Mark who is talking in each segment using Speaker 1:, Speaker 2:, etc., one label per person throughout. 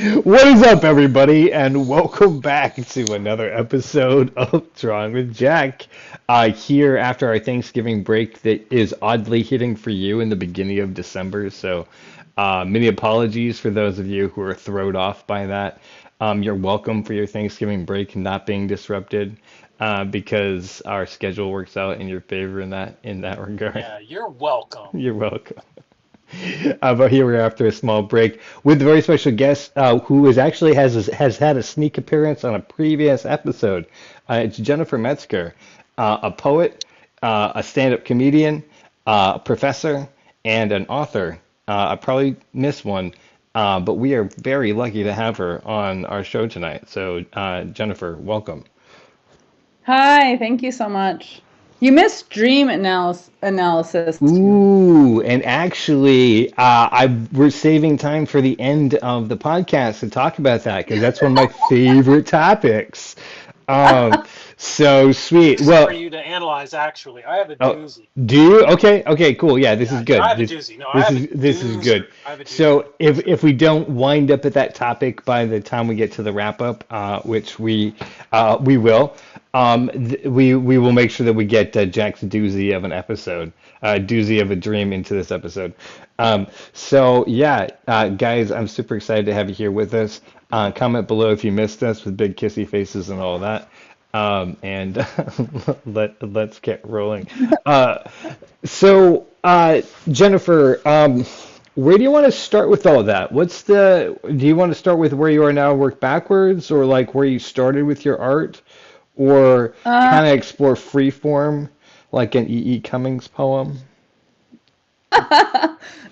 Speaker 1: What is up, everybody, and welcome back to another episode of Drawing with Jack. Here after our Thanksgiving break that is oddly hitting for you in the beginning of December. So, many apologies for those of you who are thrown off by that. You're welcome for your Thanksgiving break not being disrupted, because our schedule works out in your favor in that regard.
Speaker 2: Yeah, you're welcome.
Speaker 1: You're welcome. But here we are after a small break with a very special guest who is actually has had a sneak appearance on a previous episode. It's Jennifer Metsker, a poet, a stand-up comedian, a professor, and an author. I probably missed one, but we are very lucky to have her on our show tonight. So, Jennifer, welcome.
Speaker 3: Hi, thank you so much. You missed dream analysis too.
Speaker 1: Ooh, and actually, we're saving time for the end of the podcast to talk about that because that's one of my favorite topics. Um, so sweet.
Speaker 2: For
Speaker 1: Well,
Speaker 2: you to analyze, actually, I have a
Speaker 1: oh,
Speaker 2: doozy.
Speaker 1: do you? Okay, okay, cool. Yeah, this is
Speaker 2: Yeah, I
Speaker 1: good.
Speaker 2: have a
Speaker 1: This
Speaker 2: doozy. No, I
Speaker 1: this
Speaker 2: have a
Speaker 1: is
Speaker 2: doozy.
Speaker 1: good.
Speaker 2: I have a doozy.
Speaker 1: So if we don't wind up at that topic by the time we get to the wrap up, which we will, we will make sure that we get Jack's doozy of an episode, doozy of a dream into this episode. So yeah, guys, I'm super excited to have you here with us. Comment below if you missed us with big kissy faces and all that. And let's get rolling. Uh, so, Jennifer, where do you want to start with all that? Do you want to start with where you are now, work backwards, or like where you started with your art, or
Speaker 3: Uh,
Speaker 1: kind of explore free form, like an E. E. Cummings poem?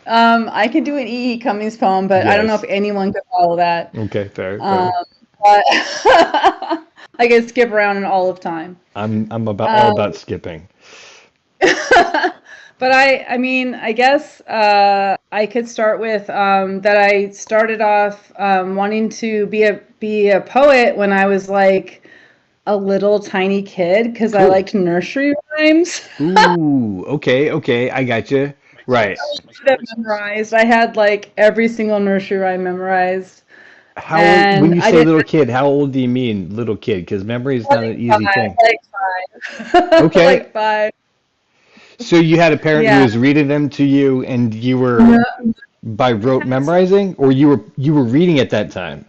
Speaker 3: I can do an E. E. Cummings poem, but I don't know if
Speaker 1: Yes.
Speaker 3: anyone could follow that.
Speaker 1: Okay, fair,
Speaker 3: Um,
Speaker 1: fair.
Speaker 3: but I can skip around in all of time.
Speaker 1: I'm about all
Speaker 3: Um,
Speaker 1: about skipping.
Speaker 3: but I mean, I guess I could start with that I started off wanting to be a poet when I was like a little tiny kid because I
Speaker 1: Cool.
Speaker 3: liked nursery rhymes.
Speaker 1: Ooh, okay, okay, I got you.
Speaker 2: Makes
Speaker 1: Right.
Speaker 2: sense. Makes
Speaker 3: That
Speaker 2: perfect sense.
Speaker 3: memorized. I had like every single nursery rhyme memorized,
Speaker 1: How old, when
Speaker 3: and
Speaker 1: you
Speaker 3: I
Speaker 1: say
Speaker 3: did
Speaker 1: little kid, how old do you mean little kid? Because memory is not an easy thing.
Speaker 3: like five,
Speaker 1: Okay,
Speaker 3: like five.
Speaker 1: so you had a parent who
Speaker 3: Yeah.
Speaker 1: was reading them to you, and you were
Speaker 3: No,
Speaker 1: by rote memorizing, or you were reading at that time.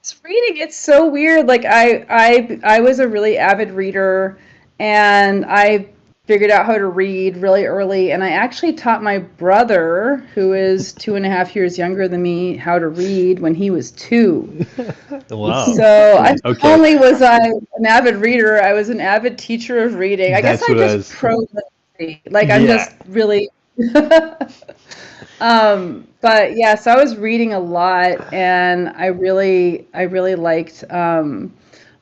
Speaker 3: it's reading. It's so weird. Like I was a really avid reader, and I figured out how to read really early. And I actually taught my brother, who is 2.5 years younger than me, how to read when he was 2.
Speaker 1: Wow.
Speaker 3: So I not
Speaker 1: Okay,
Speaker 3: only was I an avid reader, I was an avid teacher of reading. I guess
Speaker 1: that's
Speaker 3: I'm
Speaker 1: what I
Speaker 3: just
Speaker 1: was.
Speaker 3: pro literacy. Like I'm
Speaker 1: Yeah.
Speaker 3: just really but yeah, so I was reading a lot and I really liked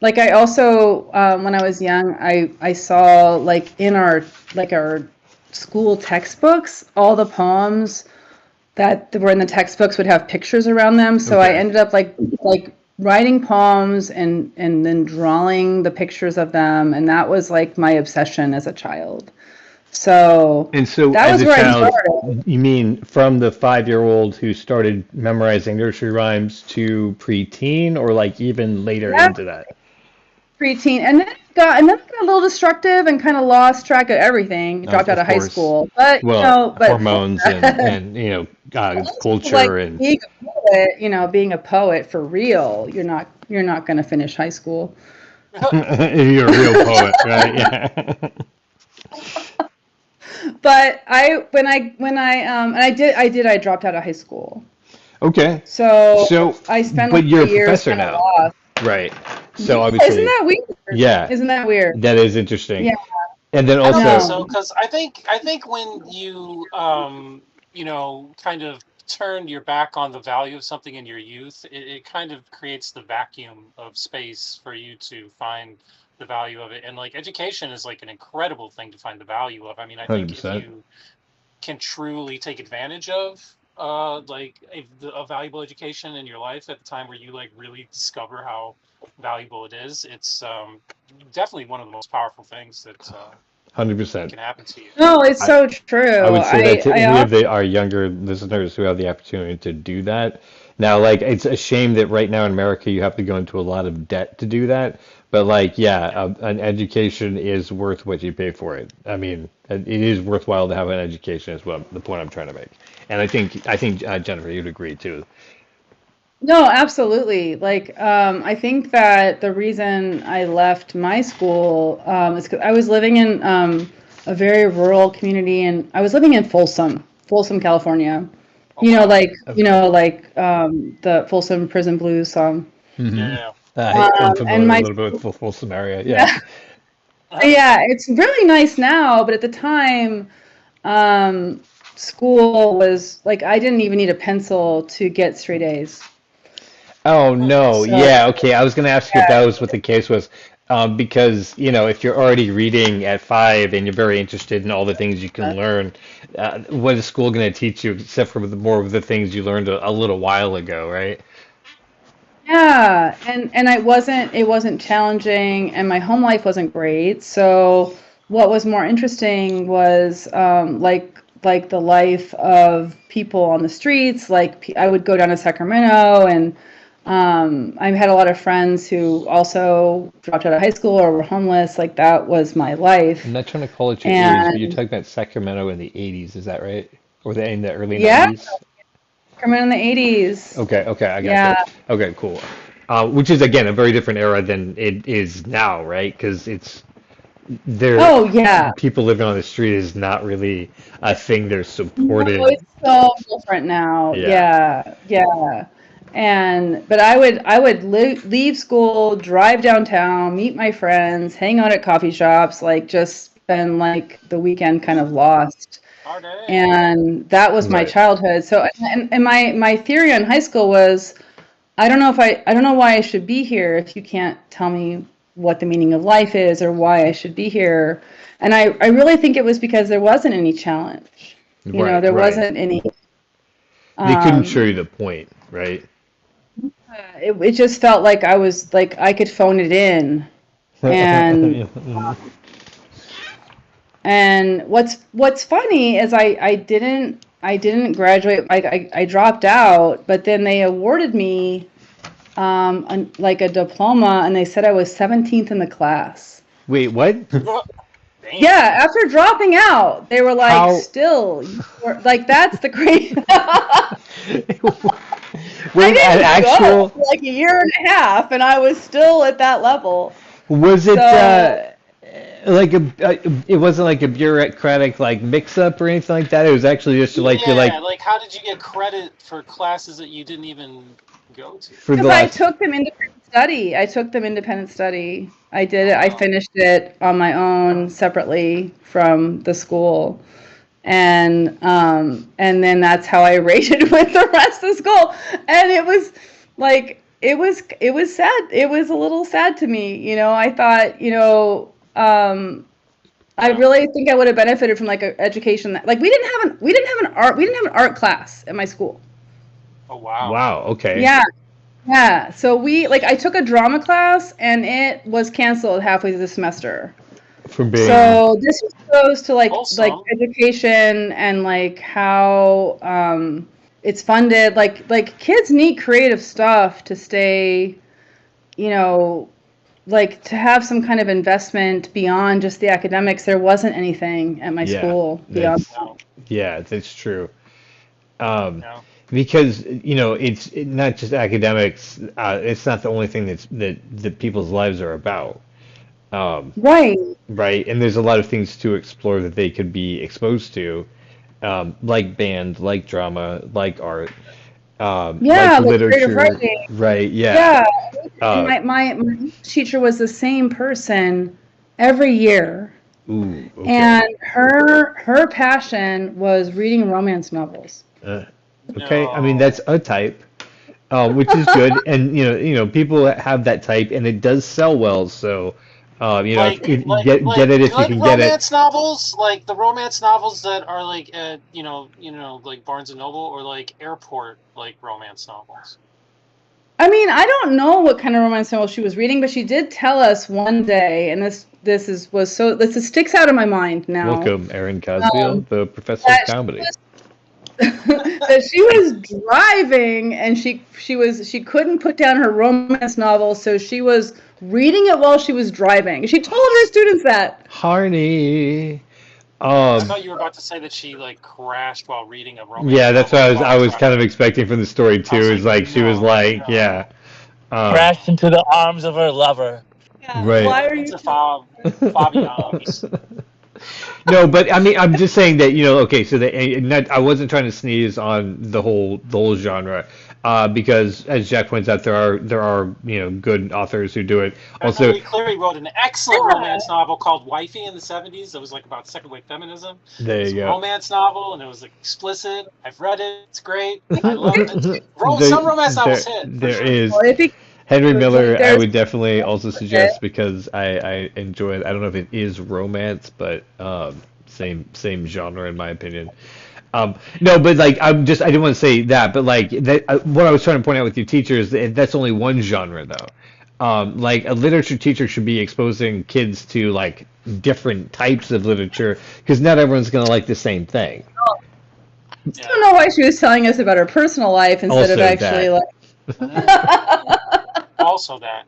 Speaker 3: like I also when I was young I saw like in our school textbooks all the poems that were in the textbooks would have pictures around them. So I
Speaker 1: Okay.
Speaker 3: ended up like writing poems and then drawing the pictures of them, and that was like my obsession as a child. So
Speaker 1: And so,
Speaker 3: that
Speaker 1: as
Speaker 3: was
Speaker 1: a
Speaker 3: where I
Speaker 1: child,
Speaker 3: started.
Speaker 1: you mean from the 5-year-old who started memorizing nursery rhymes to preteen, or like even later
Speaker 3: Yeah,
Speaker 1: into that?
Speaker 3: preteen, and then it got a little destructive and kind of lost track of everything. Dropped out
Speaker 1: Of
Speaker 3: of high
Speaker 1: course.
Speaker 3: school, but
Speaker 1: Well,
Speaker 3: but
Speaker 1: hormones and
Speaker 3: like
Speaker 1: culture and
Speaker 3: being a poet, being a poet for real, you're not going to finish high school.
Speaker 1: you're a real poet, right? Yeah.
Speaker 3: But I dropped out of high school.
Speaker 1: Okay.
Speaker 3: So
Speaker 1: So,
Speaker 3: I spent
Speaker 1: but
Speaker 3: like
Speaker 1: you're a
Speaker 3: 3 years
Speaker 1: professor
Speaker 3: kind of
Speaker 1: now,
Speaker 3: lost.
Speaker 1: right? So
Speaker 3: Yeah, isn't
Speaker 1: obviously,
Speaker 3: that weird?
Speaker 1: yeah,
Speaker 3: Isn't that weird?
Speaker 1: that is interesting.
Speaker 3: Yeah.
Speaker 1: And then
Speaker 2: I don't think
Speaker 1: also,
Speaker 2: so,
Speaker 3: No.
Speaker 2: because I think when you kind of turn your back on the value of something in your youth, it kind of creates the vacuum of space for you to find the value of it. And like education is like an incredible thing to find the value of. I mean, I think if
Speaker 1: 100%.
Speaker 2: you can truly take advantage of like a valuable education in your life at the time where you like really discover how valuable it is, it's definitely one of the most powerful things that
Speaker 1: 100%.
Speaker 2: can happen to you.
Speaker 3: No, it's
Speaker 1: I
Speaker 3: so true.
Speaker 1: I would say that
Speaker 3: I
Speaker 1: any of
Speaker 3: also
Speaker 1: our younger listeners who have the opportunity to do that, Now, like, it's a shame that right now in America you have to go into a lot of debt to do that. But like, yeah, an education is worth what you pay for it. I mean, it is worthwhile to have an education, is what the point I'm trying to make. And I think Jennifer, you'd agree too.
Speaker 3: No, absolutely. Like, I think that the reason I left my school is because I was living in a very rural community, and I was living in Folsom, California.
Speaker 2: Oh wow.
Speaker 3: The Folsom Prison Blues song.
Speaker 1: Hmm.
Speaker 2: Yeah.
Speaker 1: I'm
Speaker 3: And
Speaker 1: familiar a
Speaker 3: my
Speaker 1: little bit with Folsom area. Yeah.
Speaker 3: yeah, yeah, it's really nice now, but at the time, um, school was like I didn't even need a pencil to get straight A's.
Speaker 1: Oh no,
Speaker 2: Nice.
Speaker 3: So
Speaker 1: yeah, okay. I was going to ask you if
Speaker 3: yeah,
Speaker 1: that was what the case was, because if you're already reading at 5 and you're very interested in all the things you can learn, what is school going to teach you except for more of the things you learned a little while ago, right?
Speaker 3: yeah, and it wasn't challenging, and my home life wasn't great. So what was more interesting was like the life of people on the streets. Like I would go down to Sacramento, and I had a lot of friends who also dropped out of high school or were homeless. Like that was my
Speaker 1: I'm
Speaker 3: life,
Speaker 1: not trying to call it your age, but you're
Speaker 3: and
Speaker 1: talking about Sacramento in the 80s, is that right? Or in the early
Speaker 3: yeah,
Speaker 1: 90s?
Speaker 3: Sacramento in the '80s.
Speaker 1: Okay, okay, I got you.
Speaker 3: Yeah.
Speaker 1: Okay, cool. Which is again a very different era than it is now, right? Because there
Speaker 3: Oh yeah.
Speaker 1: people living on the street is not really a thing they're
Speaker 3: No,
Speaker 1: supported.
Speaker 3: it's so different now.
Speaker 1: Yeah.
Speaker 3: Yeah, yeah. But I would leave school, drive downtown, meet my friends, hang out at coffee shops, like just spend like the weekend kind of lost.
Speaker 2: Party.
Speaker 3: And that was my
Speaker 1: Right.
Speaker 3: childhood. So and my theory on high school was I don't know why I should be here if you can't tell me what the meaning of life is or why I should be here. And I really think it was because there wasn't any challenge.
Speaker 1: Right,
Speaker 3: There
Speaker 1: right.
Speaker 3: wasn't any
Speaker 1: They couldn't show you
Speaker 3: um
Speaker 1: the point, right?
Speaker 3: it just felt like I was like I could phone it in. And what's funny is I didn't graduate. I dropped out, but then they awarded me like a diploma, and they said I was 17th in the class.
Speaker 1: Wait, what?
Speaker 2: Damn.
Speaker 3: Yeah, after dropping out, they were like,
Speaker 1: How?
Speaker 3: still, you were, like that's the crazy. I
Speaker 1: Wait, an
Speaker 3: didn't go
Speaker 1: actual
Speaker 3: for like a year and a half, and I was still at that level.
Speaker 1: was it
Speaker 3: So
Speaker 1: like it wasn't like a bureaucratic like mix up or anything like that. It was actually just like you're
Speaker 2: Yeah,
Speaker 1: like
Speaker 2: like how did you get credit for classes that you didn't even go to?
Speaker 1: for the
Speaker 3: because I
Speaker 1: last
Speaker 3: took them independent study. I took them independent study. I did it. I
Speaker 2: Oh,
Speaker 3: finished it on my own separately from the school. And then that's how I rated with the rest of school. And it was like it was sad. It was a little sad to me. I thought, I
Speaker 2: yeah.
Speaker 3: really think I would have benefited from like an education that like we didn't have an art class at my school.
Speaker 2: Oh wow.
Speaker 1: wow, okay.
Speaker 3: Yeah. Yeah, so I took a drama class and it was canceled halfway through the semester.
Speaker 1: From being
Speaker 3: So this just goes to like
Speaker 2: Wholesome.
Speaker 3: education and like how it's funded. Like kids need creative stuff to stay, you know, like to have some kind of investment beyond just the academics. There wasn't anything at my
Speaker 1: yeah,
Speaker 3: school beyond
Speaker 1: that's
Speaker 3: that.
Speaker 2: No,
Speaker 1: yeah, that's true. Um,
Speaker 2: no.
Speaker 1: because not just academics. It's not the only thing that people's lives are about. Um,
Speaker 3: Right.
Speaker 1: right, and there's a lot of things to explore that they could be exposed to, like band, like drama, like art, like
Speaker 3: Yeah, like creative
Speaker 1: literature.
Speaker 3: writing.
Speaker 1: Right, yeah.
Speaker 3: Yeah, and
Speaker 1: Uh,
Speaker 3: my English teacher was the same person every year,
Speaker 1: ooh, okay.
Speaker 3: and her passion was reading romance novels.
Speaker 1: Uh, okay, I mean
Speaker 2: No.
Speaker 1: that's a type, which is good, and people have that type, and it does sell well. So, if you get it if you
Speaker 2: Like
Speaker 1: can get it.
Speaker 2: romance novels, like the romance novels that are like at like Barnes and Noble or like airport like romance novels.
Speaker 3: I mean, I don't know what kind of romance novel she was reading, but she did tell us one day, and this sticks out in my mind now.
Speaker 1: Welcome, Aaron Cosbiel,
Speaker 3: Um,
Speaker 1: the professor of
Speaker 3: that she
Speaker 1: comedy.
Speaker 3: was that she was driving and she couldn't put down her romance novel, so she was reading it while she was driving. She told her students that.
Speaker 1: Harney.
Speaker 2: I thought you were about to say that she like crashed while reading a romance
Speaker 1: Yeah, that's what
Speaker 2: novel
Speaker 1: I
Speaker 2: while
Speaker 1: was kind of
Speaker 2: driving.
Speaker 1: expecting from the story too.
Speaker 2: I was
Speaker 1: Is like she was
Speaker 2: no,
Speaker 1: like,
Speaker 2: no.
Speaker 1: yeah,
Speaker 4: Crashed into the arms of her lover.
Speaker 3: Yeah,
Speaker 1: right.
Speaker 3: why are you
Speaker 2: It's a Fabian's.
Speaker 1: No, but I mean, I'm just saying that okay, so I wasn't trying to sneeze on the whole genre, because as Jack points out, there are good authors who do it. Also,
Speaker 2: Emily Cleary wrote an excellent romance novel called Wifey in the 70s. It was like about second wave feminism.
Speaker 1: there
Speaker 2: It's
Speaker 1: you
Speaker 2: a
Speaker 1: go.
Speaker 2: romance novel, and it was like, explicit. I've read it. It's great. I love it.
Speaker 1: There-
Speaker 2: Some romance novels hit. For
Speaker 1: there
Speaker 2: sure.
Speaker 1: is.
Speaker 3: Well, I think
Speaker 1: Henry Miller, I
Speaker 3: there's-
Speaker 1: would definitely also suggest, because I enjoy it. I don't know if it is romance, but same genre in my opinion. No, but like I didn't want to say that, but like that what I was trying to point out with your teachers, that's only one genre though. Like a literature teacher should be exposing kids to like different types of literature, because not everyone's going to like the same thing.
Speaker 3: I don't know why she was telling us about her personal life instead of
Speaker 1: Also
Speaker 3: actually
Speaker 2: Also that.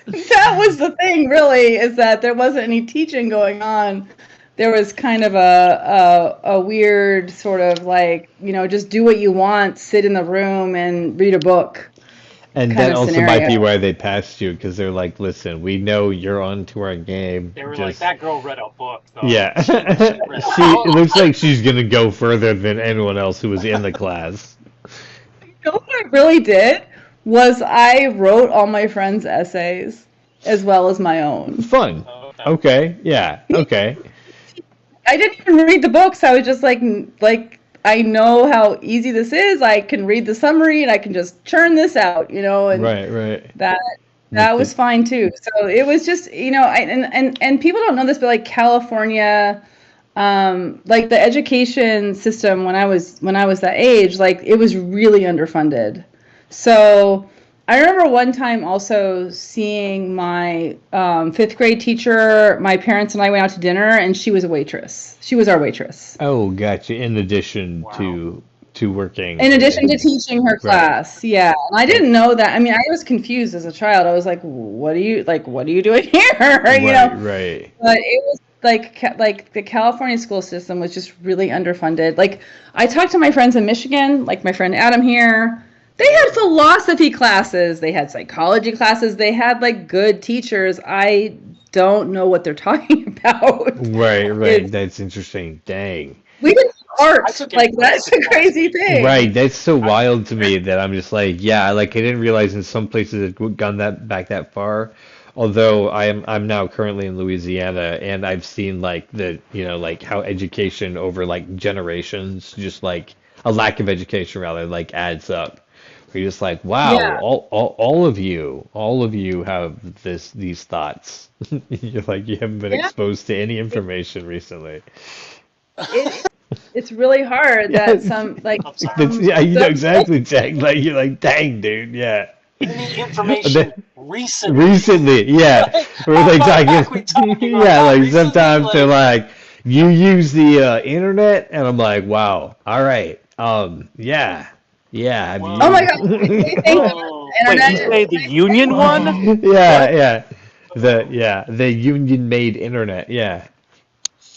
Speaker 3: that was the thing, really, is that there wasn't any teaching going on. There was kind of a weird sort of like, just do what you want, sit in the room and read a book.
Speaker 1: And
Speaker 3: kind
Speaker 1: that
Speaker 3: of
Speaker 1: also might be
Speaker 3: scenario.
Speaker 1: why they passed you, because they're like, listen, we know you're onto our game.
Speaker 2: They were like, that girl read a book, though.
Speaker 1: Yeah.
Speaker 2: She read a
Speaker 1: It looks like she's going to go further than anyone else who was in the class.
Speaker 3: You know what I really did was I wrote all my friends' essays as well as my own.
Speaker 1: Fun.
Speaker 2: Okay.
Speaker 1: Okay. Yeah. Okay.
Speaker 3: I didn't even read the books. I was just like I know how easy this is. I can read the summary and I can just churn this out, and
Speaker 1: Right.
Speaker 3: that was fine too. So it was just, and people don't know this, but like California, like the education system when I was that age, like it was really underfunded. So I remember one time also seeing my 5th grade teacher. My parents and I went out to dinner, and she was a waitress. She was our waitress.
Speaker 1: Oh, gotcha. In addition to working.
Speaker 3: In addition to teaching her class, yeah. And I didn't know that. I mean, I was confused as a child. I was like, what are you doing here?
Speaker 1: Right.
Speaker 3: But it was like the California school system was just really underfunded. Like I talked to my friends in Michigan, like my friend Adam here. They had philosophy classes, they had psychology classes, they had like good teachers. I don't know what they're talking about.
Speaker 1: Right. That's interesting. Dang.
Speaker 3: We did art. Like that's a
Speaker 2: classic
Speaker 3: crazy thing.
Speaker 1: Right, that's so wild to me that I'm just like, yeah, like I didn't realize in some places it gone that far. Although I'm now currently in Louisiana, and I've seen like like how education over like generations, just like a lack of education rather, like adds up. Where you're just like, wow,
Speaker 3: Yeah.
Speaker 1: all of you have these thoughts. You're like, you haven't been exposed to any information recently.
Speaker 3: It's really hard that some like
Speaker 1: Yeah, you know exactly, Jack. Like you're like, dang, dude, yeah.
Speaker 2: Any information recently.
Speaker 1: Recently, yeah. We're like talking, yeah, like
Speaker 2: recently,
Speaker 1: sometimes they're like, you use the internet, and I'm like, wow, all right, yeah. Have you?
Speaker 3: Oh my God. They think
Speaker 2: Oh.
Speaker 4: Wait, you say the Union one?
Speaker 1: Yeah. The union made internet, yeah.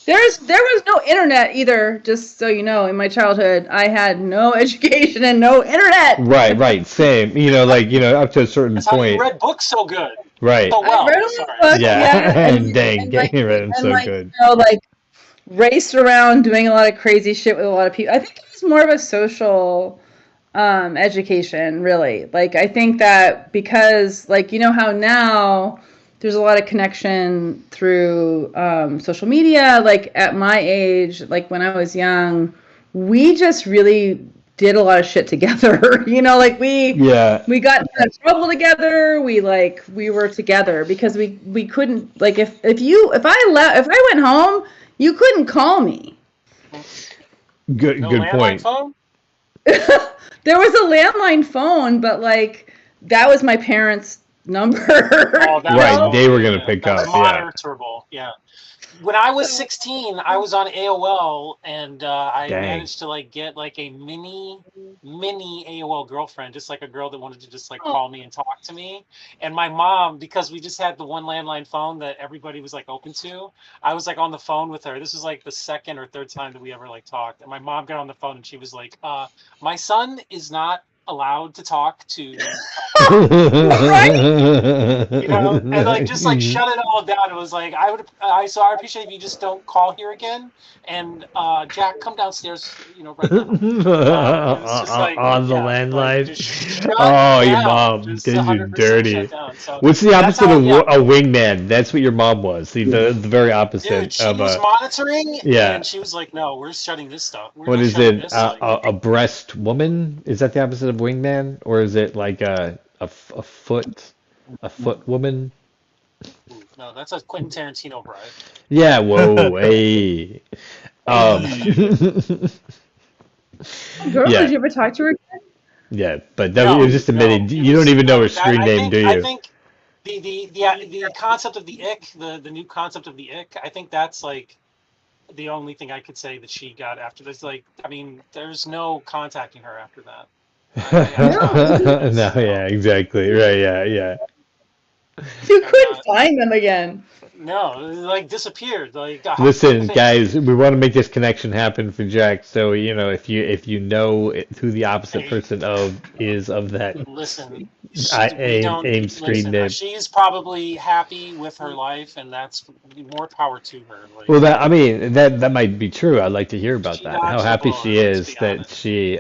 Speaker 3: there was no internet either, just so you know. In my childhood, I had no education and no internet.
Speaker 1: Right, same. Up to a certain
Speaker 2: That's how you
Speaker 1: point.
Speaker 2: read books so good.
Speaker 1: Right.
Speaker 2: So well.
Speaker 3: I read all
Speaker 2: Sorry.
Speaker 3: the books,
Speaker 1: Yeah. And dang,
Speaker 3: and, like,
Speaker 1: you read them
Speaker 3: and,
Speaker 1: so
Speaker 3: like,
Speaker 1: good.
Speaker 3: like raced around doing a lot of crazy shit with a lot of people. I think it was more of a social education, really. Like I think that because like how now there's a lot of connection through social media. Like at my age, like when I was young, we just really did a lot of shit together. Like we got in trouble together. We were together because we couldn't, like if I went home, you couldn't call me.
Speaker 1: Good
Speaker 2: landline
Speaker 1: point.
Speaker 2: phone?
Speaker 3: There was a landline phone, but like that was my parents' number.
Speaker 2: Oh, that
Speaker 1: Right,
Speaker 2: was-
Speaker 1: they were gonna pick
Speaker 2: that was
Speaker 1: up, yeah.
Speaker 2: monitorable, yeah. when I was 16, I was on AOL, and I
Speaker 1: Dang.
Speaker 2: managed to like get like a mini AOL girlfriend, just like a girl that wanted to just like call me and talk to me. And my mom, because we just had the one landline phone that everybody was like open to, I was like on the phone with her. This was like the second or third time that we ever like talked. And my mom got on the phone and she was like, "My son is not allowed to talk to," and like just like shut it all down. It was like so I appreciate if you just don't call here again. And Jack, come downstairs, right now. It was just like,
Speaker 1: On the
Speaker 2: yeah, like
Speaker 1: landline.
Speaker 2: just shut
Speaker 1: Oh, your
Speaker 2: down,
Speaker 1: mom,
Speaker 2: just
Speaker 1: this is
Speaker 2: 100%
Speaker 1: dirty.
Speaker 2: shut down. So
Speaker 1: What's the
Speaker 2: that's
Speaker 1: opposite
Speaker 2: how,
Speaker 1: of
Speaker 2: yeah,
Speaker 1: a wingman? That's what your mom was. The very
Speaker 2: dude,
Speaker 1: opposite
Speaker 2: she
Speaker 1: of
Speaker 2: was
Speaker 1: a,
Speaker 2: monitoring,
Speaker 1: yeah.
Speaker 2: and she was like, "No, we're shutting this stuff. We're
Speaker 1: What
Speaker 2: not
Speaker 1: is
Speaker 2: shutting
Speaker 1: it?
Speaker 2: this." Like,
Speaker 1: A breast woman? Is that the opposite of wingman, or is it like a foot woman?
Speaker 2: ooh, no, that's a Quentin Tarantino bride.
Speaker 1: Yeah. Whoa. Hey. Um.
Speaker 2: Hey,
Speaker 3: Girl, did
Speaker 1: Yeah.
Speaker 3: you ever talk to her?
Speaker 1: Yeah. But that was
Speaker 2: no,
Speaker 1: just
Speaker 2: no,
Speaker 1: admitted.
Speaker 2: it
Speaker 1: You don't
Speaker 2: was
Speaker 1: even know
Speaker 2: no.
Speaker 1: her
Speaker 2: That
Speaker 1: screen name, do
Speaker 2: I
Speaker 1: you?
Speaker 2: think the concept of the ick, the new concept of the ick. I think that's like the only thing I could say that she got after this. Like, I mean, there's no contacting her after that. I tried.
Speaker 3: No,
Speaker 1: No. Yeah.
Speaker 2: No,
Speaker 1: Exactly. Right. Yeah. Yeah.
Speaker 3: you
Speaker 2: I'm
Speaker 3: couldn't
Speaker 2: not.
Speaker 3: find them again.
Speaker 2: No, it, like disappeared. Like,
Speaker 1: Listen, guys, we want to make this connection happen for Jack. So, if you know who the opposite
Speaker 2: hey,
Speaker 1: person of is of that
Speaker 2: listen, we
Speaker 1: aim
Speaker 2: don't
Speaker 1: aim screen
Speaker 2: listen.
Speaker 1: name.
Speaker 2: She's probably happy with her life, and that's more power to her. Like,
Speaker 1: Well, I mean, that might be true. I'd like to hear about
Speaker 2: she
Speaker 1: that. How
Speaker 2: dodged a
Speaker 1: happy she
Speaker 2: bullet. Let's
Speaker 1: is
Speaker 2: be
Speaker 1: that
Speaker 2: honest.
Speaker 1: she.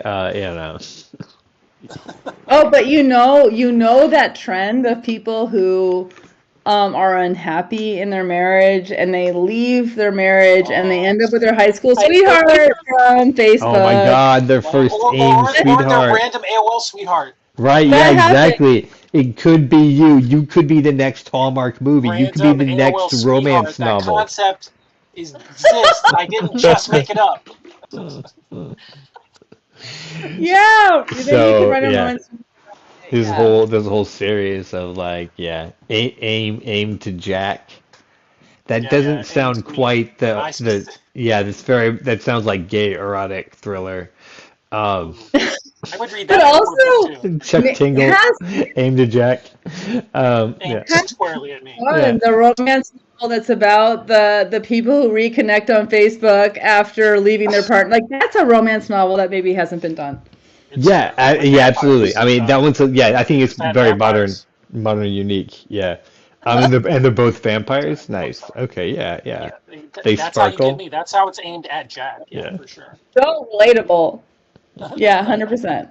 Speaker 3: Oh, but you know that trend of people who are unhappy in their marriage and they leave their marriage and they
Speaker 2: Oh,
Speaker 3: end up with their high school
Speaker 2: I,
Speaker 3: sweetheart from
Speaker 1: Oh my
Speaker 3: Facebook.
Speaker 1: God, their first aim
Speaker 2: or their
Speaker 1: sweetheart.
Speaker 2: random AOL sweetheart.
Speaker 1: Right, yeah,
Speaker 3: That happened.
Speaker 1: exactly. It could be you. You could be the next Hallmark movie. You could be
Speaker 2: Random
Speaker 1: the
Speaker 2: AOL
Speaker 1: next
Speaker 2: sweetheart.
Speaker 1: romance
Speaker 2: That
Speaker 1: novel.
Speaker 2: concept exists. I didn't just make it up.
Speaker 3: Yeah, then you could
Speaker 1: So,
Speaker 3: write a
Speaker 1: yeah.
Speaker 3: romance.
Speaker 1: There's a
Speaker 3: Yeah.
Speaker 1: whole series of like, yeah, aim to Jack. That
Speaker 2: Yeah,
Speaker 1: doesn't
Speaker 2: aim to
Speaker 1: sound
Speaker 2: me.
Speaker 1: quite the
Speaker 2: My
Speaker 1: the
Speaker 2: specific.
Speaker 1: yeah, that sounds like gay erotic thriller. Um
Speaker 2: Ooh, I would read
Speaker 3: But
Speaker 2: that before book
Speaker 3: also
Speaker 2: two.
Speaker 1: Chuck Tingle,
Speaker 3: has
Speaker 1: aim to Jack.
Speaker 2: Aimed
Speaker 1: Yeah.
Speaker 2: squarely at me.
Speaker 1: Yeah.
Speaker 3: fun. The romance novel that's about the people who reconnect on Facebook after leaving their partner. Like that's a romance novel that maybe hasn't been done.
Speaker 2: It's
Speaker 1: Yeah,
Speaker 2: true. With
Speaker 1: yeah, absolutely.
Speaker 2: vampires.
Speaker 1: I mean, that one's yeah, I think it's
Speaker 2: It's that
Speaker 1: very modern,
Speaker 2: vampires.
Speaker 1: modern and unique. Yeah. And they're both vampires.
Speaker 2: I'm
Speaker 1: Nice.
Speaker 2: sorry.
Speaker 1: Okay, yeah, yeah.
Speaker 2: Yeah,
Speaker 1: They
Speaker 2: that's how you get
Speaker 1: sparkle.
Speaker 2: me. That's how it's aimed at Jack. Yeah,
Speaker 1: Yeah.
Speaker 2: for sure.
Speaker 3: So relatable. Yeah, 100%.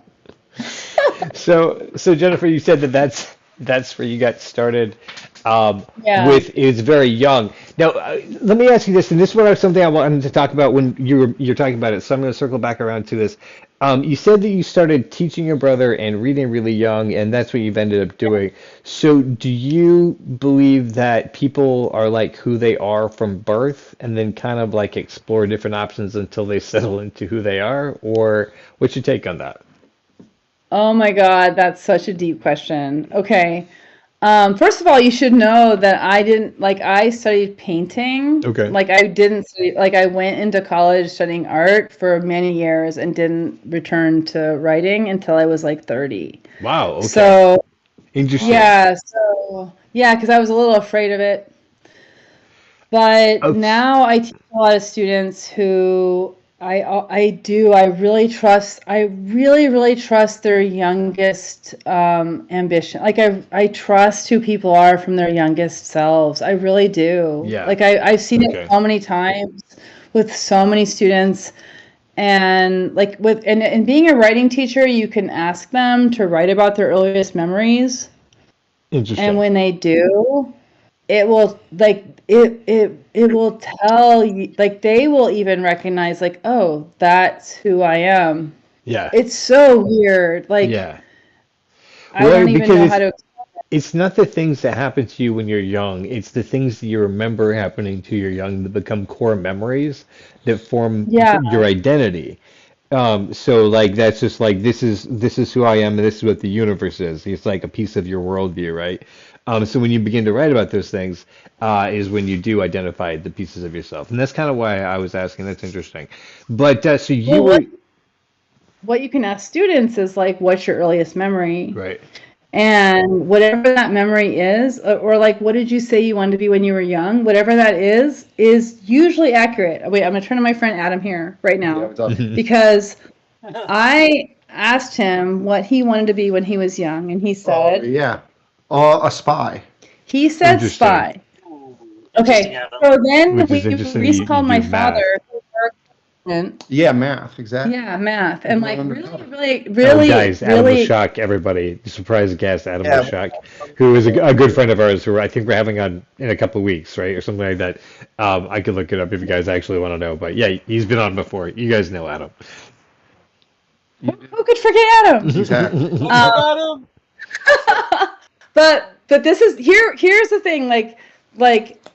Speaker 1: So Jennifer, you said that's where you got started.
Speaker 3: Yeah.
Speaker 1: With is very young. Now, let me ask you this, and this was something I wanted to talk about when you're talking about it. So I'm going to circle back around to this. You said that you started teaching your brother and reading really young, and that's what you've ended up doing. So, do you believe that people are like who they are from birth, and then kind of like explore different options until they settle into who they are, or what's your take on that?
Speaker 3: Oh my God, that's such a deep question. Okay. First of all, you should know that I didn't like I studied painting.
Speaker 1: Okay.
Speaker 3: Like I didn't study like I went into college studying art for many years and didn't return to writing until I was like 30.
Speaker 1: Wow. Okay.
Speaker 3: So,
Speaker 1: Interesting.
Speaker 3: yeah, because I was a little afraid of it. But
Speaker 1: Okay.
Speaker 3: now I teach a lot of students who I really trust their youngest ambition. Like I trust who people are from their youngest selves. I really do.
Speaker 1: Yeah.
Speaker 3: Like I've seen it
Speaker 1: Okay.
Speaker 3: so many times with so many students. And like and being a writing teacher, you can ask them to write about their earliest memories. And
Speaker 1: Interesting.
Speaker 3: when they do, it will like it will tell you like they will even recognize like, oh, that's who I am.
Speaker 1: Yeah.
Speaker 3: It's so weird. Like
Speaker 1: Yeah.
Speaker 3: I
Speaker 1: Well,
Speaker 3: don't even
Speaker 1: because
Speaker 3: know how to.
Speaker 1: it's not the things that happen to you when you're young. It's the things that you remember happening to you young that become core memories that form
Speaker 3: Yeah,
Speaker 1: your identity. So like that's just like this is who I am and this is what the universe is. It's like a piece of your worldview, right? So when you begin to write about those things, is when you do identify the pieces of yourself, and that's kind of why I was asking. That's interesting. But so you
Speaker 3: Well,
Speaker 1: were
Speaker 3: what you can ask students is like, what's your earliest memory?
Speaker 1: right.
Speaker 3: And whatever that memory is, or like, what did you say you wanted to be when you were young? Whatever that is usually accurate. Wait, I'm gonna turn to my friend Adam here right
Speaker 5: Yeah,
Speaker 3: now
Speaker 5: what's up?
Speaker 3: because I asked him what he wanted to be when he was young, and he
Speaker 5: Oh,
Speaker 3: said
Speaker 5: yeah. A spy.
Speaker 1: Interesting.
Speaker 3: spy.
Speaker 2: Ooh, interesting,
Speaker 3: Okay,
Speaker 2: Adam.
Speaker 3: so then
Speaker 1: Which is
Speaker 3: we
Speaker 1: interesting.
Speaker 3: recently
Speaker 1: You
Speaker 3: called my
Speaker 1: do math.
Speaker 3: father, who worked in-
Speaker 5: Yeah, math. Exactly.
Speaker 3: yeah, math, and like
Speaker 5: Undercover.
Speaker 1: Oh, guys, Adam
Speaker 3: really,
Speaker 1: Lashak, everybody, surprise guest, Adam
Speaker 5: Yeah.
Speaker 1: Lashak, who is a good friend of ours, who I think we're having on in a couple of weeks, right, or something like that. I could look it up if you guys actually want to know, but yeah, he's been on before. You guys know Adam.
Speaker 3: who could forget Adam?
Speaker 5: Exactly.
Speaker 2: What's up, Adam?
Speaker 3: But this is here's the thing, like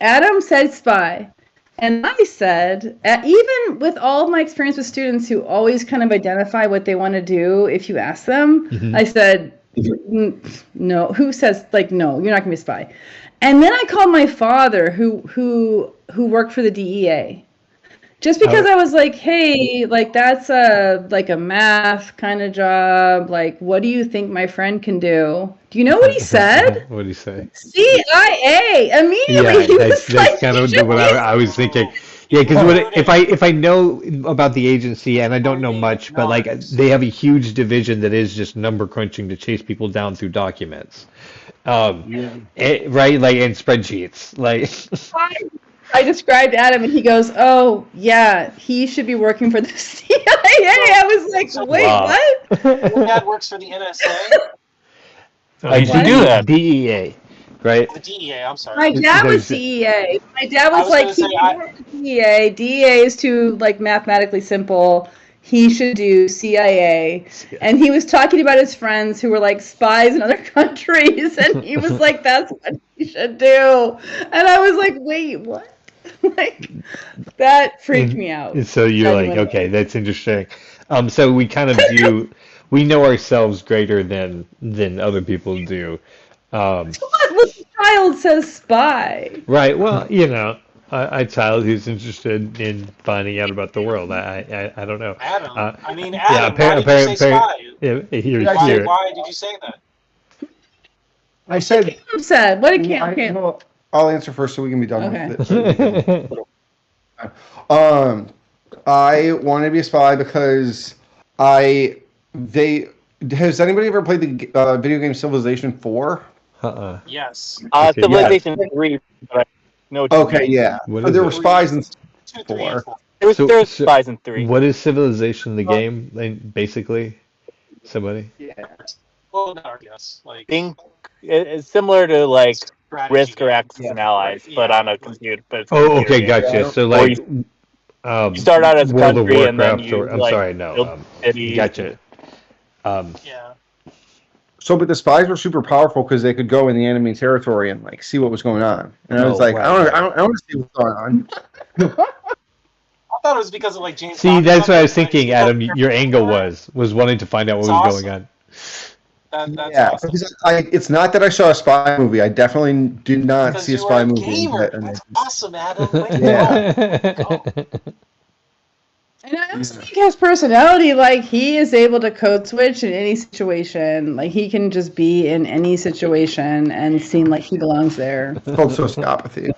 Speaker 3: Adam said spy, and I said, even with all of my experience with students who always kind of identify what they want to do if you ask them, I said, no, who says like, no, you're not gonna be a spy. And then I called my father who worked for the DEA. Just because I was like, hey, like that's a math kind of job. Like, what do you think my friend can do? Do you know what he said?
Speaker 1: What did he say?
Speaker 3: CIA. Immediately,
Speaker 1: Yeah,
Speaker 3: he was
Speaker 1: that's
Speaker 3: like,
Speaker 1: kind of
Speaker 3: "You
Speaker 1: what I was thinking. Yeah, because if I know about the agency and I don't know much, but like they have a huge division that is just number crunching to chase people down through documents, right? Like in spreadsheets, like
Speaker 3: I described Adam, and he goes, "Oh, yeah, he should be working for the CIA." I was like, "Wait,
Speaker 1: Wow.
Speaker 3: what?"
Speaker 2: Your dad works for the NSA?
Speaker 4: So he should
Speaker 3: What?
Speaker 4: do that.
Speaker 1: DEA, right?
Speaker 2: The DEA, I'm sorry.
Speaker 3: My dad was
Speaker 1: There's-
Speaker 3: DEA. My dad
Speaker 2: I
Speaker 3: was
Speaker 2: was
Speaker 3: like,
Speaker 2: gonna
Speaker 3: he
Speaker 2: say,
Speaker 3: can work for DEA. DEA is too like mathematically simple. He should do CIA. And he was talking about his friends who were like spies in other countries, and he was like, "That's what he should do." And I was like, "Wait, what?" Like that freaked me out.
Speaker 1: And so you're like,
Speaker 3: Genuinely.
Speaker 1: okay, that's interesting. So we kind of do, we know ourselves greater than other people do.
Speaker 3: What little child says spy?
Speaker 1: Right. Well, a child who's interested in finding out about the world. I don't know.
Speaker 2: Adam. I mean,
Speaker 1: Yeah,
Speaker 2: Adam, why did you say spy?
Speaker 1: here.
Speaker 2: Why did you say that?
Speaker 5: I said.
Speaker 3: Who said? What did
Speaker 5: I,
Speaker 3: Cam?
Speaker 5: well, I'll answer first so we can be done
Speaker 3: Okay.
Speaker 5: with it. I wanted to be a spy because has anybody ever played the video game Civilization 4?
Speaker 1: Uh-uh.
Speaker 2: Yes.
Speaker 1: Okay,
Speaker 4: Civilization 3, but no.
Speaker 5: Okay, yeah.
Speaker 1: What
Speaker 5: So
Speaker 1: is
Speaker 5: there
Speaker 1: it?
Speaker 5: were spies in
Speaker 2: 2, 3, and 4.
Speaker 4: There's
Speaker 1: So-
Speaker 4: there's
Speaker 1: so-
Speaker 4: spies in 3.
Speaker 1: What is Civilization, the game, like, basically? Somebody?
Speaker 5: Yeah.
Speaker 2: Well, no, yes. Like,
Speaker 4: Think it's similar to like
Speaker 2: strategy
Speaker 4: Risk or
Speaker 2: game.
Speaker 4: Axis and Allies,
Speaker 2: Yeah.
Speaker 4: but on a computer. But it's a
Speaker 1: Oh,
Speaker 4: computer
Speaker 1: okay,
Speaker 4: game.
Speaker 1: gotcha.
Speaker 5: Yeah.
Speaker 1: So
Speaker 4: Or
Speaker 1: like,
Speaker 4: You start out as a
Speaker 1: World of
Speaker 4: country and then
Speaker 1: Warcraft,
Speaker 4: you
Speaker 1: or I'm
Speaker 4: like
Speaker 1: sorry, no,
Speaker 4: build cities.
Speaker 1: gotcha.
Speaker 2: Yeah.
Speaker 5: So, but the spies were super powerful because they could go in the enemy territory and like see what was going on. And I was
Speaker 1: Oh,
Speaker 5: like,
Speaker 1: right.
Speaker 5: I don't want to see what's going on.
Speaker 2: I thought it was because of like James
Speaker 1: See,
Speaker 2: Bond or
Speaker 1: that's what I was
Speaker 2: something,
Speaker 1: thinking,
Speaker 2: like,
Speaker 1: Adam. Your angle was wanting to find out what
Speaker 2: It's
Speaker 1: was going on.
Speaker 2: That's
Speaker 5: Yeah,
Speaker 2: awesome.
Speaker 5: because it's not that I saw a spy movie. I definitely did not
Speaker 2: Because
Speaker 5: see a
Speaker 2: you are
Speaker 5: spy
Speaker 2: a
Speaker 5: movie.
Speaker 2: gamer.
Speaker 5: And
Speaker 2: That's awesome, Adam. Way to
Speaker 5: Yeah.
Speaker 2: go.
Speaker 3: And I also think his personality, like he is able to code switch in any situation. Like he can just be in any situation and seem like he belongs there.
Speaker 5: It's called sociopathy.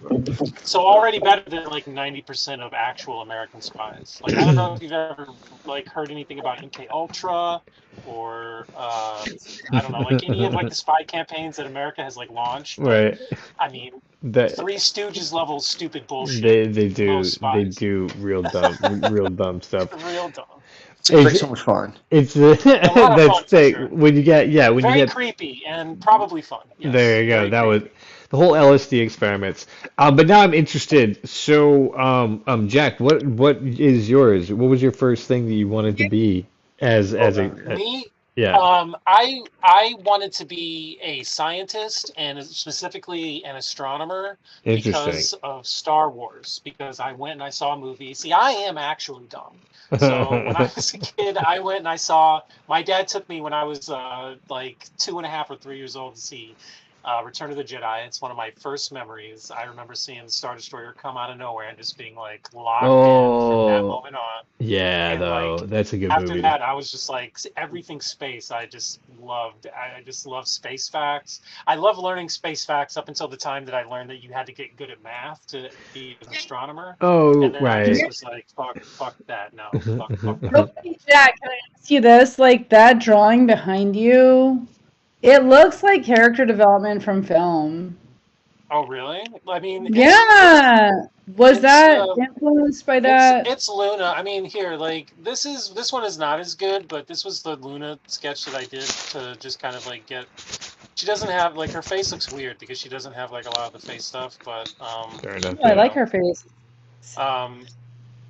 Speaker 2: So already better than like 90% of actual American spies. Like I don't know if you've ever like heard anything about MK Ultra or I don't know, like any of like the spy campaigns that America has like launched.
Speaker 1: Right.
Speaker 2: I mean,
Speaker 1: That
Speaker 2: Three Stooges level stupid bullshit.
Speaker 1: they do
Speaker 2: Most spies.
Speaker 1: real dumb stuff.
Speaker 2: Real dumb.
Speaker 5: It's like so much fun.
Speaker 1: It's
Speaker 2: lot of fun,
Speaker 1: that's
Speaker 2: for
Speaker 1: the
Speaker 2: sure.
Speaker 1: when you get when
Speaker 2: Very
Speaker 1: you get
Speaker 2: creepy and probably fun. Yes,
Speaker 1: there you go.
Speaker 2: very
Speaker 1: That was
Speaker 2: creepy.
Speaker 1: the whole LSD experiments. But now I'm interested. So Jack, what is yours? What was your first thing that you wanted to be as a
Speaker 2: Me,
Speaker 1: Yeah.
Speaker 2: I wanted to be a scientist and specifically an astronomer
Speaker 1: Interesting.
Speaker 2: because of Star Wars. Because I went and I saw a movie. See, I am actually dumb. So when I was a kid, I went and I saw. My dad took me when I was like 2.5 or 3 years old to see Return of the Jedi. It's one of my first memories. I remember seeing the Star Destroyer come out of nowhere and just being like locked in from that
Speaker 1: Oh,
Speaker 2: moment on.
Speaker 1: yeah,
Speaker 2: And
Speaker 1: though.
Speaker 2: like
Speaker 1: That's a good
Speaker 2: after
Speaker 1: movie.
Speaker 2: that, I was just like everything space. I just loved. I just love space facts. I love learning space facts up until the time that I learned that you had to get good at math to be an astronomer.
Speaker 1: Oh,
Speaker 2: And then I just
Speaker 1: right.
Speaker 2: was like, fuck that. No, fuck that.
Speaker 3: Okay, Jack, can I ask you this? Like that drawing behind you, it looks like character development from film.
Speaker 2: Oh, really? I mean,
Speaker 3: Yeah. Was
Speaker 2: it's
Speaker 3: that influenced by
Speaker 2: it's
Speaker 3: that?
Speaker 2: it's Luna. I mean, here, like this one is not as good, but this was the Luna sketch that I did to just kind of like get. She doesn't have like her face looks weird because she doesn't have like a lot of the face stuff, but
Speaker 1: Fair enough.
Speaker 3: Oh, I
Speaker 1: Yeah.
Speaker 3: like her face.
Speaker 2: um,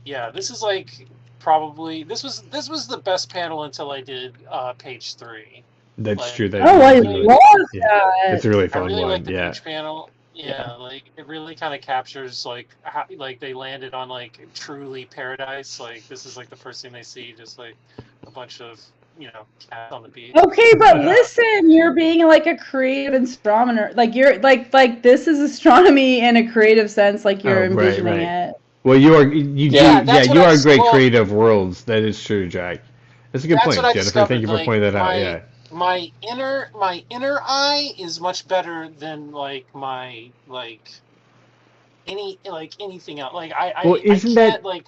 Speaker 2: yeah, this is like probably this was the best panel until I did page 3.
Speaker 1: That's
Speaker 2: Like,
Speaker 1: true. That
Speaker 3: Oh, I
Speaker 1: is really,
Speaker 3: love
Speaker 1: yeah. It's
Speaker 3: that.
Speaker 1: a really
Speaker 2: I
Speaker 1: fun
Speaker 2: really like
Speaker 1: one.
Speaker 2: the
Speaker 1: Yeah.
Speaker 2: beach panel. Yeah, like it really kind of captures like how like they landed on like truly paradise. Like this is like the first thing they see, just like a bunch of cats on the beach.
Speaker 3: Okay, but listen, you're being like a creative astronomer. Like you're like this is astronomy in a creative sense, like
Speaker 1: Oh,
Speaker 3: you're
Speaker 1: right,
Speaker 3: envisioning
Speaker 1: right.
Speaker 3: it.
Speaker 1: Well, you do,
Speaker 2: Yeah,
Speaker 1: yeah,
Speaker 2: that's what
Speaker 1: you are great
Speaker 2: well,
Speaker 1: creative worlds. That is true, Jack. That's a good
Speaker 2: that's what
Speaker 1: point,
Speaker 2: I
Speaker 1: Jennifer. Thank
Speaker 2: discovered.
Speaker 1: you for
Speaker 2: Like
Speaker 1: pointing that out. Yeah.
Speaker 2: my inner eye is much better than like my like anything else. Like
Speaker 1: Well,
Speaker 2: I can't like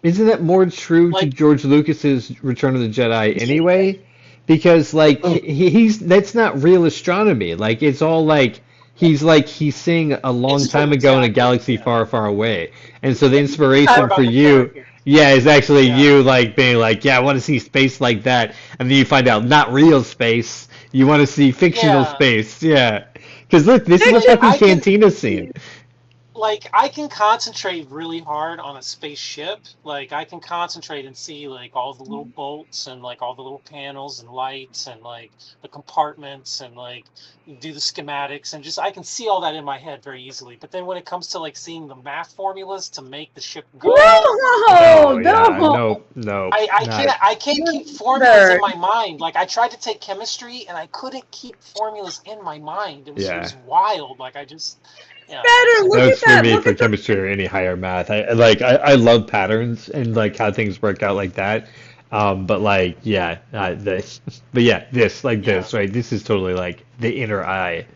Speaker 1: isn't that more true to
Speaker 2: like
Speaker 1: George Lucas's Return of the Jedi anyway? Because like he's that's not real astronomy. Like it's all he's seeing a long
Speaker 2: it's
Speaker 1: time ago in a
Speaker 2: exactly
Speaker 1: galaxy far, far away. And so the
Speaker 2: it's more
Speaker 1: inspiration for
Speaker 2: about the
Speaker 1: you,
Speaker 2: characters.
Speaker 1: yeah, is actually
Speaker 2: Yeah.
Speaker 1: you like being like, yeah, I want to see space like that. And then you find out not real space. You want to see fictional
Speaker 2: Yeah.
Speaker 1: space. Yeah. Because look, this is a
Speaker 2: Like
Speaker 1: fucking cantina scene.
Speaker 2: I can concentrate really hard on a spaceship. Like I can concentrate and see like all the little bolts and like all the little panels and lights and like the compartments and like do the schematics and just I can see all that in my head very easily. But then when it comes to like seeing the math formulas to make the ship go,
Speaker 1: Oh
Speaker 3: No,
Speaker 1: yeah,
Speaker 3: no.
Speaker 1: no, not.
Speaker 2: I can't keep formulas in my mind. Like I tried to take chemistry and I couldn't keep formulas in my mind. It
Speaker 1: Yeah.
Speaker 2: was wild. Like I just yeah.
Speaker 3: Better look
Speaker 1: That's
Speaker 3: at
Speaker 1: for
Speaker 3: that.
Speaker 1: me
Speaker 3: Look
Speaker 1: for
Speaker 3: at the
Speaker 1: chemistry or any higher math. I love patterns and like how things work out like that. But like yeah, this, but yeah, this like
Speaker 2: Yeah.
Speaker 1: this right. This is totally like the inner eye.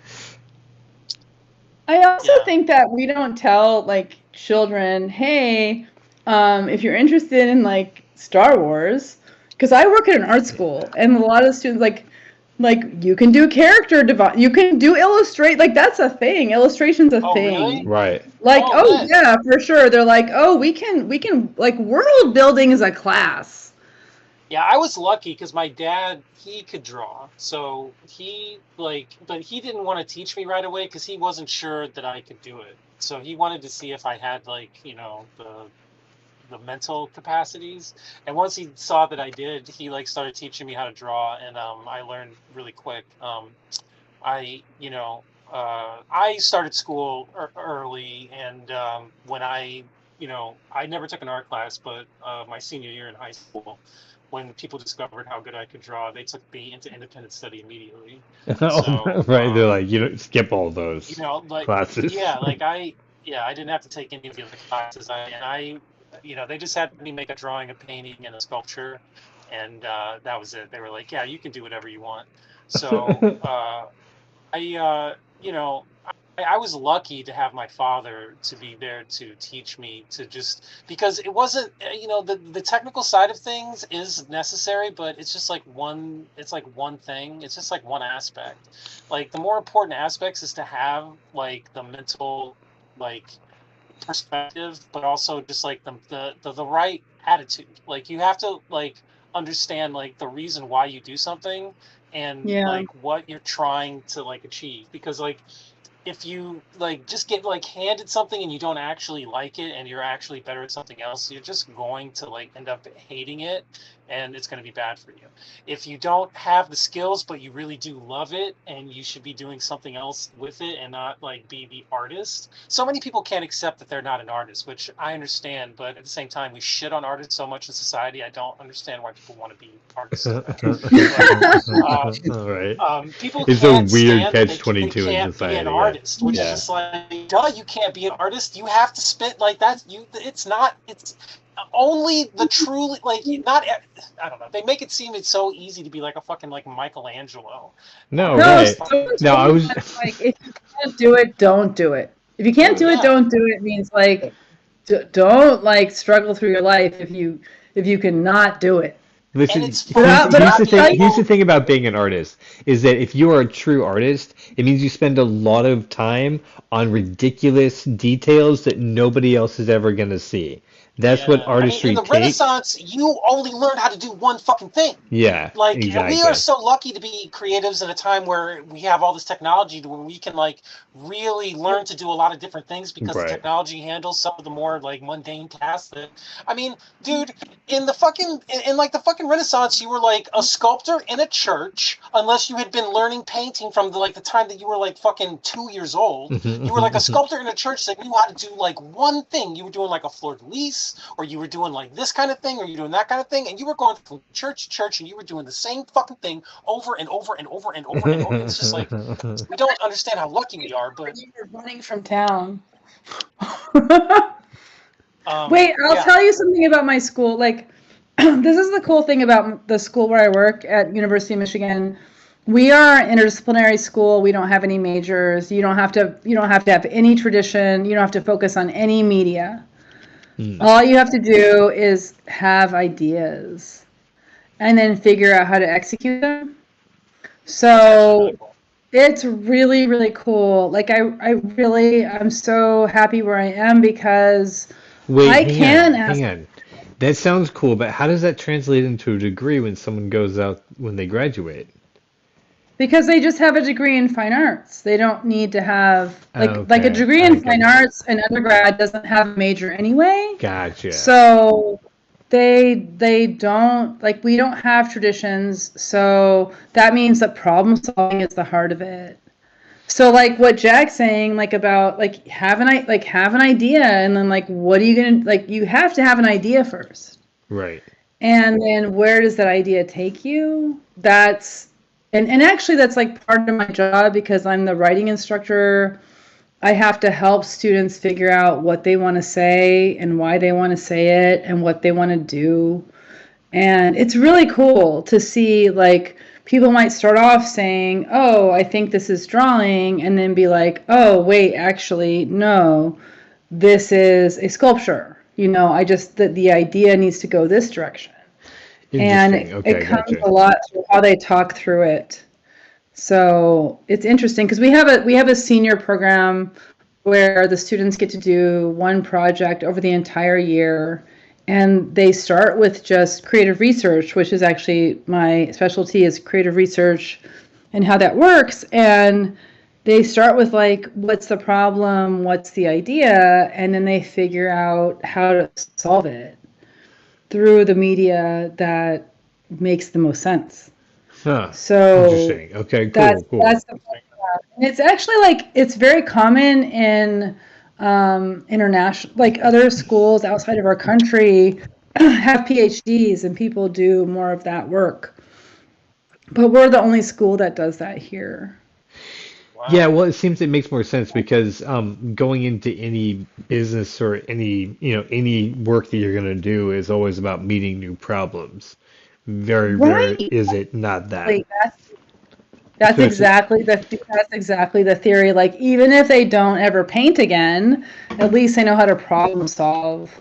Speaker 3: I also
Speaker 2: Yeah.
Speaker 3: think that we don't tell like children, hey, if you're interested in like Star Wars, because I work at an art school, and a lot of students like you can do character development, you can do illustrate, like that's a thing. Illustration's a
Speaker 2: Oh, really?
Speaker 3: thing.
Speaker 1: Right.
Speaker 3: Like,
Speaker 2: Oh,
Speaker 3: oh
Speaker 2: nice.
Speaker 3: yeah, for sure. They're like, oh, we can like world building is a class.
Speaker 2: Yeah, I was lucky because my dad, he could draw. So he but he didn't want to teach me right away because he wasn't sure that I could do it. So he wanted to see if I had like, the mental capacities. And once he saw that I did, he like started teaching me how to draw and I learned really quick. I, I started school early and when I never took an art class, but my senior year in high school, when people discovered how good I could draw, they took me into independent study immediately. So,
Speaker 1: Right. They're like you don't skip all those
Speaker 2: like,
Speaker 1: classes.
Speaker 2: yeah, like I didn't have to take any of the other classes. They just had me make a drawing, a painting, and a sculpture, and that was it. They were like, yeah, you can do whatever you want. So, I was lucky to have my father to be there to teach me to just because it wasn't the technical side of things is necessary, but it's just like one thing. It's just like one aspect. Like the more important aspects is to have like the mental like perspective, but also just like the right attitude. Like you have to like understand like the reason why you do something and
Speaker 3: Yeah.
Speaker 2: like what you're trying to like achieve because like if you like just get like handed something and you don't actually like it and you're actually better at something else, you're just going to like end up hating it and it's going to be bad for you. If you don't have the skills, but you really do love it, and you should be doing something else with it and not like be the artist. So many people can't accept that they're not an artist, which I understand, but at the same time, we shit on artists so much in society. I don't understand why people want to be artists.
Speaker 1: All right.
Speaker 2: People
Speaker 1: It's a
Speaker 2: can't
Speaker 1: weird
Speaker 2: stand that
Speaker 1: catch-22 in
Speaker 2: they can't
Speaker 1: society.
Speaker 2: be an
Speaker 1: Yeah.
Speaker 2: artist, which
Speaker 1: Yeah.
Speaker 2: is just like, duh, you can't be an artist. You have to spit like that. It's not. It's only the truly like not. I don't know. They make it seem it's so easy to be like a fucking like Michelangelo.
Speaker 1: No,
Speaker 3: No,
Speaker 1: right.
Speaker 3: so
Speaker 1: No, I was.
Speaker 3: like, if you can't do it, don't do it. If you can't do it,
Speaker 2: Yeah.
Speaker 3: don't do it. Means like, don't like struggle through your life if you cannot do it.
Speaker 1: Listen,
Speaker 2: And it's
Speaker 1: here's,
Speaker 2: fun.
Speaker 3: But
Speaker 1: here's
Speaker 3: I'll
Speaker 1: the
Speaker 3: tell
Speaker 1: thing.
Speaker 3: you-
Speaker 1: Here's the thing about being an artist is that if you are a true artist, it means you spend a lot of time on ridiculous details that nobody else is ever going to see. That's what
Speaker 2: Yeah.
Speaker 1: artistry
Speaker 2: in the
Speaker 1: takes.
Speaker 2: Renaissance, you only learned how to do one fucking thing.
Speaker 1: Yeah,
Speaker 2: Like,
Speaker 1: exactly.
Speaker 2: we are so lucky to be creatives at a time where we have all this technology to where we can like really learn to do a lot of different things because
Speaker 1: Right.
Speaker 2: the technology handles some of the more like mundane tasks that, I mean, dude, in the fucking in like the fucking Renaissance, you were like a sculptor in a church unless you had been learning painting from the time that you were like fucking 2 years old. You were like a sculptor in a church that knew how to do like one thing. You were doing like a fleur-de-lis, or you were doing like this kind of thing, or you were doing that kind of thing, and you were going from church to church, and you were doing the same fucking thing over and over and over and over and over. It's just like, we don't understand how lucky we are, but
Speaker 3: You're running from town.
Speaker 2: um,
Speaker 3: Wait, I'll
Speaker 2: yeah.
Speaker 3: tell you something about my school. Like, this is the cool thing about the school where I work at University of Michigan. We are an interdisciplinary school. We don't have any majors. You don't have to have any tradition. You don't have to focus on any media. All you have to do is have ideas and then figure out how to execute them. So it's really, really cool. Like I'm so happy where I am because
Speaker 1: Wait,
Speaker 3: I
Speaker 1: hang
Speaker 3: can
Speaker 1: on,
Speaker 3: ask.
Speaker 1: hang on. That sounds cool, but how does that translate into a degree when someone goes out when they graduate?
Speaker 3: Because they just have a degree in fine arts. They don't need to have like a
Speaker 1: Okay,
Speaker 3: degree
Speaker 1: I
Speaker 3: in
Speaker 1: get
Speaker 3: fine
Speaker 1: it.
Speaker 3: arts. An undergrad doesn't have a major anyway.
Speaker 1: Gotcha.
Speaker 3: So they don't like we don't have traditions. So that means that problem solving is the heart of it. So like what Jack's saying, like about like have an idea, and then like what are you gonna like? You have to have an idea first.
Speaker 1: Right.
Speaker 3: And then where does that idea take you? And actually that's like part of my job because I'm the writing instructor. I have to help students figure out what they want to say and why they want to say it and what they want to do. And it's really cool to see like people might start off saying, "Oh, I think this is drawing," and then be like, "Oh, wait, actually, no, this is a sculpture. I just the idea needs to go this direction." And
Speaker 1: Interesting. Okay,
Speaker 3: it comes
Speaker 1: gotcha.
Speaker 3: a lot through how they talk through it. So it's interesting because we have a senior program where the students get to do one project over the entire year, and they start with just creative research, which is actually my specialty is creative research and how that works. And they start with like, what's the problem? What's the idea? And then they figure out how to solve it through the media that makes the most sense.
Speaker 1: Huh.
Speaker 3: So
Speaker 1: Interesting. Okay, cool.
Speaker 3: that's the and it's actually like it's very common in international, like other schools outside of our country have PhDs and people do more of that work. But we're the only school that does that here.
Speaker 2: Wow.
Speaker 1: Yeah, well, it seems it makes more sense because going into any business or any work that you're going to do is always about meeting new problems. Very rare
Speaker 3: Right.
Speaker 1: is it not that.
Speaker 3: Like that's exactly the theory. Like even if they don't ever paint again, at least they know how to problem solve.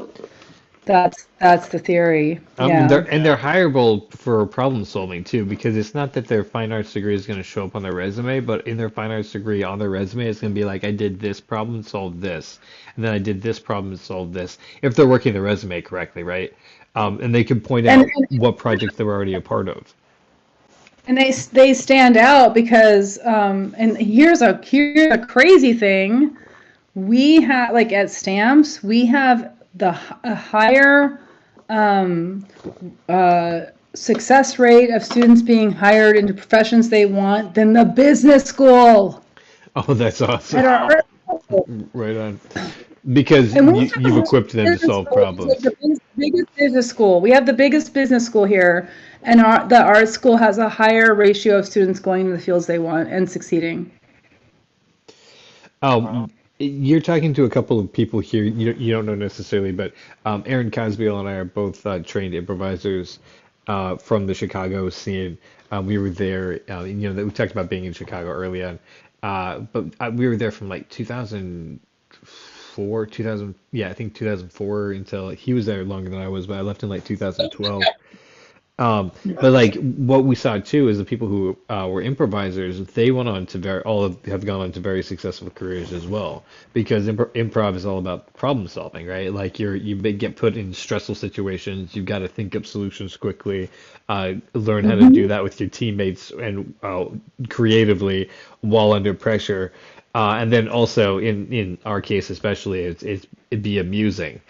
Speaker 3: That's the theory. Yeah.
Speaker 1: They're hireable for problem solving too, because it's not that their fine arts degree is going to show up on their resume, but in their fine arts degree on their resume, it's going to be like, I did this problem, solved this, and then I did this problem, solved this. If they're working the resume correctly, right? And they can point out what projects they were already a part of.
Speaker 3: And they stand out because and here's a crazy thing. We have like at Stamps, we have a higher success rate of students being hired into professions they want than the business school
Speaker 1: Oh, that's awesome.
Speaker 3: at our
Speaker 4: Wow.
Speaker 3: art school.
Speaker 1: Right on. Because
Speaker 3: And we have
Speaker 1: you've
Speaker 3: the
Speaker 1: equipped them to
Speaker 3: business
Speaker 1: solve
Speaker 3: school. It's like
Speaker 1: problems.
Speaker 3: the biggest business school. We have the biggest business school here, and the art school has a higher ratio of students going to the fields they want and succeeding.
Speaker 1: Um, you're talking to a couple of people here you don't know necessarily, but Aaron Cosbiel and I are both trained improvisers from the Chicago scene. We were there, we talked about being in Chicago early on, but we were there from like 2004, 2000, yeah, I think 2004 until he was there longer than I was, but I left in like 2012. But like what we saw too is the people who were improvisers, they went on to have gone on to very successful careers as well, because improv is all about problem solving, right? Like get put in stressful situations, you've got to think up solutions quickly, learn how to do that with your teammates and creatively while under pressure. And then also in our case especially, it'd be amusing.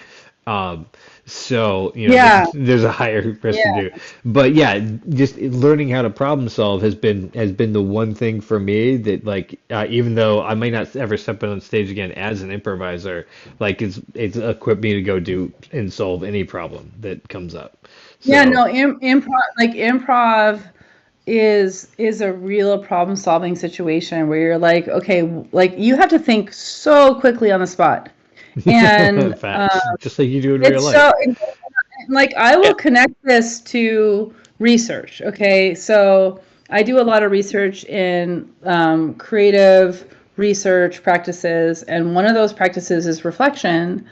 Speaker 1: Um, so,
Speaker 3: Yeah,
Speaker 1: there's a higher risk to
Speaker 3: yeah.
Speaker 1: do. But yeah, just learning how to problem solve has been the one thing for me that like even though I might not ever step on stage again as an improviser, like it's equipped me to go do and solve any problem that comes up.
Speaker 3: Yeah,
Speaker 1: So,
Speaker 3: no, improv is a real problem solving situation where you're like, okay, like you have to think so quickly on the spot. And
Speaker 1: facts, just like you do in real
Speaker 3: it's
Speaker 1: life.
Speaker 3: so like I
Speaker 4: Yeah.
Speaker 3: will connect this to research. Okay, so I do a lot of research in creative research practices, and one of those practices is reflection.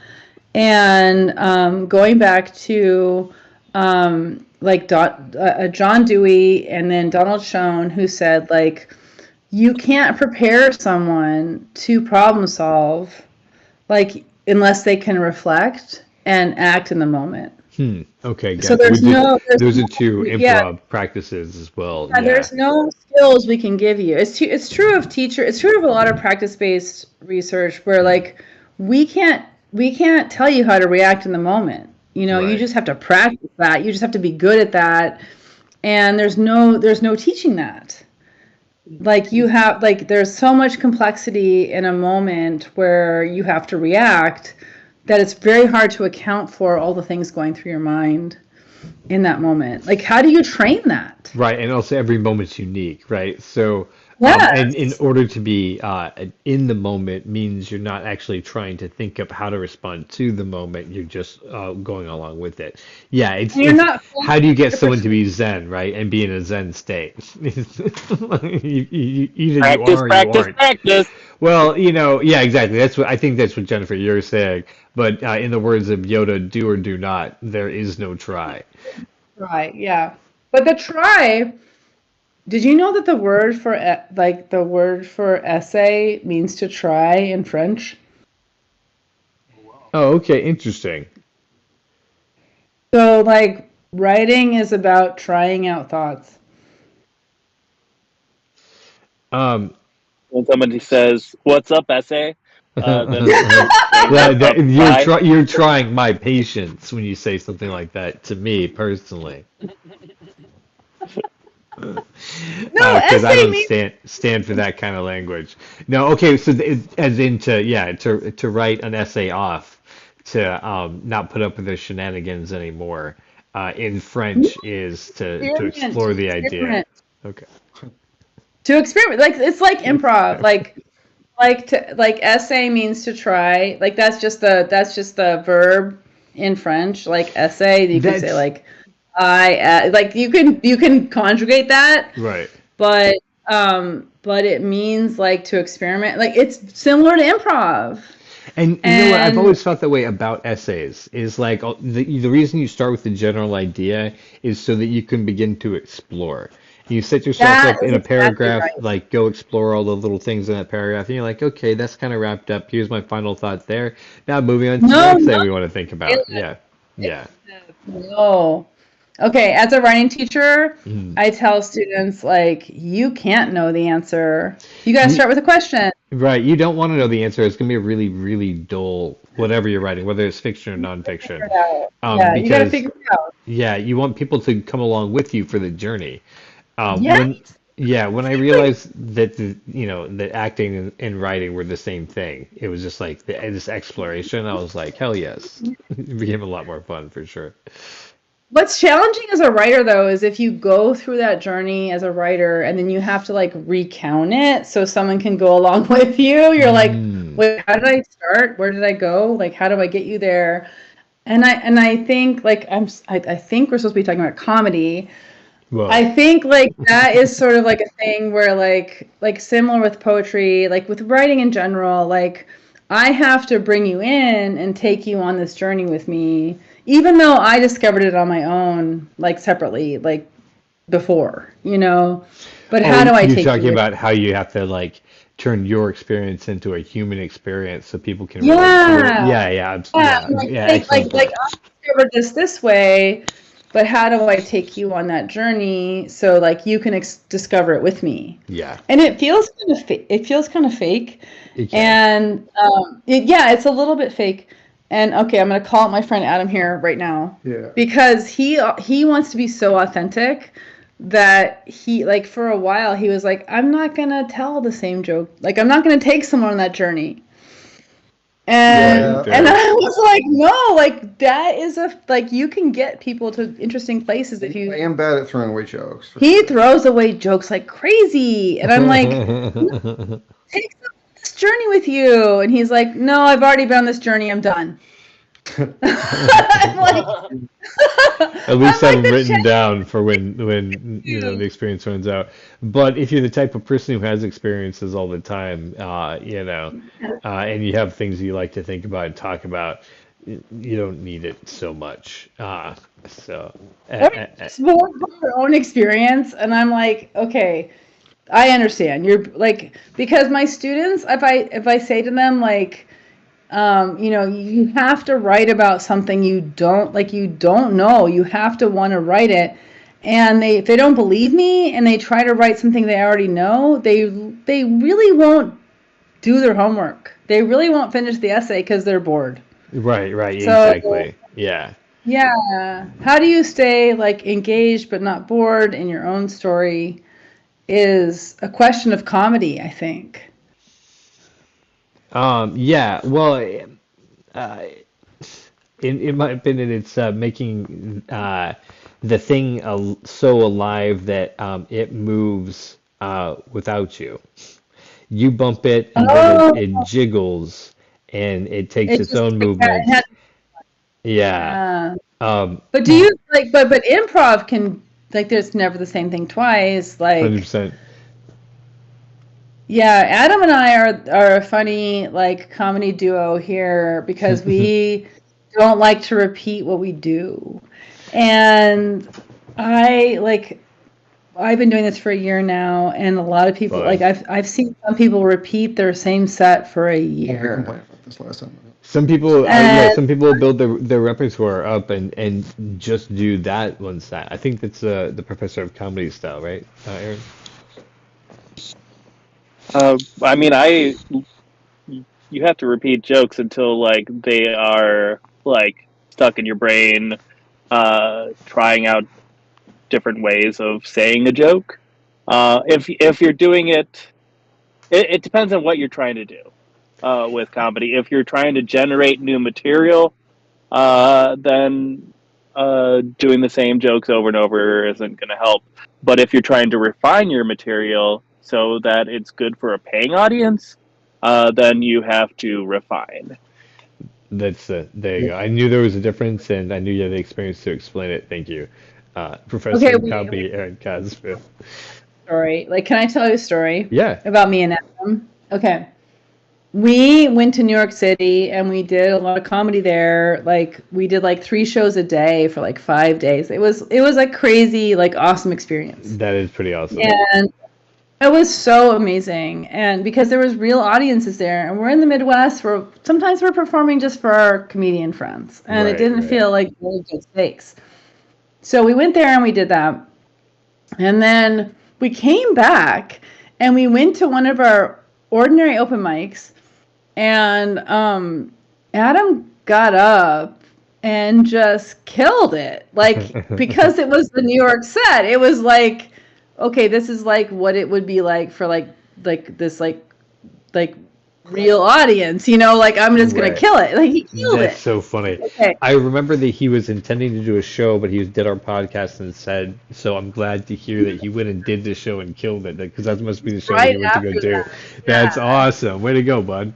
Speaker 3: And going back to like John Dewey and then Donald Schoen, who said like you can't prepare someone to problem solve like unless they can reflect and act in the moment.
Speaker 1: Okay,
Speaker 3: So
Speaker 1: gotcha. Those are two
Speaker 3: yeah,
Speaker 1: improv practices as well.
Speaker 3: yeah,
Speaker 1: Yeah.
Speaker 3: there's no skills we can give you. It's true of it's true of a lot of practice-based research where like we can't tell you how to react in the moment. You
Speaker 1: Right.
Speaker 3: just have to practice that. You just have to be good at that. And there's no teaching that. Like you have like there's so much complexity in a moment where you have to react that it's very hard to account for all the things going through your mind in that moment. Like how do you train that?
Speaker 1: Right, and also every moment's unique, right? So, and in
Speaker 3: Yes.
Speaker 1: order to be in the moment means you're not actually trying to think up how to respond to the moment. You're just going along with it. Yeah,
Speaker 3: And you're
Speaker 1: it's
Speaker 3: not
Speaker 1: how do you get someone to
Speaker 3: forced
Speaker 1: be Zen, right? And be in a Zen state. Either you
Speaker 4: Practice,
Speaker 1: are or you
Speaker 4: practice,
Speaker 1: aren't.
Speaker 4: practice.
Speaker 1: Well, yeah, exactly. I think that's what Jennifer you're saying. But in the words of Yoda, do or do not. There is no try.
Speaker 3: try. Yeah. But the try, did you know that the word for essay means to try in French?
Speaker 1: Oh, okay, interesting.
Speaker 3: So like writing is about trying out thoughts.
Speaker 1: Um,
Speaker 4: When somebody says, "What's up, essay?" Then saying
Speaker 1: Yeah,
Speaker 4: "What's up, try."
Speaker 1: you're trying my patience when you say something like that to me personally,
Speaker 3: No,
Speaker 1: because I
Speaker 3: essay
Speaker 1: don't
Speaker 3: means
Speaker 1: stand for that kind of language. No, okay, so as in to write an essay off to not put up with their shenanigans anymore. In French is to explore
Speaker 3: to
Speaker 1: the idea.
Speaker 3: experiment.
Speaker 1: Okay.
Speaker 3: To experiment. Like it's like improv. Like essay means to try. Like that's just the verb in French. Like essay, you could say
Speaker 1: That's
Speaker 3: like like you can conjugate that,
Speaker 1: right.
Speaker 3: but it means like to experiment. Like it's similar to improv.
Speaker 1: And you know what? I've
Speaker 3: And
Speaker 1: always felt that way about essays. Is like the reason you start with the general idea is so that you can begin to explore. You set yourself
Speaker 3: that
Speaker 1: up
Speaker 3: is
Speaker 1: in a
Speaker 3: exactly
Speaker 1: paragraph,
Speaker 3: right.
Speaker 1: like go explore all the little things in that paragraph, and you're like, okay, that's kind of wrapped up. Here's my final thought there. Now moving on to the
Speaker 3: No,
Speaker 1: next thing
Speaker 3: no,
Speaker 1: we want to think about. Yeah, yeah,
Speaker 3: no. Okay, as a writing teacher,
Speaker 1: Mm.
Speaker 3: I tell students, like, you can't know the answer. You got to
Speaker 1: You,
Speaker 3: start with a question.
Speaker 1: right, you don't want to know the answer. It's going to be a really, really dull, whatever you're writing, whether it's fiction or nonfiction.
Speaker 3: Figure it out. Yeah, you got to
Speaker 1: Because
Speaker 3: figure it out.
Speaker 1: yeah, you want people to come along with you for the journey.
Speaker 3: Yeah,
Speaker 1: When I
Speaker 3: exactly.
Speaker 1: realized that that acting and writing were the same thing, it was just like this exploration. I was like, hell yes, it became a lot more fun for sure.
Speaker 3: What's challenging as a writer, though, is if you go through that journey as a writer and then you have to like recount it so someone can go along with you. You're like,
Speaker 1: Mm.
Speaker 3: wait, how did I start? Where did I go? Like, how do I get you there? And I think like I think we're supposed to be talking about comedy.
Speaker 1: Well,
Speaker 3: I think like that is sort of like a thing where like similar with poetry, like with writing in general, like I have to bring you in and take you on this journey with me, even though I discovered it on my own, like separately, like before, you know. But
Speaker 1: oh,
Speaker 3: how do I
Speaker 1: you're
Speaker 3: take you
Speaker 1: talking
Speaker 3: with?
Speaker 1: about how you have to like turn your experience into a human experience so people can relate to it.
Speaker 3: Yeah. Yeah,
Speaker 1: Yeah,
Speaker 3: I'm like,
Speaker 1: yeah.
Speaker 3: think
Speaker 1: Excellent
Speaker 3: like
Speaker 1: point.
Speaker 3: I discovered this way, but how do I take you on that journey so like you can discover it with me?
Speaker 1: Yeah,
Speaker 3: And it feels kind of it feels kind of fake,
Speaker 1: it can.
Speaker 3: and yeah, it's a little bit fake. And okay, I'm gonna call my friend Adam here right now
Speaker 5: Yeah.
Speaker 3: because he wants to be so authentic that he like for a while he was like, I'm not gonna tell the same joke, like I'm not gonna take someone on that journey.
Speaker 1: Right,
Speaker 5: Yeah.
Speaker 3: And
Speaker 1: fair.
Speaker 3: I was like, no, like that is a like you can get people to interesting places if
Speaker 5: I
Speaker 3: you.
Speaker 5: am bad at throwing away jokes, for
Speaker 3: He
Speaker 5: sure.
Speaker 3: throws away jokes like crazy, and I'm like, take this journey with you, and he's like, no, I've already been on this journey. I'm done. I'm like,
Speaker 1: At
Speaker 3: I'm
Speaker 1: least have
Speaker 3: like
Speaker 1: them
Speaker 3: the
Speaker 1: written
Speaker 3: check
Speaker 1: down for when
Speaker 3: you.
Speaker 1: the experience runs out. But if you're the type of person who has experiences all the time, and you have things you like to think about and talk about, you don't need it so much. So, uh,
Speaker 3: Or
Speaker 1: uh, uh,
Speaker 3: just more from your own experience, and I'm like, okay, I understand. You're like because my students, if I say to them like, you have to write about something you don't know. You have to want to write it. And if they don't believe me and they try to write something they already know, they really won't do their homework. They really won't finish the essay because they're bored.
Speaker 1: right,
Speaker 3: So
Speaker 1: exactly. Yeah.
Speaker 3: yeah, how do you stay like engaged but not bored in your own story is a question of comedy, I think.
Speaker 1: Yeah. Well, uh, in my opinion, it's making the thing so alive that it moves without you. You bump it, and then
Speaker 3: Oh,
Speaker 1: it jiggles, and it takes
Speaker 3: it's
Speaker 1: its
Speaker 3: just
Speaker 1: own
Speaker 3: like that.
Speaker 1: movements. Yeah,
Speaker 3: Yeah.
Speaker 1: um,
Speaker 3: But do you like but improv can like there's never the same thing twice. Like
Speaker 1: 100%.
Speaker 3: yeah, Adam and I are a funny like comedy duo here because we don't like to repeat what we do. And I like I've been doing this for a year now and a lot of people like
Speaker 1: Fun.
Speaker 3: I've seen some people repeat their same set for a
Speaker 5: Oh, we
Speaker 3: year.
Speaker 5: complained about this last time.
Speaker 3: And
Speaker 1: Some people build their repertoire up and just do that one set. I think that's the professor of comedy style, right, Aaron?
Speaker 4: I mean, you have to repeat jokes until like they are like stuck in your brain, trying out different ways of saying a joke. If you're doing it depends on what you're trying to do with comedy. If you're trying to generate new material, then doing the same jokes over and over isn't going to help. But if you're trying to refine your material so that it's good for a paying audience, then you have to refine.
Speaker 1: That's there you go. I knew there was a difference, and I knew you had the experience to explain it. Thank you, Professor
Speaker 3: okay,
Speaker 1: of
Speaker 3: we
Speaker 1: Comedy Aaron Cosgrove.
Speaker 3: story. Like, can I tell you a story
Speaker 1: Yeah.
Speaker 3: about me and Adam? Okay. We went to New York City and we did a lot of comedy there. Like we did like 3 shows a day for like 5 days. It was a crazy, like awesome experience.
Speaker 1: That is pretty awesome.
Speaker 3: And it was so amazing. And because there was real audiences there and we're in the Midwest, sometimes we're performing just for our comedian friends. And it
Speaker 1: Right,
Speaker 3: didn't
Speaker 1: right.
Speaker 3: feel like really good stakes. So we went there and we did that. And then we came back and we went to one of our ordinary open mics, and Adam got up and just killed it. Like, because it was the New York set, it was like, okay, this is like what it would be like for like this like real audience, you know, like I'm just gonna kill it. Like he killed it.
Speaker 1: That's so funny.
Speaker 3: Okay.
Speaker 1: I remember that he was intending to do a show, but he did our podcast and said, so I'm glad to hear that he went and did the show and killed it, because that must be the show that he went to go do. That's awesome. Way to go, bud.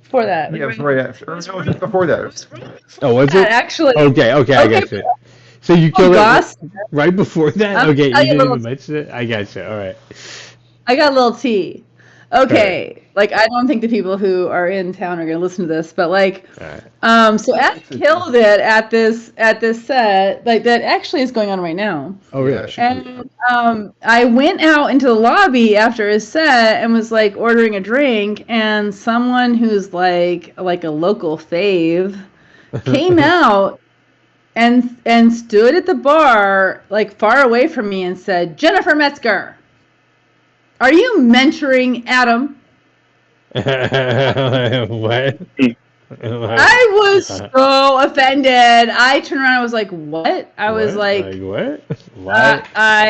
Speaker 3: Before that.
Speaker 5: Yeah, it was right after. No, it was just before that.
Speaker 1: Oh, was it?
Speaker 3: Actually.
Speaker 1: Okay, I got you. So you killed
Speaker 3: Goss.
Speaker 1: it right before that? Okay, you didn't even mention it? I got you. All right.
Speaker 3: I got a little tea. Okay, like I don't think the people who are in town are gonna listen to this, but like, so Ed killed it at this set, like that actually is going on right now.
Speaker 1: Oh yeah.
Speaker 3: And I went out into the lobby after his set and was like ordering a drink, and someone who's like a local fave came out and stood at the bar like far away from me and said, "Jennifer Metsker, are you mentoring Adam?"
Speaker 1: What?
Speaker 3: I was so offended. I turned around and was like, "What?" I was like,
Speaker 1: "What? Why?"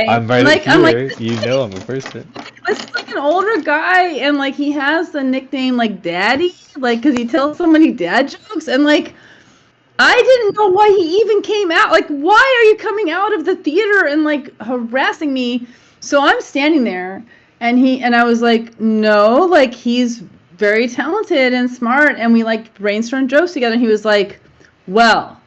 Speaker 1: I'm right
Speaker 3: like,
Speaker 1: here. I'm like, you know, I'm a person.
Speaker 3: This is like an older guy, and like he has the nickname like Daddy, like because he tells so many dad jokes, and like I didn't know why he even came out. Like, why are you coming out of the theater and like harassing me? So I'm standing there. And I was like, no, like he's very talented and smart, and we like brainstormed jokes together. And he was like, well,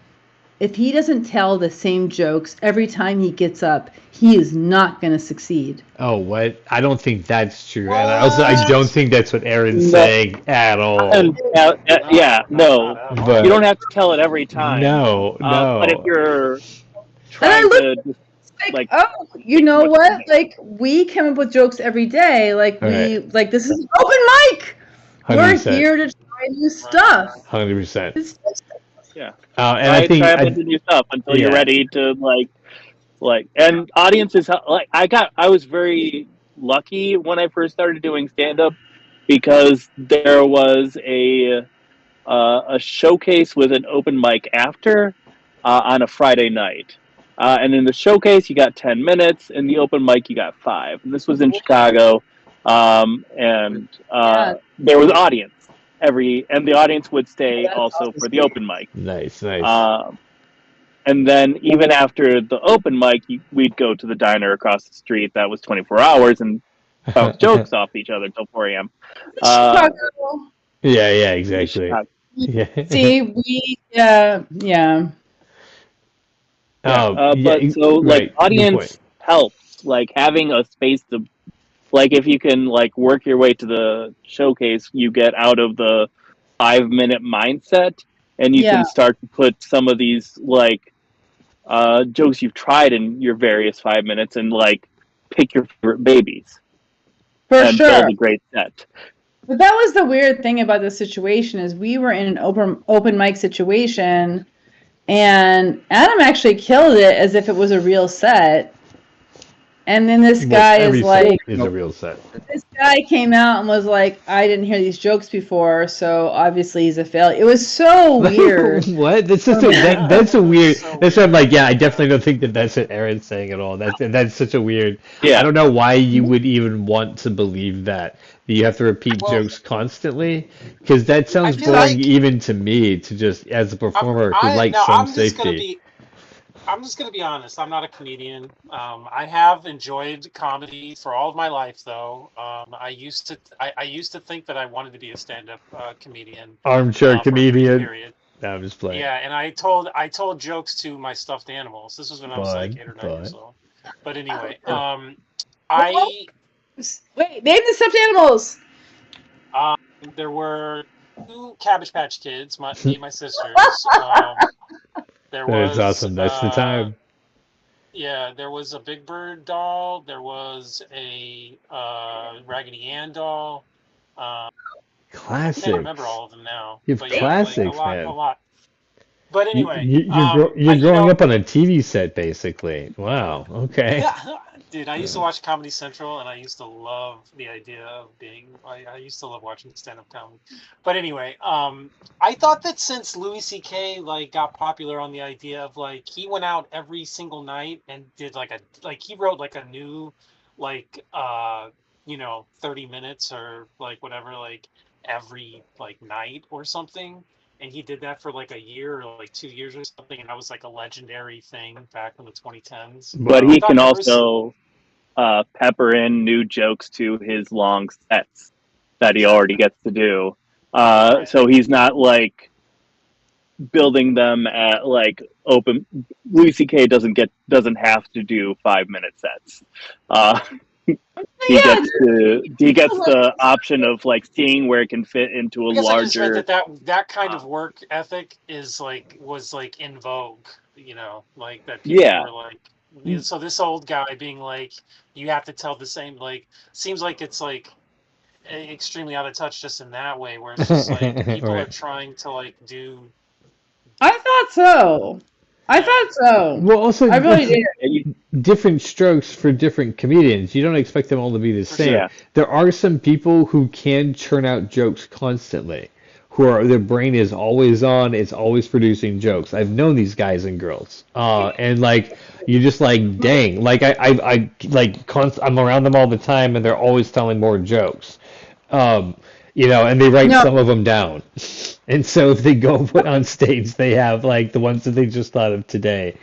Speaker 3: if he doesn't tell the same jokes every time he gets up, he is not going to succeed.
Speaker 1: Oh, what? I don't think that's true. And I don't think that's what Aaron's saying at all.
Speaker 4: Yeah, no. But you don't have to tell it every time.
Speaker 1: No.
Speaker 4: But if you're trying to...
Speaker 3: Like, oh, you know what? Like, we come up with jokes every day. Like, like, this is an open mic. 100%. We're here to try new stuff.
Speaker 1: 100%.
Speaker 4: Yeah.
Speaker 1: And I think
Speaker 4: try new stuff until you're ready to and audiences I was very lucky when I first started doing stand-up, because there was a showcase with an open mic after on a Friday night. And in the showcase, you got 10 minutes. In the open mic, you got 5. And this was in Chicago. There was audience and the audience would stay also for the open mic.
Speaker 1: Nice.
Speaker 4: And then even after the open mic, we'd go to the diner across the street that was 24 hours and bounce jokes off each other until 4 a.m.
Speaker 1: Yeah, exactly.
Speaker 3: Yeah. See, yeah.
Speaker 4: Audience helps, like having a space to, like if you can like work your way to the showcase, you get out of the 5-minute mindset, and you can start to put some of these like jokes you've tried in your various 5 minutes and like pick your favorite babies and build a great set.
Speaker 3: But that was the weird thing about this situation, is we were in an open mic situation. And Adam actually killed it as if it was a real set. And then this guy is like,
Speaker 1: is a real set.
Speaker 3: This guy came out and was like, I didn't hear these jokes before, so obviously he's a failure. It was so weird.
Speaker 1: What? That's just that's a weird. That's what I'm like. Yeah, I definitely don't think that's what Aaron's saying at all. That's such a weird. Yeah. I don't know why you would even want to believe that you have to repeat jokes constantly, because that sounds boring even to me. To just as a performer who likes some safety.
Speaker 2: I'm just going to be honest. I'm not a comedian. I have enjoyed comedy for all of my life, though. I used to think that I wanted to be a stand-up comedian.
Speaker 1: Armchair comedian. Period. No, I'm just playing.
Speaker 2: Yeah, and I told jokes to my stuffed animals. This was when I was like 8 or 9 years old. But anyway,
Speaker 3: Wait, name the stuffed animals.
Speaker 2: There were 2 Cabbage Patch Kids, me and my sisters.
Speaker 1: That's awesome. That's the time.
Speaker 2: Yeah, there was a Big Bird doll. There was a Raggedy Ann doll.
Speaker 1: Classic.
Speaker 2: I can't remember all of them now.
Speaker 1: You have classics,
Speaker 2: man. A lot. But anyway,
Speaker 1: You're growing up on a TV set, basically. Wow. Okay.
Speaker 2: yeah, dude, I used to watch Comedy Central, and I used to love the idea of being. I used to love watching stand-up comedy. But anyway, I thought that since Louis C.K. like got popular on the idea of like he went out every single night and did like he wrote like a new like 30 minutes or like whatever like every like night or something. And he did that for like a year or like 2 years or something, and that was like a legendary thing back in the 2010s.
Speaker 4: But
Speaker 2: I
Speaker 4: he
Speaker 2: thought
Speaker 4: can
Speaker 2: there was-
Speaker 4: also pepper in new jokes to his long sets that he already gets to do. So he's not like building them at like open. Louis C.K. doesn't have to do 5-minute sets. He gets the option of like seeing where it can fit into a
Speaker 2: I guess I just
Speaker 4: larger.
Speaker 2: meant that kind of work ethic was like in vogue, like that people
Speaker 4: Yeah.
Speaker 2: were like. So this old guy being like, you have to tell the same, like, seems like it's like extremely out of touch just in that way, where it's just like people are
Speaker 1: Right.
Speaker 2: trying to like do.
Speaker 3: I thought so.
Speaker 1: Well, also,
Speaker 3: I really
Speaker 1: it's
Speaker 3: did.
Speaker 1: different strokes for different comedians. You don't expect them all to be the same.
Speaker 4: Yeah.
Speaker 1: There are some people who can churn out jokes constantly, their brain is always on, it's always producing jokes. I've known these guys and girls, and like you just like, dang, like I I'm around them all the time, and they're always telling more jokes. And they write some of them down. And so if they go put on stage, they have like the ones that they just thought of today.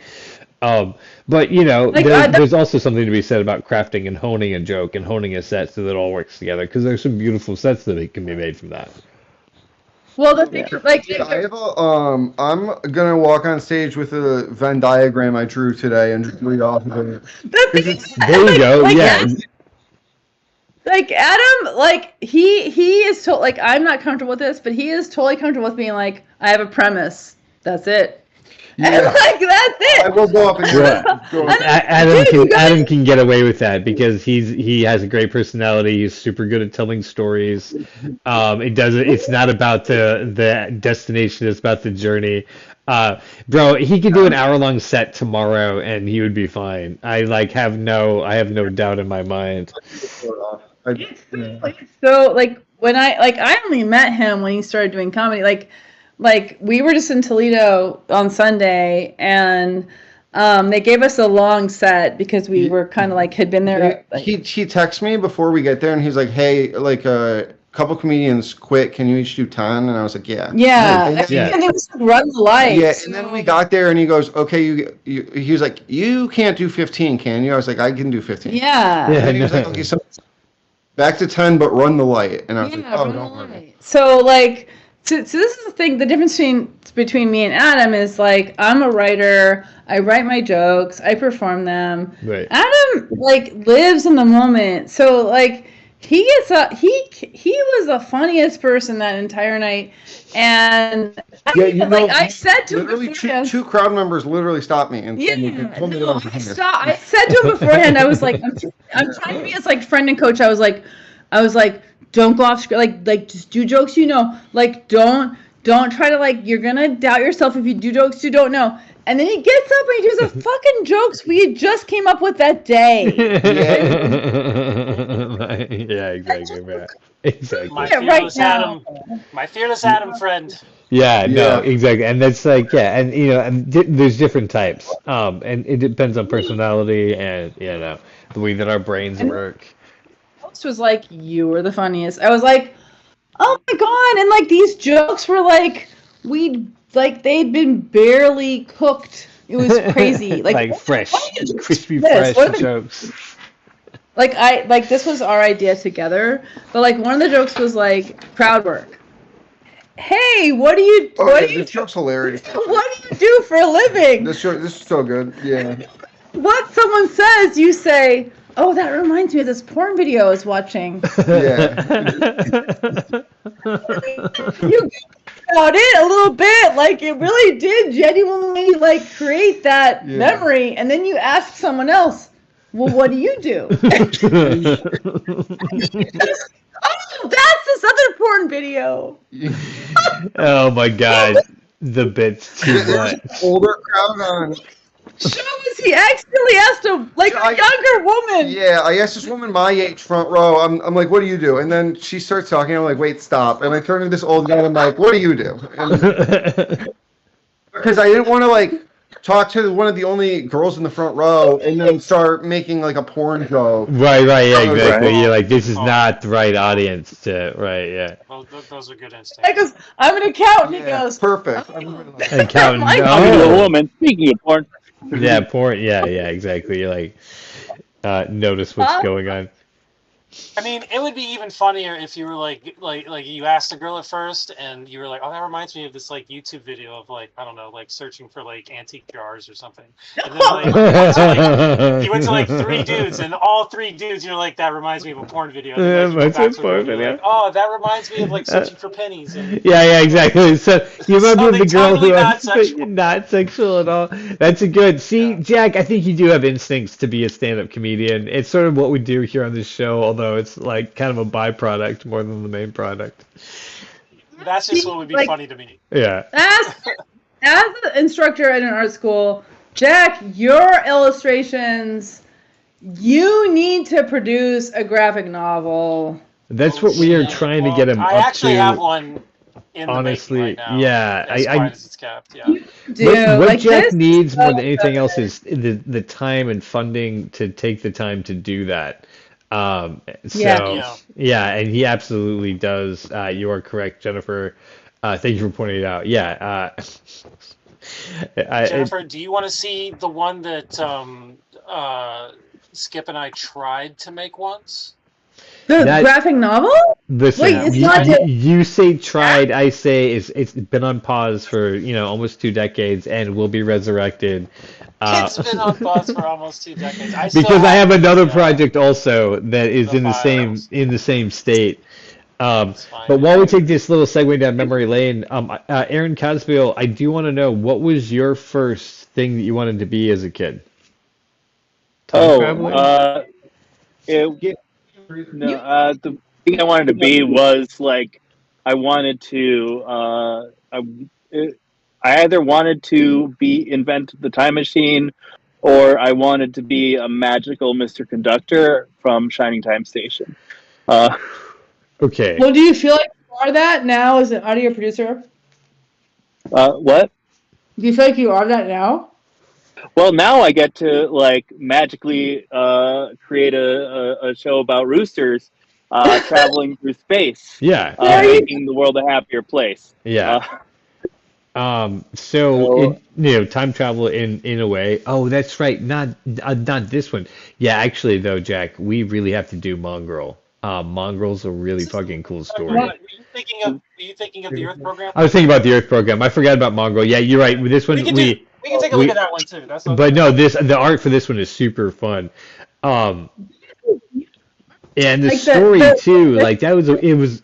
Speaker 1: But there's also something to be said about crafting and honing a joke and honing a set so that it all works together, because there's some beautiful sets that can be made from that.
Speaker 3: Well, the thing, like,
Speaker 5: I have I'm gonna walk on stage with a Venn diagram I drew today and just read off of it.
Speaker 1: There you go.
Speaker 3: like,
Speaker 1: Yeah.
Speaker 3: Like Adam, like he is like, I'm not comfortable with this, but he is totally comfortable with being like, I have a premise. That's it.
Speaker 5: Yeah.
Speaker 3: And like that's it.
Speaker 5: I will go up and go.
Speaker 1: Adam can get away with that because he has a great personality. He's super good at telling stories. It's not about the destination. It's about the journey. Bro, he could do an hour-long set tomorrow and he would be fine. I have no doubt in my mind.
Speaker 3: So like when I only met him when he started doing comedy. Like we were just in Toledo on Sunday, and they gave us a long set because we were kind of like had been there.
Speaker 5: He texted me before we get there, and he's like, "Hey, like a couple comedians quit. Can you each do 10?" And I was like, "Yeah."
Speaker 3: Yeah,
Speaker 5: And
Speaker 3: and it was run the lights.
Speaker 5: Yeah, and then we got there, and he goes, "Okay, he was like, you can't do 15, can you?" I was like, "I can do 15."
Speaker 3: Yeah.
Speaker 5: And then he was like, "Okay, so back to 10, but run the light." And I was like, "Oh, don't worry."
Speaker 3: So like, so this is the thing. The difference between me and Adam is like, I'm a writer. I write my jokes. I perform them.
Speaker 1: Right.
Speaker 3: Adam like lives in the moment. So like, he was the funniest person that entire night. And I said to him
Speaker 5: literally
Speaker 3: beforehand,
Speaker 5: two crowd members literally stopped me and told me that I was
Speaker 3: I said to him beforehand, I was like, I'm trying to be as like friend and coach. I was like, don't go off script. Like just do jokes Like don't try to like, you're gonna doubt yourself if you do jokes you don't know. And then he gets up and he does the fucking jokes we had just came up with that day.
Speaker 1: Yeah, exactly. Right. Exactly.
Speaker 2: My fearless Adam friend.
Speaker 1: Yeah, no, exactly, and that's like, and there's different types, and it depends on personality and the way that our brains work.
Speaker 3: Host was like, you were the funniest. I was like, oh my god, and like these jokes were like, they'd been barely cooked. It was crazy, like
Speaker 1: fresh, crispy, fresh jokes.
Speaker 3: Like this was our idea together, but like one of the jokes was like crowd work. Hey,
Speaker 5: this joke's hilarious.
Speaker 3: What do you do for a living?
Speaker 5: This is so good. Yeah.
Speaker 3: What someone says, you say, oh, that reminds me of this porn video I was watching.
Speaker 5: Yeah.
Speaker 3: You about it a little bit, like it really did genuinely like create that memory, and then you ask someone else, well, what do you do? Oh, that's this other porn video.
Speaker 1: Oh my god. the bits too much.
Speaker 5: Older crowd on.
Speaker 3: Shows he accidentally asked a younger woman.
Speaker 5: Yeah, I asked this woman my age, front row. I'm like, what do you do? And then she starts talking. I'm like, wait, stop. And I turn to this old guy. And I'm like, what do you do? Because I didn't want to like talk to one of the only girls in the front row and then start making like a porn joke.
Speaker 1: Right, yeah, exactly.
Speaker 4: Right.
Speaker 1: You're like, this is not the right audience to, right, yeah.
Speaker 2: Well, those are good instincts.
Speaker 3: I goes, I'm an accountant. He
Speaker 5: Yeah,
Speaker 3: goes,
Speaker 5: perfect.
Speaker 1: Accountant,
Speaker 3: Like-
Speaker 4: Talking to a
Speaker 1: no.
Speaker 4: woman. Speaking of porn.
Speaker 1: Yeah, porn, yeah, exactly. You're like, notice what's
Speaker 3: Huh?
Speaker 1: going on.
Speaker 2: I mean, it would be even funnier if you were like you asked a girl at first, and you were like, "Oh, that reminds me of this like YouTube video of like I don't know, like searching for like antique jars or something." And then like you went to like 3 dudes, and all 3 dudes, you're like, "That reminds me of a porn video." And then, like, you go back to it, and you're like, "Oh, that reminds me of like searching for pennies." And
Speaker 1: Yeah, exactly. So you remember the
Speaker 2: Something
Speaker 1: girl
Speaker 2: totally
Speaker 1: who
Speaker 2: not sexual.
Speaker 1: not sexual at all. That's a good. See,
Speaker 2: Yeah.
Speaker 1: Jack, I think you do have instincts to be a stand-up comedian. It's sort of what we do here on this show, although it's like kind of a byproduct more than the main product.
Speaker 2: that's just what would be
Speaker 3: Like-
Speaker 2: funny to me.
Speaker 1: Yeah.
Speaker 3: as an instructor at an art school, Jack, your illustrations, you need to produce a graphic novel.
Speaker 1: That's what we are
Speaker 2: Yeah,
Speaker 1: trying to
Speaker 2: well,
Speaker 1: get him
Speaker 2: I
Speaker 1: up
Speaker 2: actually
Speaker 1: to.
Speaker 2: have one in the
Speaker 1: honestly,
Speaker 2: making right now.
Speaker 1: yeah,
Speaker 2: as
Speaker 1: I-
Speaker 2: quiet as it's kept. Yeah.
Speaker 3: Do
Speaker 1: What
Speaker 3: like
Speaker 1: Jack
Speaker 3: this?
Speaker 1: needs more than anything else is the time and funding to take the time to do that. So
Speaker 2: Yeah.
Speaker 1: yeah, and he absolutely does. You are correct, Jennifer. Thank you for pointing it out. Yeah.
Speaker 2: Jennifer, do you want to see the one that Skip and I tried to make once?
Speaker 3: The
Speaker 1: That-
Speaker 3: graphic novel?
Speaker 1: Listen,
Speaker 3: Wait, it's
Speaker 1: you,
Speaker 3: not
Speaker 1: you-
Speaker 3: just-
Speaker 1: you say tried, I say it's been on pause for almost 2 decades and will be resurrected.
Speaker 2: It's been on pause for almost 2 decades. I still
Speaker 1: Because I have another
Speaker 2: the,
Speaker 1: project also that is
Speaker 2: the
Speaker 1: in the
Speaker 2: files.
Speaker 1: same state.
Speaker 2: It's fine.
Speaker 1: But while we take this little segue down memory lane, Aaron Cosbiel, I do want to know, what was your first thing that you wanted to be as a kid? Time traveling?
Speaker 4: The thing I wanted to be was like I wanted to. I either wanted to invent the time machine, or I wanted to be a magical Mr. Conductor from Shining Time Station.
Speaker 1: Okay.
Speaker 3: Well, do you feel like you are that now as an audio producer?
Speaker 4: What?
Speaker 3: Do you feel like you are that now?
Speaker 4: Well, now I get to like magically create a show about roosters traveling through space,
Speaker 1: Yeah.
Speaker 4: making the world a happier place.
Speaker 1: Yeah. So time travel in a way. Oh, that's right. Not this one. Yeah, actually though, Jack, we really have to do Mongrel. Mongrel's a really fucking cool story.
Speaker 2: Were you thinking of the Earth program?
Speaker 1: I was thinking about the Earth program. I forgot about Mongrel. Yeah, you're right. With this one,
Speaker 2: We can take a look at that one too. That's
Speaker 1: but no, the art for this one is super fun. And the
Speaker 3: Like
Speaker 1: story too, like that was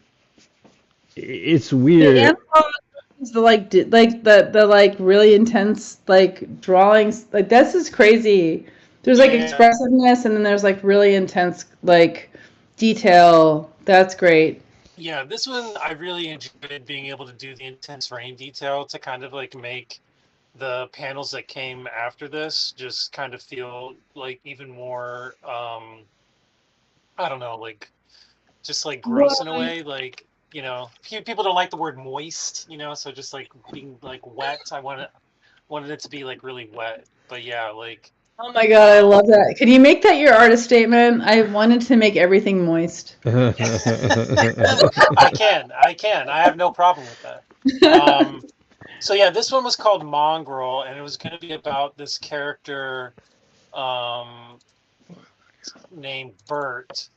Speaker 1: it's weird.
Speaker 3: The animals, the really intense like drawings, like this is crazy. There's like
Speaker 2: Yeah.
Speaker 3: expressiveness, and then there's like really intense like detail. That's great.
Speaker 2: Yeah, this one I really enjoyed being able to do the intense rain detail to kind of like make the panels that came after this just kind of feel like even more I don't know, like just like gross in a way, like people don't like the word moist, so just like being like wet. I wanted it to be like really wet, but yeah, like
Speaker 3: Oh my god, I love that. Can you make that your artist statement? I wanted to make everything moist.
Speaker 2: I can. I have no problem with that. So yeah, this one was called Mongrel, and it was going to be about this character named Bert.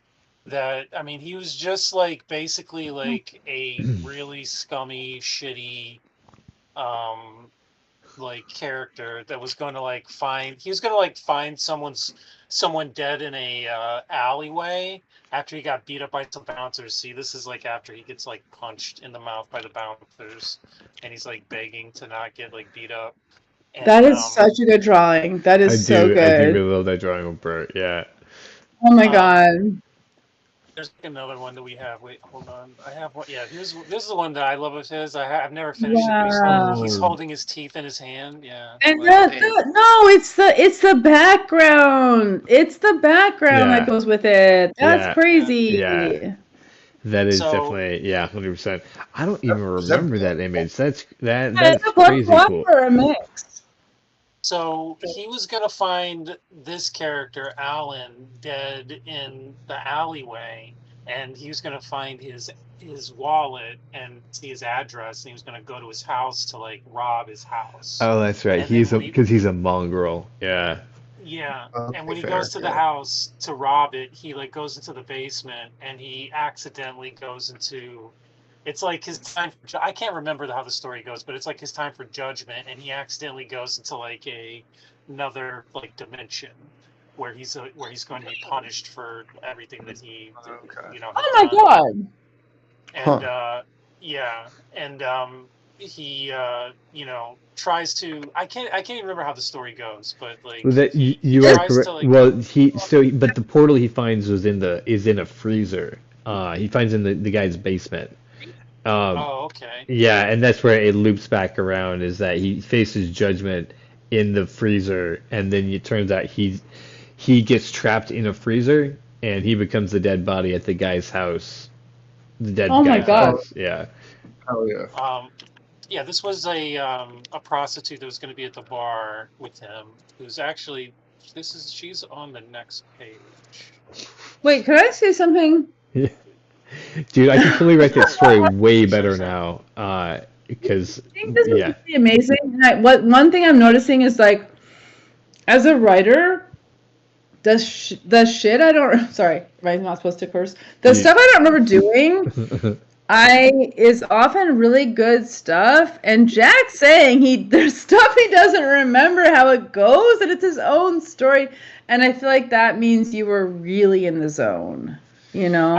Speaker 2: That he was just like basically like a really scummy, shitty, like character that was going to find someone dead in a alleyway after he got beat up by some bouncers. See, this is like after he gets like punched in the mouth by the bouncers, and he's like begging to not get like beat up. And,
Speaker 3: That is such a good drawing. That is so
Speaker 1: I do
Speaker 3: good.
Speaker 1: really love that drawing of Bert. Yeah.
Speaker 3: Oh my god.
Speaker 2: there's another one that we have. Wait, hold on. I have one. Yeah, this is the one that I love of his. I've never finished it, but he's
Speaker 1: Wow.
Speaker 2: holding his teeth in his hand. Yeah.
Speaker 3: And
Speaker 2: Like,
Speaker 3: no, it's the background. It's the background that
Speaker 1: Yeah.
Speaker 3: goes with it. That's
Speaker 1: Yeah.
Speaker 3: crazy.
Speaker 1: Yeah. That is
Speaker 2: so
Speaker 1: definitely, yeah, 100%. I don't even
Speaker 5: Is that
Speaker 1: remember that image. That's
Speaker 3: Yeah, it's
Speaker 1: that's
Speaker 3: a blood
Speaker 1: crazy cool.
Speaker 3: water, a mix.
Speaker 2: so he was gonna find this character, Alan, dead in the alleyway, and he was gonna find his wallet and see his address, and he was gonna go to his house to like rob his house.
Speaker 1: Oh, that's right.
Speaker 2: And then
Speaker 1: He's
Speaker 2: when he
Speaker 1: because he's a mongrel. Yeah.
Speaker 2: Yeah, and when he
Speaker 5: Fair,
Speaker 2: goes to the
Speaker 5: yeah.
Speaker 2: house to rob it, he like goes into the basement and he accidentally goes into. It's like his time. I can't remember how the story goes, but it's like his time for judgment, and he accidentally goes into like another like dimension where he's going to be punished for everything that he
Speaker 5: Okay.
Speaker 2: you know
Speaker 3: Oh
Speaker 2: had
Speaker 3: my
Speaker 2: done.
Speaker 3: God.
Speaker 2: And yeah, and he tries to. I can't even remember how the story goes, but like
Speaker 1: Well, that
Speaker 2: he
Speaker 1: you are
Speaker 2: tries
Speaker 1: correct.
Speaker 2: to like.
Speaker 1: Well, but the portal he finds is in a freezer. He finds in the guy's basement. Um,
Speaker 2: Oh, okay.
Speaker 1: yeah, and that's where it loops back around is that he faces judgment in the freezer, and then it turns out he gets trapped in a freezer, and he becomes the dead body at the guy's house. The dead
Speaker 3: Oh my
Speaker 1: guy's
Speaker 3: God.
Speaker 1: house. Yeah.
Speaker 5: Oh yeah.
Speaker 2: Yeah, this was a prostitute that was going to be at the bar with him. Who's actually she's on the next page.
Speaker 3: Wait, could I say something?
Speaker 1: Dude, I can totally write that story way better
Speaker 2: Sure.
Speaker 1: now. Because
Speaker 3: I think this is
Speaker 1: yeah.
Speaker 3: really amazing. And one thing I'm noticing is like, as a writer, the shit I don't. Sorry, I'm not supposed to curse. The stuff I don't remember doing. Is often really good stuff, and Jack saying there's stuff he doesn't remember how it goes, and it's his own story, and I feel like that means you were really in the zone, you know?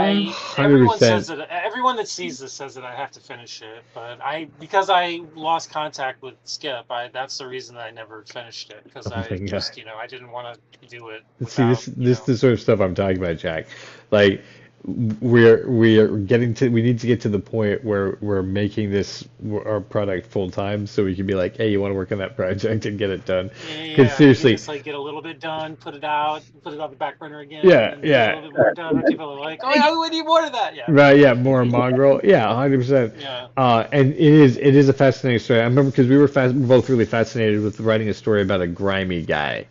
Speaker 2: Everyone
Speaker 1: 100%.
Speaker 2: says that. Everyone that sees this says that I have to finish it, but because I lost contact with Skip, that's the reason that I never finished it because
Speaker 1: Oh my
Speaker 2: I
Speaker 1: God.
Speaker 2: just I didn't want to do it.
Speaker 1: See,
Speaker 2: Without,
Speaker 1: this is the sort of stuff I'm talking about, Jack. Like, we need to get to the point where we're making this our product full time, so we can be like, hey, you want to work on that project and get it done? Because
Speaker 2: Yeah,
Speaker 1: seriously,
Speaker 2: you just like get a little bit done, put it on the back burner again,
Speaker 1: yeah,
Speaker 2: and get a little bit more done. And people are like, oh yeah, we need more of that. Yeah.
Speaker 1: right, yeah, more Mongrel, yeah, 100%.
Speaker 2: Yeah.
Speaker 1: And it is a fascinating story. I remember because we were both really fascinated with writing a story about a grimy guy.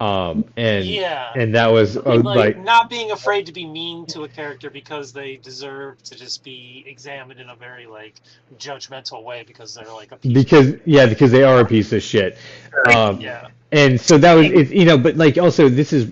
Speaker 2: Yeah.
Speaker 1: And that was
Speaker 2: Like not being afraid to be mean to a character because they deserve to just be examined in a very like judgmental way because they're like a piece
Speaker 1: because they are a piece of shit.
Speaker 2: Yeah.
Speaker 1: And so that was it, but like also this is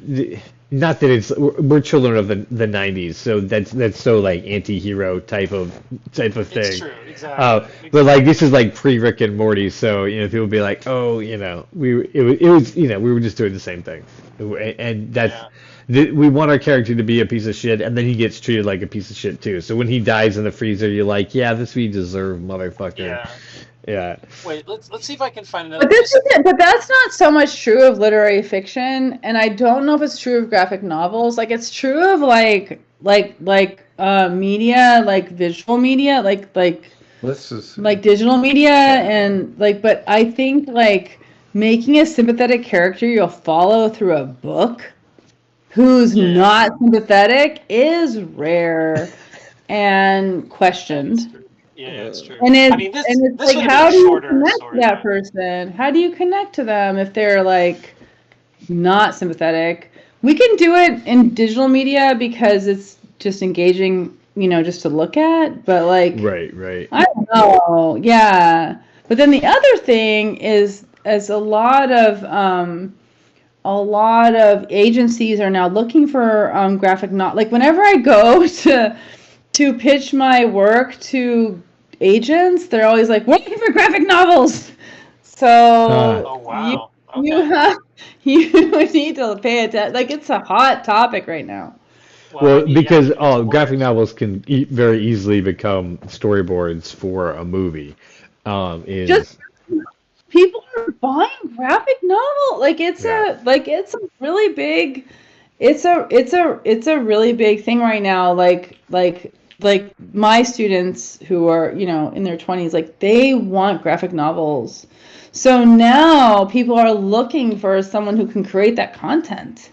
Speaker 1: not that we're children of the 90s, so that's so like anti-hero type of thing.
Speaker 2: It's true, exactly.
Speaker 1: But like this is like pre-Rick and Morty, so people be like, oh, it was we were just doing the same thing, and that's we want our character to be a piece of shit, and then he gets treated like a piece of shit too. So when he dies in the freezer, you're like, yeah, this we deserve, motherfucker.
Speaker 2: Yeah.
Speaker 1: Yeah.
Speaker 2: Wait, let's see if I can find another.
Speaker 3: But that's not so much true of literary fiction, and I don't know if it's true of graphic novels. Like it's true of like media, like visual media, like digital media, and like. But I think like making a sympathetic character you'll follow through a book who's not sympathetic is rare and questioned.
Speaker 2: Yeah, it's true.
Speaker 3: And it's,
Speaker 2: this
Speaker 3: like, how do you connect to that person? How do you connect to them if they're like not sympathetic? We can do it in digital media because it's just engaging, just to look at. But like,
Speaker 1: right.
Speaker 3: I don't know. Yeah. But then the other thing is, as a lot of agencies are now looking for graphic like whenever I go to pitch my work to agents, they're always like, we're looking for graphic novels. So
Speaker 2: oh wow.
Speaker 3: you need to pay attention. Like it's a hot topic right now.
Speaker 1: Well, because graphic novels can very easily become storyboards for a movie.
Speaker 3: Just people are buying graphic novel. Like it's a really big It's a really big thing right now. Like my students who are, in their 20s, like they want graphic novels. So now people are looking for someone who can create that content.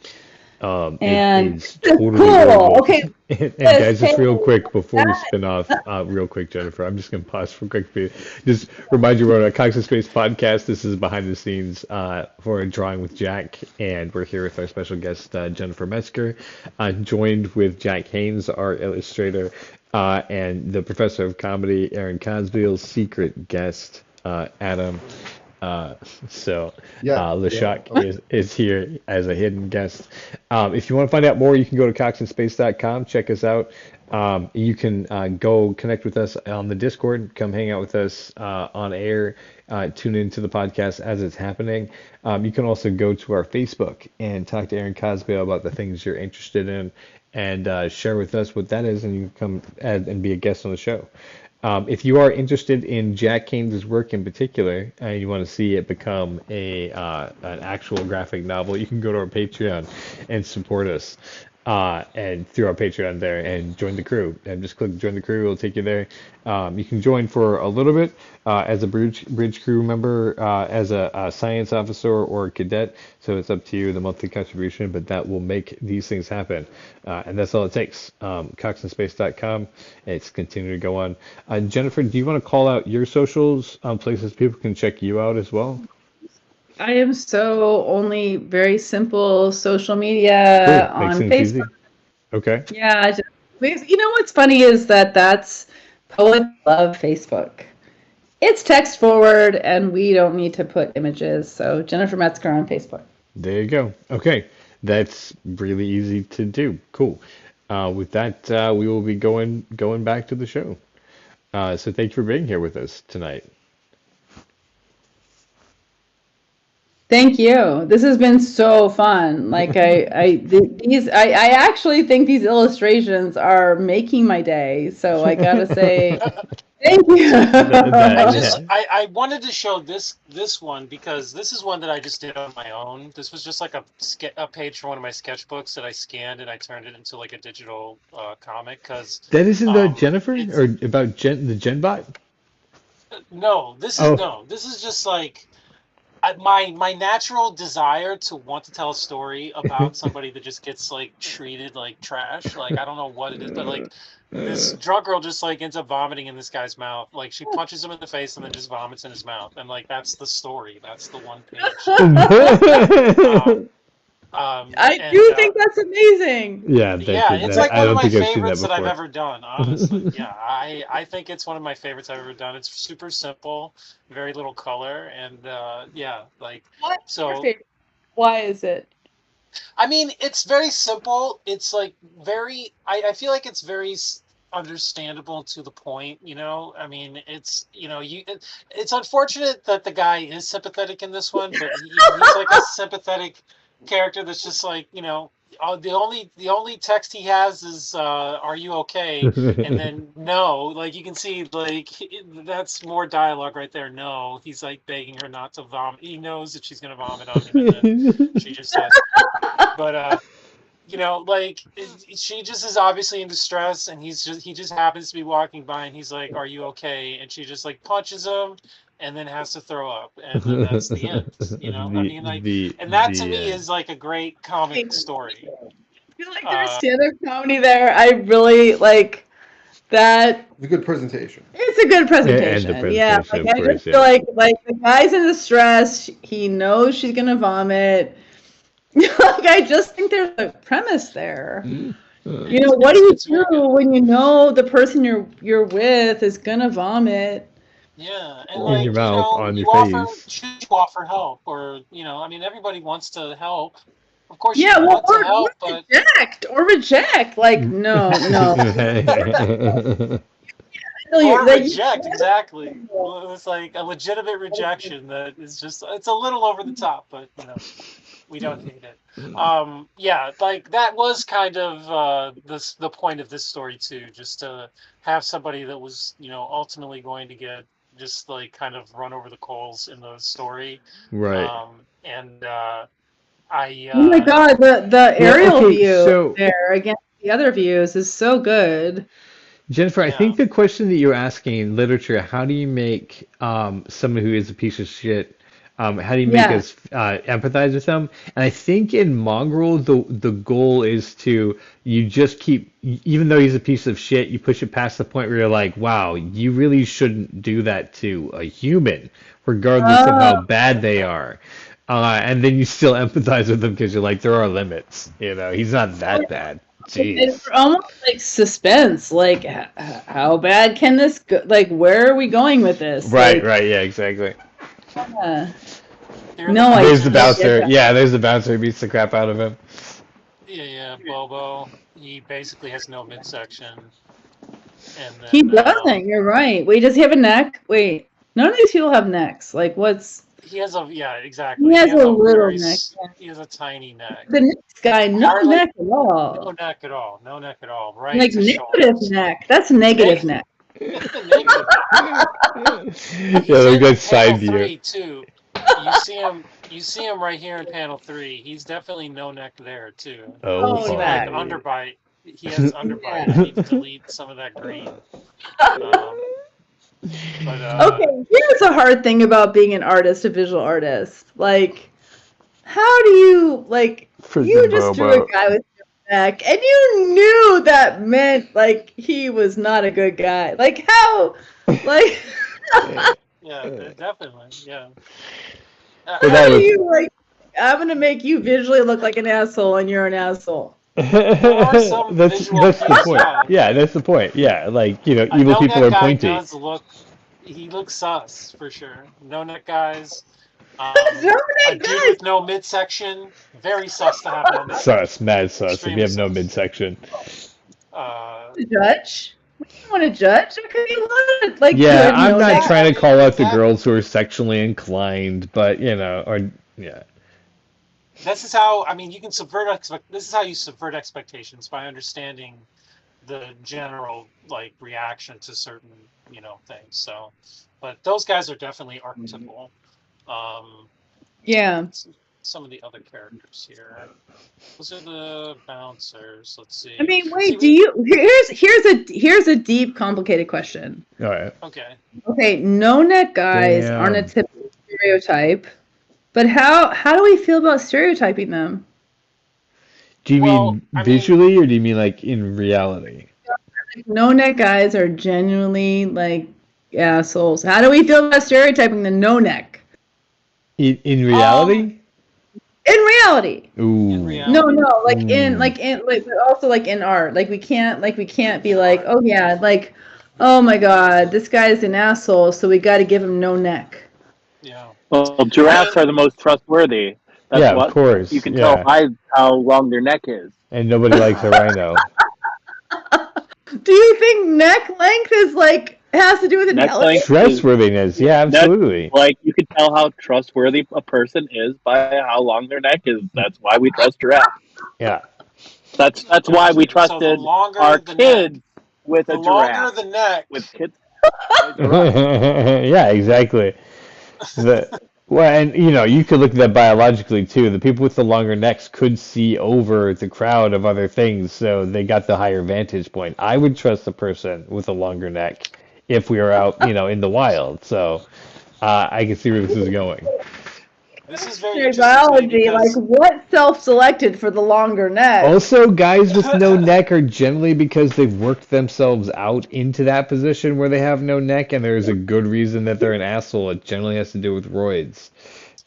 Speaker 3: And
Speaker 1: It's totally
Speaker 3: cool.
Speaker 1: doable.
Speaker 3: Okay.
Speaker 1: And
Speaker 3: Yes,
Speaker 1: guys, just
Speaker 3: hey,
Speaker 1: real quick before we spin off, real quick, Jennifer, I'm just gonna pause for a quick bit. Just remind you, we're on a Cox and Space podcast. This is behind the scenes for a drawing with Jack, and we're here with our special guest Jennifer Metsker, joined with Jack Haynes, our illustrator, and the professor of comedy, Aaron Cosbill's secret guest, Adam. So
Speaker 5: Yeah.
Speaker 1: LeShock is here as a hidden guest. If you want to find out more, you can go to coxandspace.com, check us out. You can go connect with us on the Discord, come hang out with us on air, tune into the podcast as it's happening. You can also go to our Facebook and talk to Aaron Cosby about the things you're interested in and share with us what that is, and you can come and be a guest on the show. If you are interested in Jack Haynes' work in particular, and you want to see it become an actual graphic novel, you can go to our Patreon and support us. And through our Patreon there and join the crew. And just click join the crew, it'll take you there. You can join for a little bit as a bridge crew member, as a science officer or a cadet. So it's up to you, the monthly contribution, but that will make these things happen. And that's all it takes. Coxandspace.com. It's continuing to go on. Jennifer, do you want to call out your socials, places people can check you out as well?
Speaker 3: I am so only very simple social media
Speaker 1: Cool. Makes
Speaker 3: on
Speaker 1: things easy.
Speaker 3: Facebook.
Speaker 1: Okay.
Speaker 3: Yeah, what's funny is that's poets love Facebook. It's text forward, and we don't need to put images. So Jennifer Metsker on Facebook.
Speaker 1: There you go. Okay. That's really easy to do. Cool. With that, we will be going back to the show. So thank you for being here with us tonight.
Speaker 3: Thank you. This has been so fun. Like I actually think these illustrations are making my day. So I gotta say, thank you.
Speaker 2: I wanted to show this one because this is one that I just did on my own. This was just like a page from one of my sketchbooks that I scanned and I turned it into like a digital comic. Because
Speaker 1: that isn't about Jennifer or about the Genbot?
Speaker 2: No, this is just like my natural desire to want to tell a story about somebody that just gets like treated like trash. Like I don't know what it is, but like this drunk girl just like ends up vomiting in this guy's mouth. Like she punches him in the face and then just vomits in his mouth. And like that's the story. That's the one page.
Speaker 3: I do think that's amazing.
Speaker 1: Yeah,
Speaker 2: it's like one of my favorites that I've ever done, honestly. Yeah, I think it's one of my favorites I've ever done. It's super simple, very little color, and
Speaker 3: Why is it?
Speaker 2: I mean, it's very simple. It's like I feel like it's very understandable to the point, I mean, it's it's unfortunate that the guy is sympathetic in this one, but he's like a sympathetic character that's just like, the only text he has is are you okay, and then no, like you can see like that's more dialogue right there. No, he's like begging her not to vomit. He knows that she's gonna vomit on him, and then she just says, but like she just is obviously in distress, and he just happens to be walking by, and he's like, are you okay, and she just like punches him and then has to throw up, and then that's the end. I mean, like, and that to me is like a great comic story.
Speaker 3: I feel like there's stand-up comedy there. I really like that.
Speaker 5: It's a good presentation.
Speaker 3: It's a good presentation. Yeah, like I just feel like the guy's in distress. He knows she's gonna vomit. Like I just think there's a premise there. What do you do when you know the person you're with is gonna vomit?
Speaker 2: Yeah, and like,
Speaker 1: in your mouth, on your face.
Speaker 2: Should you offer help, or I mean, everybody wants to help. Of course,
Speaker 3: want
Speaker 2: to help, but
Speaker 3: reject. Like no.
Speaker 2: Or reject, exactly. Well, it's like a legitimate rejection that is just—it's a little over the top, but we don't hate it. Yeah, like that was kind of the point of this story too, just to have somebody that was ultimately going to get just like kind of run over the coals in the story,
Speaker 1: right?
Speaker 2: I
Speaker 3: Oh my God, the aerial
Speaker 1: okay,
Speaker 3: view
Speaker 1: so
Speaker 3: there against the other views is so good.
Speaker 1: Jennifer, I
Speaker 2: yeah.
Speaker 1: think the question that you're asking in literature, how do you make someone who is a piece of shit, how do you make
Speaker 3: Yeah.
Speaker 1: us empathize with them? And I think in Mongrel, the goal is to you just keep, even though he's a piece of shit, you push it past the point where you're like, wow, you really shouldn't do that to a human, regardless of
Speaker 3: Oh,
Speaker 1: how bad they are. And then you still empathize with them because you're like, there are limits. He's not that bad.
Speaker 3: it's
Speaker 1: Jeez.
Speaker 3: almost like suspense. Like, how bad can this go? Like, where are we going with this?
Speaker 1: Right,
Speaker 3: Like,
Speaker 1: right, yeah, exactly.
Speaker 3: uh,
Speaker 2: Here in the
Speaker 3: no, I
Speaker 1: There's the
Speaker 3: totally
Speaker 2: bouncers.
Speaker 3: get
Speaker 1: bouncer.
Speaker 3: that.
Speaker 1: Yeah, there's the bouncer who beats the crap out of him.
Speaker 2: Yeah, Bobo. He basically has no midsection. And
Speaker 3: He
Speaker 2: then
Speaker 3: doesn't. You're right. Wait, does he have a neck? Wait, none of these people have necks. Like, what's?
Speaker 2: he has a yeah,
Speaker 3: He
Speaker 2: exactly. He
Speaker 3: has
Speaker 2: has
Speaker 3: a
Speaker 2: a
Speaker 3: little
Speaker 2: very
Speaker 3: neck.
Speaker 2: he has a tiny neck.
Speaker 3: The next guy, no
Speaker 2: Hardly
Speaker 3: neck at all.
Speaker 2: no neck at all. No neck at all. Right
Speaker 3: Like
Speaker 2: to
Speaker 3: negative
Speaker 2: shoulders.
Speaker 3: neck. That's negative neck.
Speaker 2: Negative neck.
Speaker 1: Yeah,
Speaker 2: He's
Speaker 1: they've
Speaker 2: in
Speaker 1: got
Speaker 2: panel
Speaker 1: side view.
Speaker 2: 3 too. You see him right here in panel 3. He's definitely no neck there too.
Speaker 1: Oh,
Speaker 2: He's
Speaker 3: Oh,
Speaker 2: got like
Speaker 3: neck.
Speaker 2: underbite. He has underbite.
Speaker 3: Yeah.
Speaker 2: I need to delete some of that green. Um, but
Speaker 3: Okay, here's a hard thing about being an artist, a visual artist. Like, how do you, like, you
Speaker 1: Freaking
Speaker 3: just drew
Speaker 1: Bobo.
Speaker 3: a guy with no neck, and you knew that meant, like, he was not a good guy. Like, how, like,
Speaker 2: yeah, definitely. Yeah.
Speaker 1: Well,
Speaker 3: how
Speaker 1: that
Speaker 3: do
Speaker 1: was.
Speaker 3: you, like, I'm gonna make you visually look like an asshole, and you're an asshole.
Speaker 2: There are some
Speaker 1: That's
Speaker 2: visual
Speaker 1: that's the
Speaker 2: cues,
Speaker 1: point.
Speaker 2: yeah.
Speaker 1: Yeah, that's the point. Yeah, like
Speaker 2: A
Speaker 1: evil
Speaker 2: no
Speaker 1: people
Speaker 2: neck
Speaker 1: are
Speaker 2: guy
Speaker 1: pointy.
Speaker 2: does look. He looks sus for sure. No neck guys.
Speaker 3: No
Speaker 2: A
Speaker 3: neck
Speaker 2: dude
Speaker 3: guys.
Speaker 2: with no midsection. Very sus to have no midsection.
Speaker 1: Sus, mad sus. If
Speaker 2: Extremely
Speaker 1: you have no
Speaker 2: sus.
Speaker 1: midsection.
Speaker 3: Judge? We don't want to judge because you want like
Speaker 1: Yeah,
Speaker 3: good
Speaker 1: I'm
Speaker 3: no
Speaker 1: not
Speaker 3: neck.
Speaker 1: trying to call out the
Speaker 2: That-
Speaker 1: girls who are sexually inclined, but or yeah.
Speaker 2: This is how you can subvert. This is how you subvert expectations by understanding the general reaction to certain things. So, but those guys are definitely archetypal.
Speaker 3: Yeah.
Speaker 2: Some of the other characters here. Those are the bouncers. Let's see.
Speaker 3: I mean, wait,
Speaker 2: See,
Speaker 3: do you here's a deep, complicated question.
Speaker 1: All right.
Speaker 2: Okay.
Speaker 3: Okay, no neck guys aren't a
Speaker 1: Damn.
Speaker 3: typical stereotype, but how do we feel about stereotyping them?
Speaker 1: Do you
Speaker 2: Well,
Speaker 1: mean
Speaker 2: I mean-
Speaker 1: visually or do you mean like in reality?
Speaker 3: No neck guys are genuinely like assholes. How do we feel about stereotyping the no neck?
Speaker 1: In reality?
Speaker 3: In reality.
Speaker 1: Ooh.
Speaker 2: In reality.
Speaker 3: No, like
Speaker 1: Ooh.
Speaker 3: but also like in art. Like we can't be like, oh yeah, like, oh my God, this guy's an asshole, so we got to give him no neck.
Speaker 2: Yeah.
Speaker 4: Well, giraffes are the most trustworthy. That's
Speaker 1: Yeah,
Speaker 4: what
Speaker 1: of course.
Speaker 4: you can
Speaker 1: yeah.
Speaker 4: tell by how long their neck is.
Speaker 1: And nobody likes a rhino.
Speaker 3: Do you think neck length is has to do with
Speaker 4: Neck
Speaker 3: intelligence?
Speaker 4: length-
Speaker 1: Trustworthiness. Yeah, absolutely.
Speaker 4: Like, you can tell how trustworthy a person is by how long their neck is. That's why we trust giraffes.
Speaker 1: Yeah.
Speaker 4: That's why we
Speaker 2: So the
Speaker 4: trusted
Speaker 2: longer
Speaker 4: our
Speaker 2: the
Speaker 4: kids with
Speaker 2: The
Speaker 4: a
Speaker 2: longer
Speaker 4: giraffe.
Speaker 2: the neck.
Speaker 4: With kids.
Speaker 1: Yeah, exactly. Well, and you could look at that biologically too. The people with the longer necks could see over the crowd of other things, so they got the higher vantage point. I would trust the person with a longer neck if we were out, in the wild. So I can see where this is going.
Speaker 2: This is very
Speaker 3: Your
Speaker 2: interesting to me
Speaker 3: biology, like
Speaker 2: because
Speaker 3: what self-selected for the longer neck?
Speaker 1: Also, guys with no neck are generally because they've worked themselves out into that position where they have no neck, and there's a good reason that they're an asshole. It generally has to do with roids.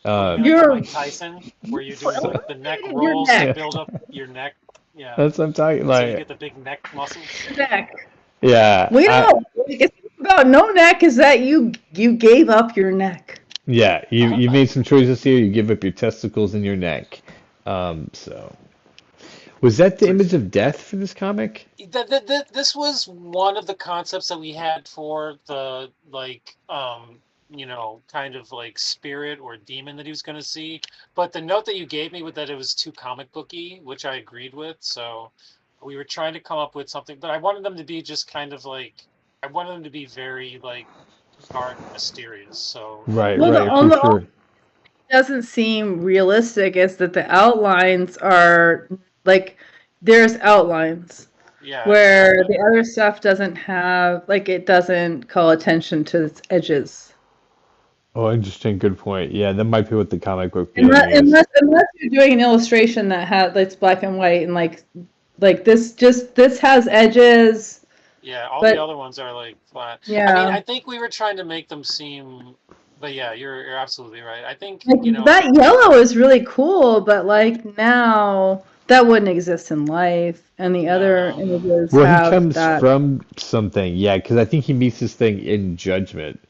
Speaker 3: You're-
Speaker 2: Mike Tyson, where you're doing the neck
Speaker 3: Your
Speaker 2: rolls
Speaker 3: neck.
Speaker 2: to build up your neck. Yeah.
Speaker 1: That's what I'm talking
Speaker 2: So you
Speaker 1: like.
Speaker 2: get the big neck muscles.
Speaker 3: neck.
Speaker 1: Yeah.
Speaker 3: We know. It's about no neck is that you gave up your neck.
Speaker 1: Yeah, you made some choices here. You give up your testicles and your neck. So, was that the image of death for this comic?
Speaker 2: This was one of the concepts that we had for the kind of spirit or demon that he was going to see. But the note that you gave me was that it was too comic booky, which I agreed with. So we were trying to come up with something, but I wanted them to be just kind of I wanted them to be very dark and mysterious. So
Speaker 1: Right,
Speaker 3: Well,
Speaker 1: right,
Speaker 3: on
Speaker 1: for
Speaker 3: the-
Speaker 1: sure.
Speaker 3: doesn't seem realistic is that the outlines are like there's outlines
Speaker 2: Yeah.
Speaker 3: where the other stuff doesn't have like it doesn't call attention to its edges.
Speaker 1: Oh, interesting. Good point. Yeah, that might be what the comic book
Speaker 3: Unless,
Speaker 1: feeling is.
Speaker 3: unless you're doing an illustration that's black and white and like this has edges.
Speaker 2: Yeah, all
Speaker 3: But-
Speaker 2: the other ones are like flat.
Speaker 3: Yeah.
Speaker 2: I mean, I think we were trying to make them seem, but yeah, you're absolutely right. I think
Speaker 3: Like,
Speaker 2: you know
Speaker 3: that yellow is really cool, but like now that wouldn't exist in life, and the other
Speaker 2: No.
Speaker 3: images
Speaker 1: Well,
Speaker 3: have
Speaker 1: he comes
Speaker 3: that.
Speaker 1: from something. Yeah, because I think he meets this thing in Judgment.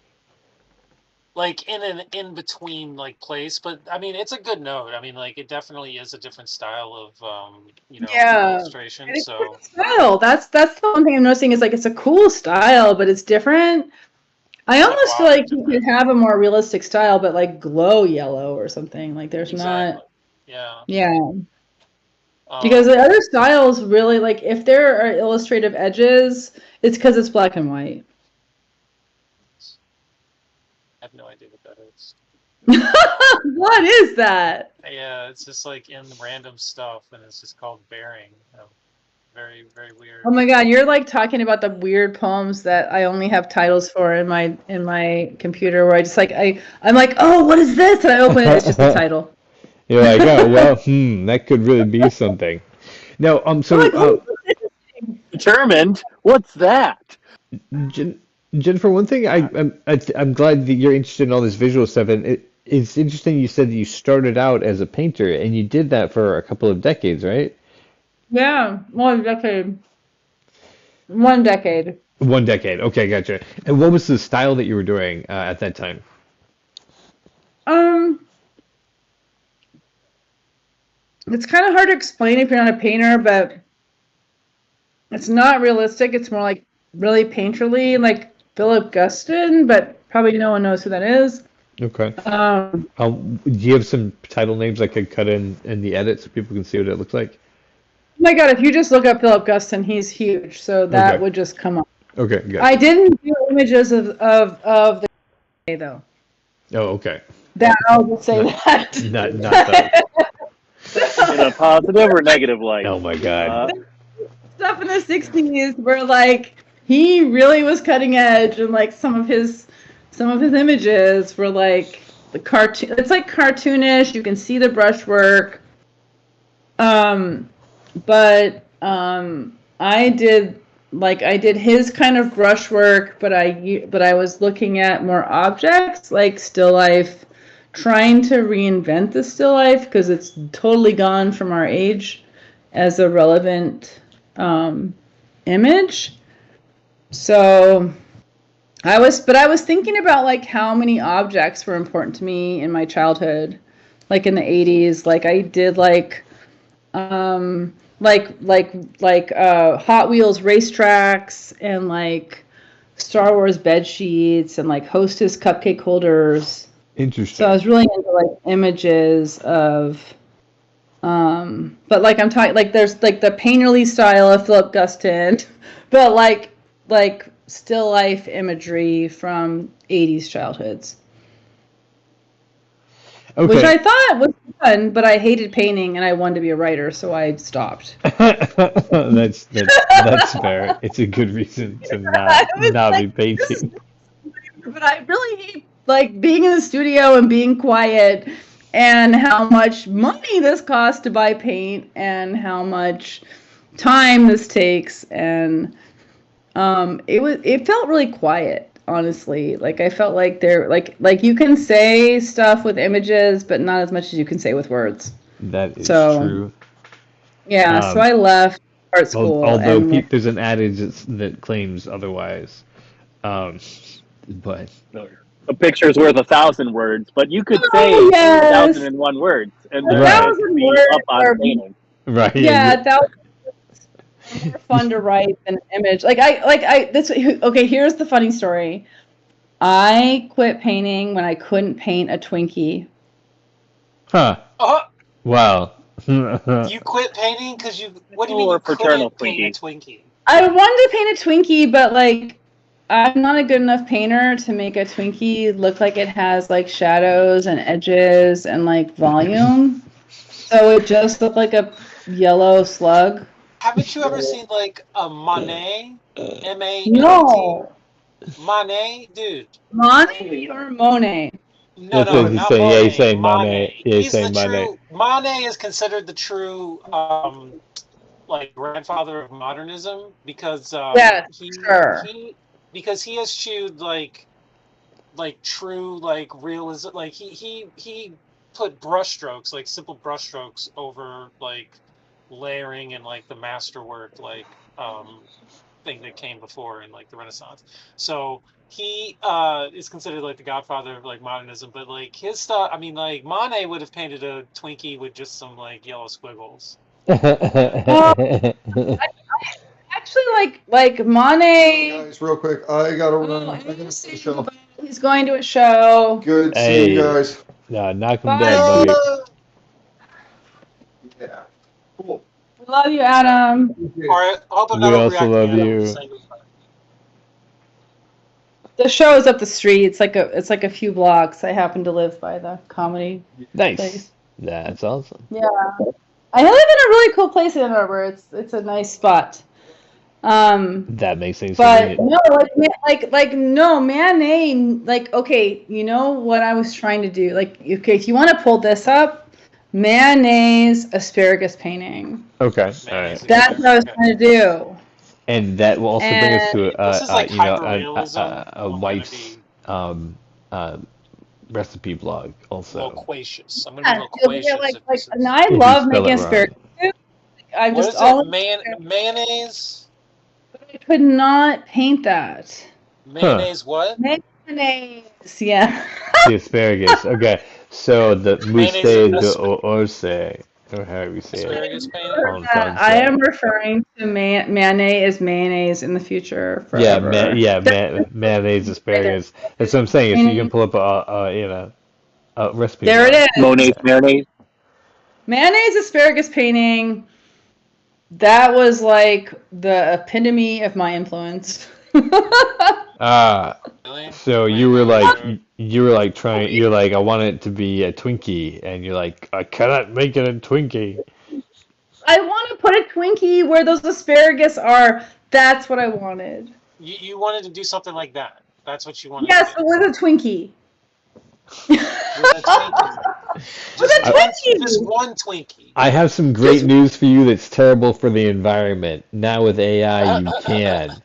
Speaker 2: like in an in between like place, but I mean it's a good note. I mean like it definitely is a different style of
Speaker 3: Yeah.
Speaker 2: illustration.
Speaker 3: It's
Speaker 2: So
Speaker 3: a style. That's the one thing I'm noticing is like it's a cool style, but it's different. I almost feel like you could have a more realistic style, but like glow yellow or something. Like there's
Speaker 2: exactly.
Speaker 3: not.
Speaker 2: Yeah.
Speaker 3: Yeah. Because the other styles really like if there are illustrative edges, it's because it's black and white.
Speaker 2: I have no idea what that is.
Speaker 3: What is that?
Speaker 2: Yeah, it's just like in random stuff, and it's just called bearing. Very, very weird.
Speaker 3: Oh my God, you're like talking about the weird poems that I only have titles for in my computer where I just like I'm like, oh, what is this? And I open it, it's just the title.
Speaker 1: You're like, oh well, that could really be something. No, so
Speaker 4: Determined? What's that?
Speaker 1: Jennifer, one thing I'm glad that you're interested in all this visual stuff, and it's interesting you said that you started out as a painter, and you did that for a couple of decades, right?
Speaker 3: Yeah, 1 decade. 1 decade.
Speaker 1: 1 decade. Okay, gotcha. And what was the style that you were doing at that time?
Speaker 3: It's kind of hard to explain if you're not a painter, but it's not realistic. It's more like really painterly, like Philip Guston, but probably no one knows who that is.
Speaker 1: Okay. Do you have some title names I could cut in the edit so people can see what it looks like?
Speaker 3: Oh my God, if you just look up Philip Guston, he's huge, so that
Speaker 1: Okay.
Speaker 3: would just come up.
Speaker 1: Okay, good.
Speaker 3: I didn't do images of the day though.
Speaker 1: Oh, okay.
Speaker 3: That I'll just say that.
Speaker 1: Not that.
Speaker 4: In a positive or negative light?
Speaker 1: Oh my God.
Speaker 3: Stuff in the 60s where like he really was cutting edge, and like some of his images were like the cartoon. It's like cartoonish. You can see the brushwork. But I did his kind of brushwork, but I was looking at more objects like still life, trying to reinvent the still life because it's totally gone from our age as a relevant image. So I was thinking about like how many objects were important to me in my childhood, like in the 80s. Like I did like Hot Wheels racetracks and like Star Wars bed sheets and like Hostess cupcake holders.
Speaker 1: Interesting.
Speaker 3: So I was really into like images of, but like I'm talking like there's like the painterly style of Philip Guston, but like still life imagery from 80s childhoods.
Speaker 1: Okay.
Speaker 3: Which I thought was fun, but I hated painting and I wanted to be a writer, so I stopped.
Speaker 1: That's fair. It's a good reason to not be painting.
Speaker 3: But I really hate like being in the studio and being quiet, and how much money this costs to buy paint, and how much time this takes, and it felt really quiet. Honestly, like I felt like there, like you can say stuff with images, but not as much as you can say with words.
Speaker 1: That is
Speaker 3: So,
Speaker 1: true.
Speaker 3: Yeah, so I left art school.
Speaker 1: Although
Speaker 3: and
Speaker 1: there's an adage that claims otherwise. But
Speaker 4: A picture is worth 1,000 words, but you could say
Speaker 3: Oh, yes.
Speaker 4: 1,001 words, and
Speaker 3: A
Speaker 4: then
Speaker 1: Right.
Speaker 3: 1,000
Speaker 4: be
Speaker 3: words
Speaker 4: up on
Speaker 3: are-
Speaker 4: painting.
Speaker 1: right.
Speaker 3: yeah, that was more fun to write than an image. Okay, here's the funny story. I quit painting when I couldn't paint a Twinkie.
Speaker 1: Huh.
Speaker 2: Oh,
Speaker 1: Wow.
Speaker 2: you quit painting because you? What do you mean
Speaker 4: Or
Speaker 2: you
Speaker 4: paternal
Speaker 2: couldn't paint a Twinkie?
Speaker 3: I wanted to paint a Twinkie, but like I'm not a good enough painter to make a Twinkie look like it has like shadows and edges and like volume. So it just looked like a yellow slug.
Speaker 2: Haven't you ever seen like a Monet? M-A-N-E-T?
Speaker 3: No.
Speaker 2: Monet, dude.
Speaker 3: Monet or Monet?
Speaker 2: No,
Speaker 1: That's what he's
Speaker 2: not
Speaker 1: saying.
Speaker 2: Monet.
Speaker 1: Yeah, he's saying Monet. Yeah, he's
Speaker 2: He's the
Speaker 1: saying Monet.
Speaker 2: true. Monet is considered the true, like grandfather of modernism because
Speaker 3: sure.
Speaker 2: because he eschewed like true like realism. Like he put brushstrokes, like simple brushstrokes, over like layering and like the masterwork like thing that came before in like the Renaissance. So he is considered like the godfather of like modernism, but like his stuff, I mean, like Monet would have painted a Twinkie with just some like yellow squiggles.
Speaker 3: Actually, like Monet.
Speaker 5: Guys, real quick, I gotta run.
Speaker 3: Oh,
Speaker 5: I gotta see the show.
Speaker 3: He's going to a show.
Speaker 5: Good
Speaker 1: Hey.
Speaker 5: seeing you guys.
Speaker 1: No, knock him
Speaker 3: Bye.
Speaker 1: dead, buddy.
Speaker 5: Yeah. Cool.
Speaker 3: We love you, Adam.
Speaker 2: All right, I hope I'm
Speaker 1: We
Speaker 2: not
Speaker 1: also
Speaker 2: overreacting.
Speaker 1: love
Speaker 2: Adam.
Speaker 1: you.
Speaker 3: The show is up the street. It's like a few blocks. I happen to live by the comedy
Speaker 1: Nice.
Speaker 3: place.
Speaker 1: That's awesome.
Speaker 3: Yeah, I live in a really cool place in Ann Arbor. It's a nice spot.
Speaker 1: That makes things
Speaker 3: But
Speaker 1: convenient.
Speaker 3: no, no, Manet, like, okay, you know what I was trying to do? Like, okay, if you want to pull this up, Manet's asparagus painting.
Speaker 1: Okay. All right.
Speaker 3: That's what I was trying to do.
Speaker 1: And that will also bring us to
Speaker 2: This is like
Speaker 1: you know,
Speaker 2: hyperrealism.
Speaker 1: a wife's recipe blog also.
Speaker 2: Loquacious. I'm
Speaker 3: Yeah,
Speaker 2: gonna be loquacious.
Speaker 3: and I
Speaker 1: you
Speaker 3: love
Speaker 1: spell
Speaker 3: making
Speaker 1: it wrong.
Speaker 3: asparagus. I'm
Speaker 2: What
Speaker 3: just
Speaker 2: is
Speaker 3: all
Speaker 2: it? Mayonnaise?
Speaker 3: I could not paint that.
Speaker 2: Mayonnaise what?
Speaker 3: Mayonnaise, yeah.
Speaker 1: The asparagus. Okay. So the mousse
Speaker 2: Mayonnaise
Speaker 1: de
Speaker 2: is-
Speaker 1: orse, or however you say it.
Speaker 2: Asparagus painting?
Speaker 1: On Francais.
Speaker 3: I am referring to mayonnaise as mayonnaise in the future.
Speaker 1: Yeah,
Speaker 3: Forever.
Speaker 1: mayonnaise asparagus. That's what I'm saying. If you can pull up a recipe.
Speaker 3: There it
Speaker 1: blog.
Speaker 3: is.
Speaker 4: Monet's marinade.
Speaker 3: Mayonnaise asparagus painting. That was like the epitome of my influence.
Speaker 1: Ah,
Speaker 2: Really?
Speaker 1: so you were like trying. You're like, I want it to be a Twinkie, and you're like, I cannot make it a Twinkie.
Speaker 3: I want to put a Twinkie where those asparagus are. That's what I wanted.
Speaker 2: You wanted to do something like that. That's what you wanted
Speaker 3: Yes,
Speaker 2: to
Speaker 3: but
Speaker 2: do.
Speaker 3: with a Twinkie.
Speaker 2: With a Twinkie.
Speaker 3: With a Twinkie.
Speaker 2: Just one Twinkie.
Speaker 1: I have some great news for you that's terrible for the environment. Now with AI, you can.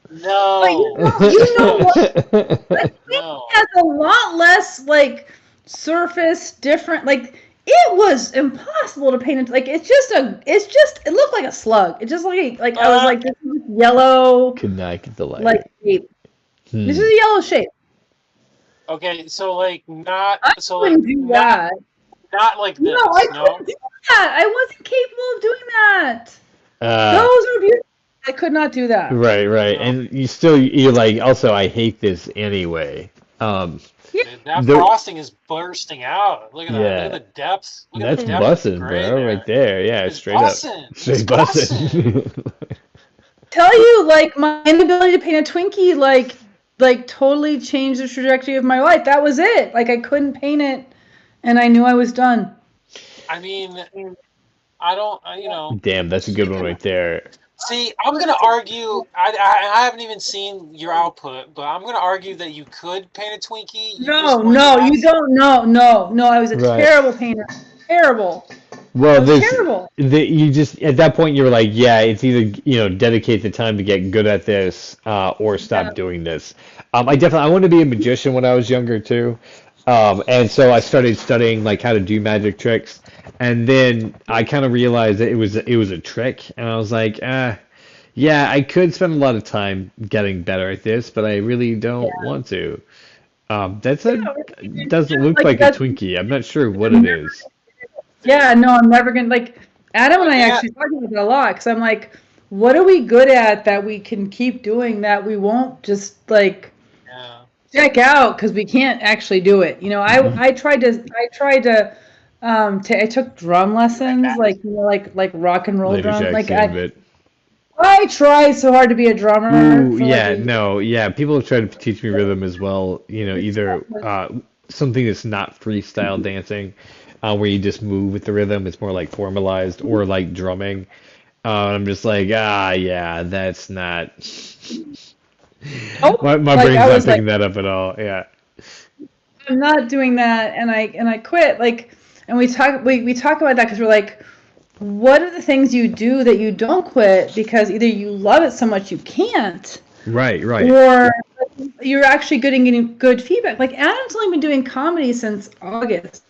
Speaker 2: No.
Speaker 3: But you know what?
Speaker 2: No.
Speaker 3: It has a lot less like surface different. Like it was impossible to paint it. Like it looked like a slug. It just like I was like, this is yellow
Speaker 1: Could not get the light.
Speaker 3: like shape.
Speaker 1: Hmm.
Speaker 3: This is a yellow shape.
Speaker 2: Okay, so like not
Speaker 3: I
Speaker 2: so like
Speaker 3: couldn't do that.
Speaker 2: not like this.
Speaker 3: No, I
Speaker 2: No.
Speaker 3: couldn't do that. I wasn't capable of doing that.
Speaker 1: Uh,
Speaker 3: Those were beautiful. I could not do that.
Speaker 1: right. And you're like, also, I hate this anyway.
Speaker 2: Dude, that
Speaker 1: The-
Speaker 2: frosting is bursting out. Look at that.
Speaker 1: Yeah.
Speaker 2: Look at the depth. Look at
Speaker 1: That's
Speaker 2: the depth of the
Speaker 1: bussin',
Speaker 2: gray
Speaker 1: bro, right there. Yeah,
Speaker 2: It's
Speaker 1: straight up.
Speaker 2: bussin'. It's
Speaker 1: Straight
Speaker 2: bussin'.
Speaker 1: bussin'.
Speaker 3: Tell you, like my inability to paint a Twinkie, like totally changed the trajectory of my life. That was it. Like I couldn't paint it, and I knew I was done.
Speaker 2: I mean, I don't, you know.
Speaker 1: Damn, that's a good one right there.
Speaker 2: See, I'm going to argue, I haven't even seen your output, but I'm going to argue that you could paint a Twinkie.
Speaker 3: No, you don't. No. I was a
Speaker 1: Right.
Speaker 3: terrible painter. Terrible.
Speaker 1: Well,
Speaker 3: It was terrible.
Speaker 1: you just at that point you were like, yeah, it's either dedicate the time to get good at this, or stop doing this. I wanted to be a magician when I was younger too, and so I started studying like how to do magic tricks, and then I kind of realized that it was a trick, and I was like, yeah, I could spend a lot of time getting better at this, but I really don't want to. Doesn't look like a Twinkie. I'm not sure what it is.
Speaker 3: Yeah, no, I'm never gonna like. Adam and I actually talk about that a lot because I'm like, what are we good at that we can keep doing that we won't just like check out because we can't actually do it. You know, I tried to I took drum lessons like rock and roll
Speaker 1: Later
Speaker 3: drum
Speaker 1: Jack's
Speaker 3: like
Speaker 1: end of it.
Speaker 3: I tried so hard to be a drummer
Speaker 1: Ooh,
Speaker 3: for like
Speaker 1: yeah,
Speaker 3: a year.
Speaker 1: no, yeah. People have tried to teach me rhythm as well. Either something that's not freestyle dancing, where you just move with the rhythm. It's more like formalized, or like drumming. I'm just like, yeah, that's not.
Speaker 3: Nope.
Speaker 1: My
Speaker 3: Like
Speaker 1: brain's
Speaker 3: I
Speaker 1: not
Speaker 3: was like,
Speaker 1: picking that up at all. Yeah.
Speaker 3: I'm not doing that, and I quit. Like, and we talk about that because we're like, what are the things you do that you don't quit because either you love it so much you can't,
Speaker 1: Right, right.
Speaker 3: or you're actually good and getting good feedback. Like Adam's only been doing comedy since August,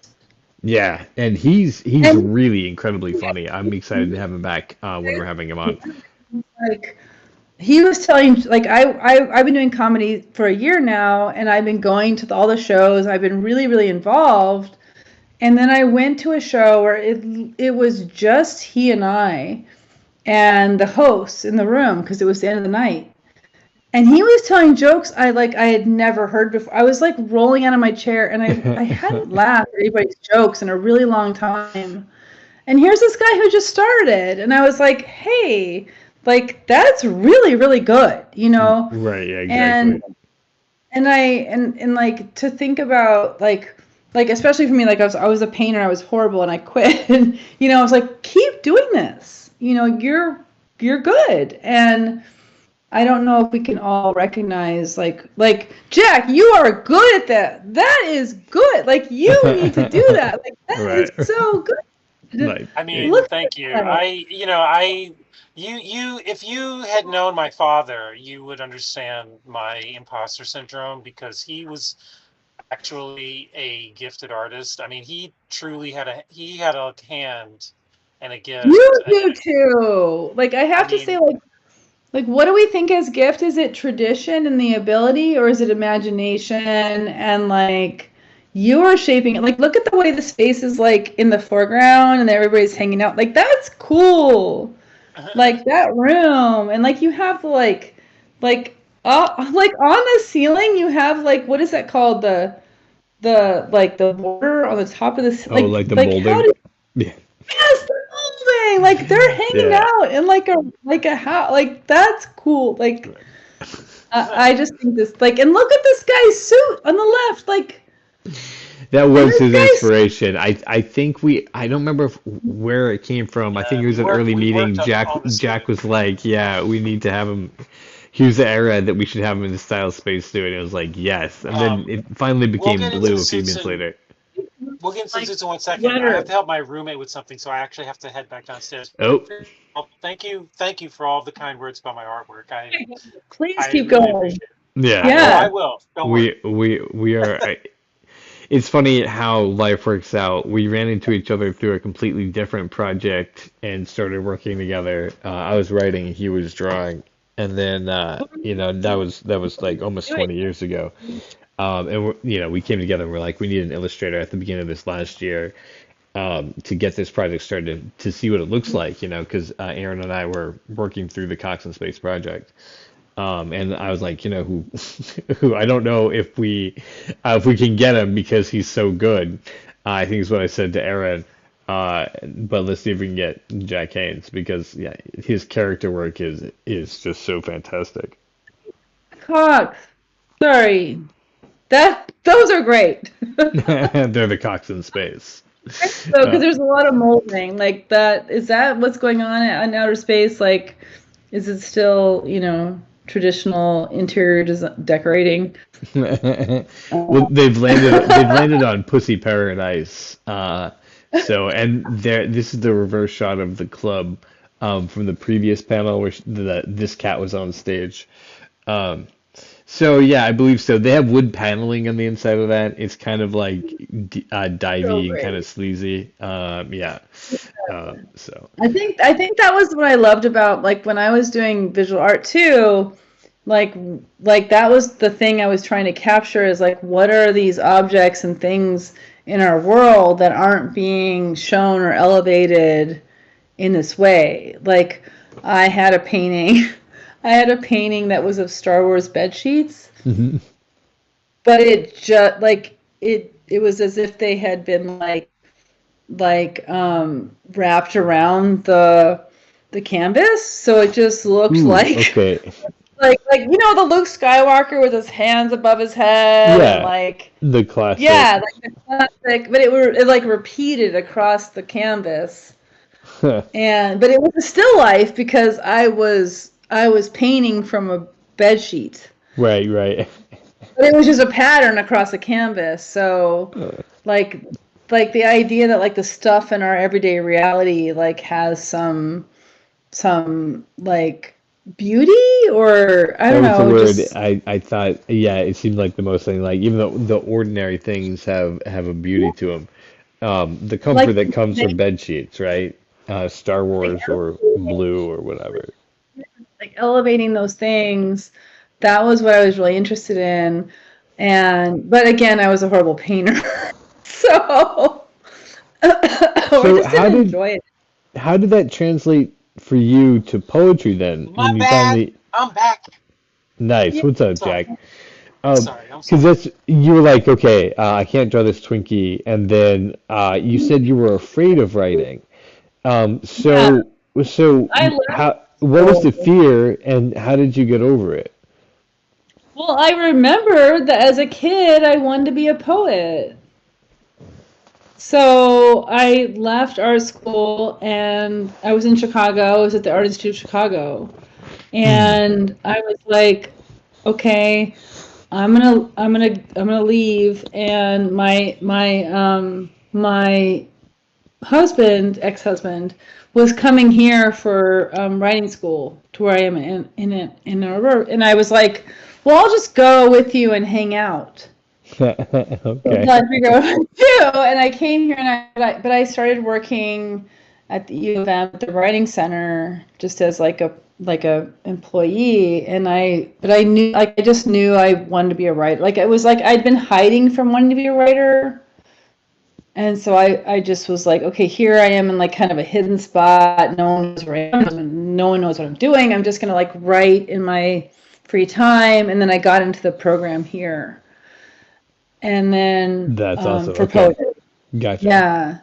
Speaker 1: Yeah, and he's
Speaker 3: and
Speaker 1: really incredibly funny. I'm excited to have him back when we're having him on.
Speaker 3: like he was telling like I've been doing comedy for a year now, and I've been going to all the shows. I've been really involved, and then I went to a show where it was just he and I and the hosts in the room because it was the end of the night. And he was telling jokes I had never heard before. I was like rolling out of my chair, and I hadn't laughed at anybody's jokes in a really long time. And here's this guy who just started, and I was like, hey, like that's really good, you know?
Speaker 1: Right, yeah,
Speaker 3: And
Speaker 1: exactly.
Speaker 3: and like to think about like especially for me, like I was a painter, I was horrible, and I quit. And I was like, keep doing this. You're good. And I don't know if we can all recognize like Jack, you are good at that. That is good. Like you need to do that. Like that is
Speaker 1: Right.
Speaker 3: so good.
Speaker 1: Like,
Speaker 2: I mean,
Speaker 3: Look
Speaker 2: thank you.
Speaker 3: at that.
Speaker 2: If you had known my father, you would understand my imposter syndrome because he was actually a gifted artist. I mean, he truly he had a hand and a
Speaker 3: You
Speaker 2: gift.
Speaker 3: do too. Like I
Speaker 2: I
Speaker 3: have to say,
Speaker 2: mean,
Speaker 3: like what do we think as gift? Is it tradition and the ability, or is it imagination and like you are shaping it? Like look at the way the space is like in the foreground and everybody's hanging out. Like that's cool. Like that room, and like you have like on the ceiling you have like what is that called, the like the border on the top of the
Speaker 1: oh, like the
Speaker 3: like how
Speaker 1: molding.
Speaker 3: do
Speaker 1: Yeah,
Speaker 3: yes, the building, like they're hanging
Speaker 1: yeah.
Speaker 3: out in like a house, like that's cool. Like I just think this like, and look at this guy's suit on the left, like,
Speaker 1: That
Speaker 3: and
Speaker 1: was
Speaker 3: this
Speaker 1: his
Speaker 3: guy's
Speaker 1: inspiration. I think I don't remember where it came from. I think it was an early
Speaker 2: we
Speaker 1: meeting.
Speaker 2: worked
Speaker 1: Jack
Speaker 2: on the
Speaker 1: Jack
Speaker 2: suit.
Speaker 1: was like, "Yeah, we need to have him." Here's the era that we should have him in the style space too. And it was like, "Yes." And then
Speaker 2: Um,
Speaker 1: it finally
Speaker 2: we'll
Speaker 1: became
Speaker 2: get into the
Speaker 1: blue a few
Speaker 2: suits
Speaker 1: minutes
Speaker 2: and
Speaker 1: later.
Speaker 2: we'll get into the
Speaker 3: like
Speaker 2: suits in 1 second. I have
Speaker 3: sweater.
Speaker 2: to help my roommate with something, so I actually have to head back downstairs.
Speaker 1: Oh,
Speaker 2: Well, thank you for all the kind words about my artwork.
Speaker 3: Please
Speaker 2: I
Speaker 3: keep
Speaker 2: really
Speaker 3: going.
Speaker 2: appreciate it.
Speaker 1: yeah.
Speaker 3: Yeah.
Speaker 2: I will. Don't worry.
Speaker 1: We are. It's funny how life works out. We ran into each other through a completely different project and started working together. I was writing, he was drawing, and then that was like almost 20 years ago. And we came together and we're like, we need an illustrator at the beginning of this last year to get this project started to see what it looks like, because Aaron and I were working through the Cox and Space project. And I was like, who, who I don't know if we can get him because he's so good. I think is what I said to Aaron. But let's see if we can get Jack Haynes because yeah, his character work is just so fantastic.
Speaker 3: Cox. Sorry. Those are great.
Speaker 1: They're the Cox in space.
Speaker 3: So, because there's a lot of molding, like that. Is that what's going on in outer space? Like, is it still, traditional interior decorating?
Speaker 1: Well, they've landed on Pussy Paradise. And this is the reverse shot of the club from the previous panel where this cat was on stage. Um, so yeah, I believe so. They have wood paneling on the inside of that. It's kind of like
Speaker 3: So
Speaker 1: divey and kind of
Speaker 3: great.
Speaker 1: sleazy. Yeah. So
Speaker 3: I think that was what I loved about like when I was doing visual art too. Like like that was the thing I was trying to capture is like what are these objects and things in our world that aren't being shown or elevated in this way. Like I had a painting I had a painting that was of Star Wars bed sheets, but it just like it was as if they had been like wrapped around the canvas, so it just looked
Speaker 1: Ooh,
Speaker 3: like
Speaker 1: okay.
Speaker 3: like the Luke Skywalker with his hands above his head, and
Speaker 1: Yeah,
Speaker 3: like
Speaker 1: the classic.
Speaker 3: yeah, like the classic, but it like repeated across the canvas. But it was a still life because I was painting from a bed sheet.
Speaker 1: Right, right.
Speaker 3: But it was just a pattern across the canvas. So like the idea that like the stuff in our everyday reality like has some like beauty, or I
Speaker 1: That
Speaker 3: don't
Speaker 1: was the
Speaker 3: know,
Speaker 1: word
Speaker 3: just
Speaker 1: I thought. Yeah, it seemed like the most thing. Like even though the ordinary things have a beauty to them, the comfort
Speaker 3: like
Speaker 1: that comes from bed sheets, right? Star Wars or
Speaker 3: elevating,
Speaker 1: Blue or whatever.
Speaker 3: like elevating those things. That was what I was really interested in. But again, I was a horrible painter. So I
Speaker 1: So
Speaker 3: just didn't enjoy it.
Speaker 1: how did that translate for you to poetry then
Speaker 2: My
Speaker 1: when you
Speaker 2: bad.
Speaker 1: finally
Speaker 2: I'm back.
Speaker 1: nice.
Speaker 3: Yeah.
Speaker 1: What's up,
Speaker 2: Sorry.
Speaker 1: Jack?
Speaker 2: I'm
Speaker 1: Because
Speaker 2: sorry.
Speaker 1: that's you were like, okay, I can't draw this Twinkie, and then you said you were afraid of writing. Um,
Speaker 3: Yeah,
Speaker 1: so so
Speaker 3: I left
Speaker 1: how what was the
Speaker 3: school.
Speaker 1: fear, and how did you get over it?
Speaker 3: Well, I remember that as a kid, I wanted to be a poet. So I left art school and I was in Chicago. I was at the Art Institute of Chicago.
Speaker 1: Hmm.
Speaker 3: And I was like, okay, I'm gonna leave. And my husband, ex-husband, was coming here for writing school to where I am in Aurora. And I was like, well, I'll just go with you and hang out.
Speaker 1: Okay.
Speaker 3: Until I figure out what to do. And I came here and I started working at the U of M at the writing center just as like a employee. But I knew, like, I just knew I wanted to be a writer. Like it was like I'd been hiding from wanting to be a writer. And so I just was like, okay, here I am in like kind of a hidden spot. No one knows where I am. No one knows what I'm doing. I'm just gonna like write in my free time. And then I got into the program here. And then
Speaker 1: That's awesome.
Speaker 3: for
Speaker 1: Okay.
Speaker 3: poetry.
Speaker 1: Gotcha.
Speaker 3: Yeah.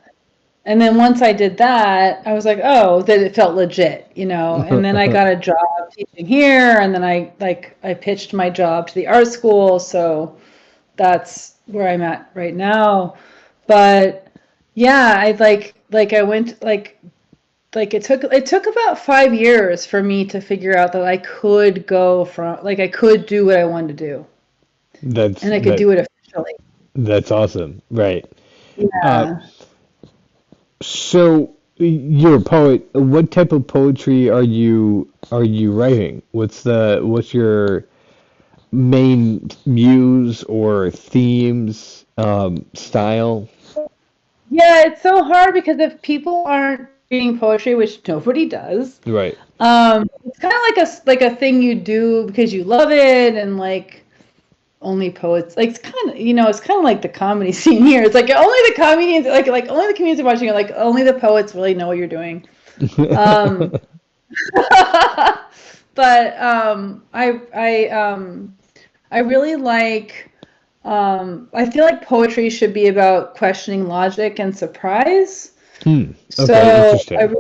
Speaker 3: And then once I did that, I was like, oh, that it felt legit, And then I got a job teaching here, and then I pitched my job to the art school, so that's where I'm at right now. But yeah, I went it took about 5 years for me to figure out that I could go from I could do what I wanted to do,
Speaker 1: That's
Speaker 3: and I could
Speaker 1: that
Speaker 3: do it officially.
Speaker 1: that's awesome. Right. Uh,
Speaker 3: Yeah.
Speaker 1: so you're a poet. What type of poetry are you writing? What's your main muse or themes, style?
Speaker 3: Yeah, it's so hard because if people aren't reading poetry, which nobody does,
Speaker 1: Right.
Speaker 3: it's kind of like a thing you do because you love it, and like only poets like it's kind of like the comedy scene here. It's like only the comedians like only the comedians are watching it. Like only the poets really know what you're doing. Um, but I really like. I feel like poetry should be about questioning logic and surprise.
Speaker 1: Hmm. Okay,
Speaker 3: So
Speaker 1: interesting.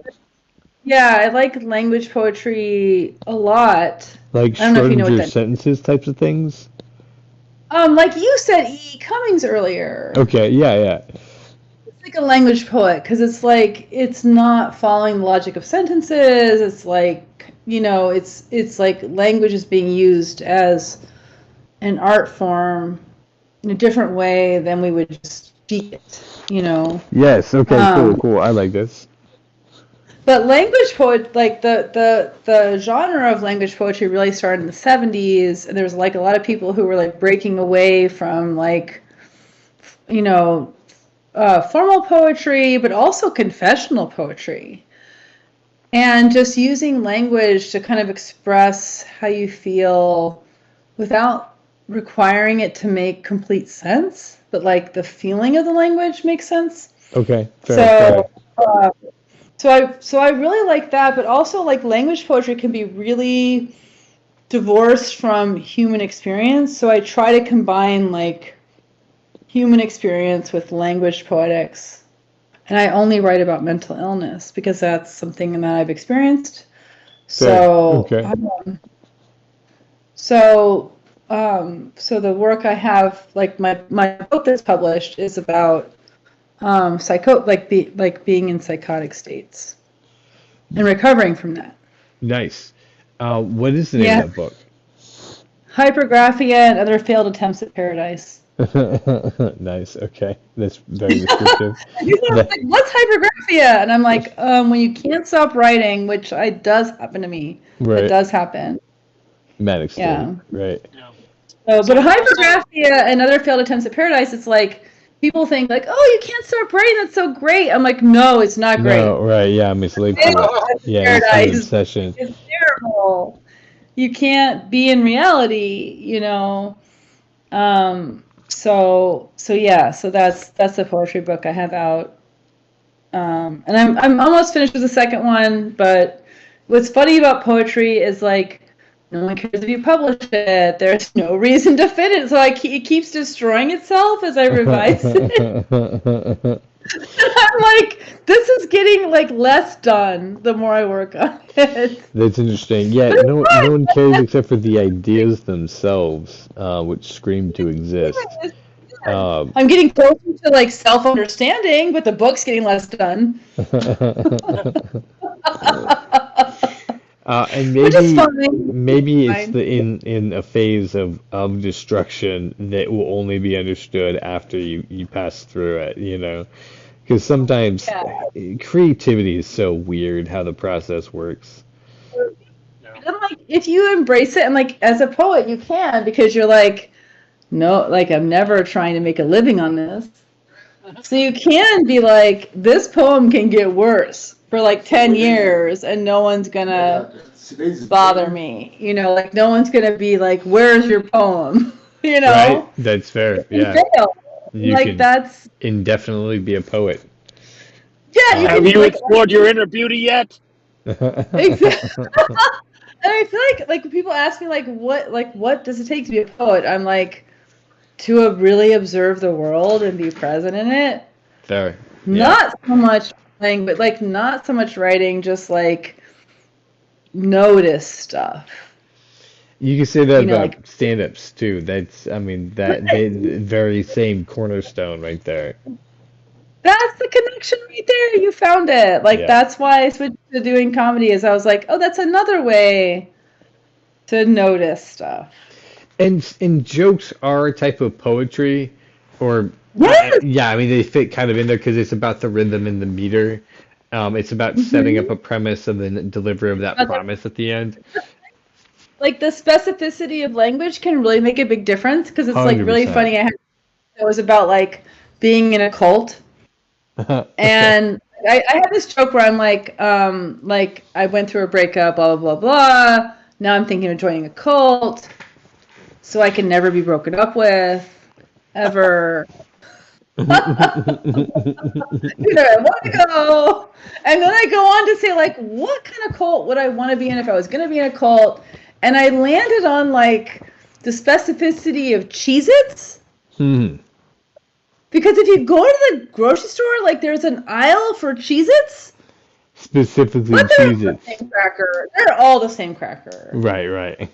Speaker 3: yeah, I like language poetry a lot.
Speaker 1: Like
Speaker 3: I don't know if you know what
Speaker 1: Schrodinger
Speaker 3: that.
Speaker 1: sentences types of things?
Speaker 3: Like you said, E. Cummings earlier.
Speaker 1: Okay, yeah, yeah.
Speaker 3: It's like a language poet because it's like it's not following the logic of sentences. It's like it's like language is being used as an art form in a different way than we would just speak it.
Speaker 1: Yes, okay, cool,
Speaker 3: Um,
Speaker 1: cool. I like this.
Speaker 3: but language poet, like the genre of language poetry really started in the 70s, and there was like a lot of people who were like breaking away from like, you know, formal poetry, but also confessional poetry. And just using language to kind of express how you feel without requiring it to make complete sense, but like the feeling of the language makes sense.
Speaker 1: Okay, fair, fair.
Speaker 3: So, uh, so I really like that, but also like language poetry can be really divorced from human experience. So I try to combine like human experience with language poetics. and I only write about mental illness because that's something that I've experienced.
Speaker 1: Fair.
Speaker 3: So,
Speaker 1: Okay.
Speaker 3: So the work I have, like my book that's published, is about being in psychotic states and recovering from that.
Speaker 1: Nice. What is the name of that book?
Speaker 3: Hypergraphia and Other Failed Attempts at Paradise.
Speaker 1: Nice. Okay, that's very descriptive.
Speaker 3: People are like, "What's hypergraphia?" And I'm like, when you can't stop writing, which does happen to me.
Speaker 1: Right.
Speaker 3: It does happen.
Speaker 1: Manic state.
Speaker 3: Yeah.
Speaker 1: Right.
Speaker 2: Yeah.
Speaker 3: But hypergraphia and Other Failed Attempts at Paradise, it's like people think like, "Oh, you can't stop writing. That's so great." I'm like, "No, it's not great."
Speaker 1: No, right. Yeah, I'm late to it. Yeah, it's an obsession.
Speaker 3: It's terrible. You can't be in reality, you know. So that's the poetry book I have out. And I'm almost finished with the second one, but what's funny about poetry is like no one cares if you publish it. There's no reason to fit it, so it keeps destroying itself as I revise it. I'm like, this is getting like less done the more I work on it.
Speaker 1: That's interesting. Yeah, no one cares except for the ideas themselves, which scream to exist.
Speaker 3: I'm getting closer to like self-understanding, but the book's getting less done.
Speaker 1: And maybe it's in a phase of destruction that will only be understood after you pass through it, you know? Because sometimes creativity is so weird how the process works.
Speaker 3: And like, if you embrace it, and like as a poet, you can, because you're like, no, like I'm never trying to make a living on this. So you can be like, this poem can get worse for like 10 years and no one's gonna bother me. You know, like no one's gonna be like, where's your poem? You know?
Speaker 1: Right? That's fair. Yeah. You
Speaker 3: like
Speaker 1: can
Speaker 3: that's
Speaker 1: indefinitely be a poet.
Speaker 3: Yeah, you
Speaker 4: Have
Speaker 3: can,
Speaker 4: you
Speaker 3: like,
Speaker 4: explored your inner beauty yet?
Speaker 3: Exactly. And I feel like when people ask me what does it take to be a poet? I'm like, to really observe the world and be present in it.
Speaker 1: Fair.
Speaker 3: Not so much playing, but like not so much writing, just like notice stuff.
Speaker 1: You can say that
Speaker 3: You know,
Speaker 1: about
Speaker 3: like-
Speaker 1: stand-ups too. That's, I mean, that the very same cornerstone right there.
Speaker 3: That's the connection right there. You found it. Like
Speaker 1: Yeah.
Speaker 3: that's why I switched to doing comedy. Is I was like, oh, that's another way to notice stuff.
Speaker 1: And jokes are a type of poetry, or
Speaker 3: Yes!
Speaker 1: yeah, I mean they fit kind of in there because it's about the rhythm and the meter. It's about setting up a premise and then delivery of that promise at the end.
Speaker 3: Like the specificity of language can really make a big difference because it's like really
Speaker 1: 100%.
Speaker 3: funny. It was about like being in a cult, and I had this joke where I'm like I went through a breakup, blah blah blah blah. Now I'm thinking of joining a cult, so I can never be broken up with, ever. You know, I want to go, and then I go on to say like, what kind of cult would I want to be in if I was going to be in a cult? And I landed on like the specificity of Cheez-Its. Because if you go to the grocery store, like there's an aisle for Cheez-Its.
Speaker 1: Specifically
Speaker 3: But they're all the
Speaker 1: Cheez-Its.
Speaker 3: same cracker. They're all the same cracker.
Speaker 1: Right.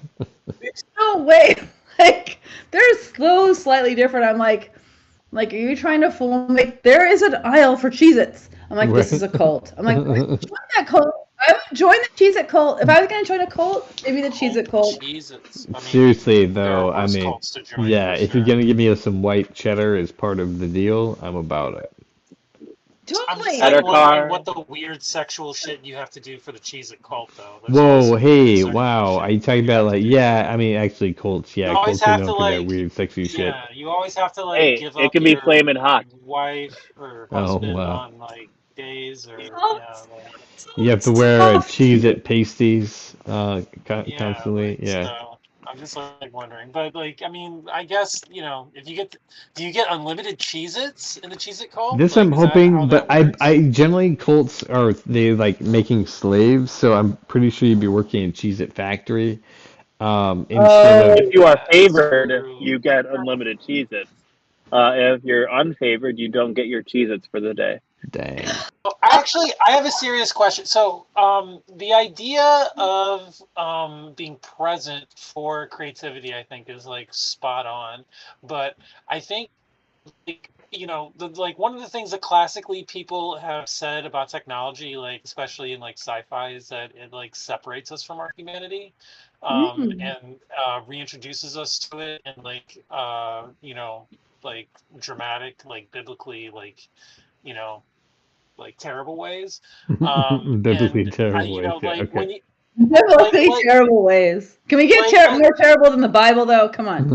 Speaker 3: There's no way. Like they're so slightly different. I'm like, are you trying to fool me? Like, there is an aisle for Cheez-Its. I'm like, this is a cult. I'm like, join that cult. I would join the Cheez-It cult. If I was going to join a cult, maybe the Cheez-It cult.
Speaker 2: Jesus. I mean,
Speaker 1: Seriously
Speaker 2: there
Speaker 1: though,
Speaker 2: are
Speaker 1: I
Speaker 2: worse
Speaker 1: mean,
Speaker 2: cults to join,
Speaker 1: yeah,
Speaker 2: for
Speaker 1: if you're
Speaker 2: sure.
Speaker 1: gonna give me some white cheddar as part of the deal, I'm about it.
Speaker 2: I'm
Speaker 3: Totally.
Speaker 2: just
Speaker 4: At our
Speaker 2: like wondering
Speaker 4: car.
Speaker 2: what the weird sexual shit you have to do for the Cheez-It cult, though. There's
Speaker 1: Whoa,
Speaker 2: always
Speaker 1: hey,
Speaker 2: sexual
Speaker 1: wow.
Speaker 2: shit
Speaker 1: Are you talking about like, yeah, I mean, actually cults, yeah,
Speaker 2: You always
Speaker 1: cults are
Speaker 2: have
Speaker 1: known
Speaker 2: to,
Speaker 1: for that
Speaker 2: like,
Speaker 1: weird sexy shit.
Speaker 2: Yeah, you always have to like
Speaker 4: Hey,
Speaker 2: give
Speaker 4: it
Speaker 2: up
Speaker 4: can be
Speaker 2: your
Speaker 4: flaming hot.
Speaker 2: wife or
Speaker 1: Oh,
Speaker 2: husband
Speaker 1: wow.
Speaker 2: on like days or
Speaker 3: Oh,
Speaker 2: like,
Speaker 1: You have to wear Cheez-It pasties constantly,
Speaker 2: like,
Speaker 1: yeah.
Speaker 2: So I'm just like wondering, but like I mean, I guess if you get, do you get unlimited Cheez-Its in the Cheez-It cult?
Speaker 1: This
Speaker 2: Like,
Speaker 1: I'm
Speaker 2: is that
Speaker 1: hoping,
Speaker 2: how
Speaker 1: but
Speaker 2: that works?
Speaker 1: I generally cults are they like making slaves, so I'm pretty sure you'd be working in Cheez-It factory. Instead of
Speaker 4: If you are favored,
Speaker 2: true.
Speaker 4: you get unlimited Cheez-Its. If you're unfavored, you don't get your Cheez-Its for the day.
Speaker 1: Dang.
Speaker 2: Actually, I have a serious question. So, the idea of being present for creativity, I think, is like spot on. But I think, like, like one of the things that classically people have said about technology, like especially in like sci-fi, is that it like separates us from our humanity,
Speaker 3: Mm.
Speaker 2: and reintroduces us to it, and like like dramatic, like biblically, like you know like terrible ways.
Speaker 1: Biblically
Speaker 2: And I,
Speaker 1: terrible ways. Yeah.
Speaker 2: like
Speaker 1: Okay.
Speaker 2: when you
Speaker 3: Definitely terrible ways. Can we get
Speaker 2: like
Speaker 3: more terrible than the Bible, though? Come on.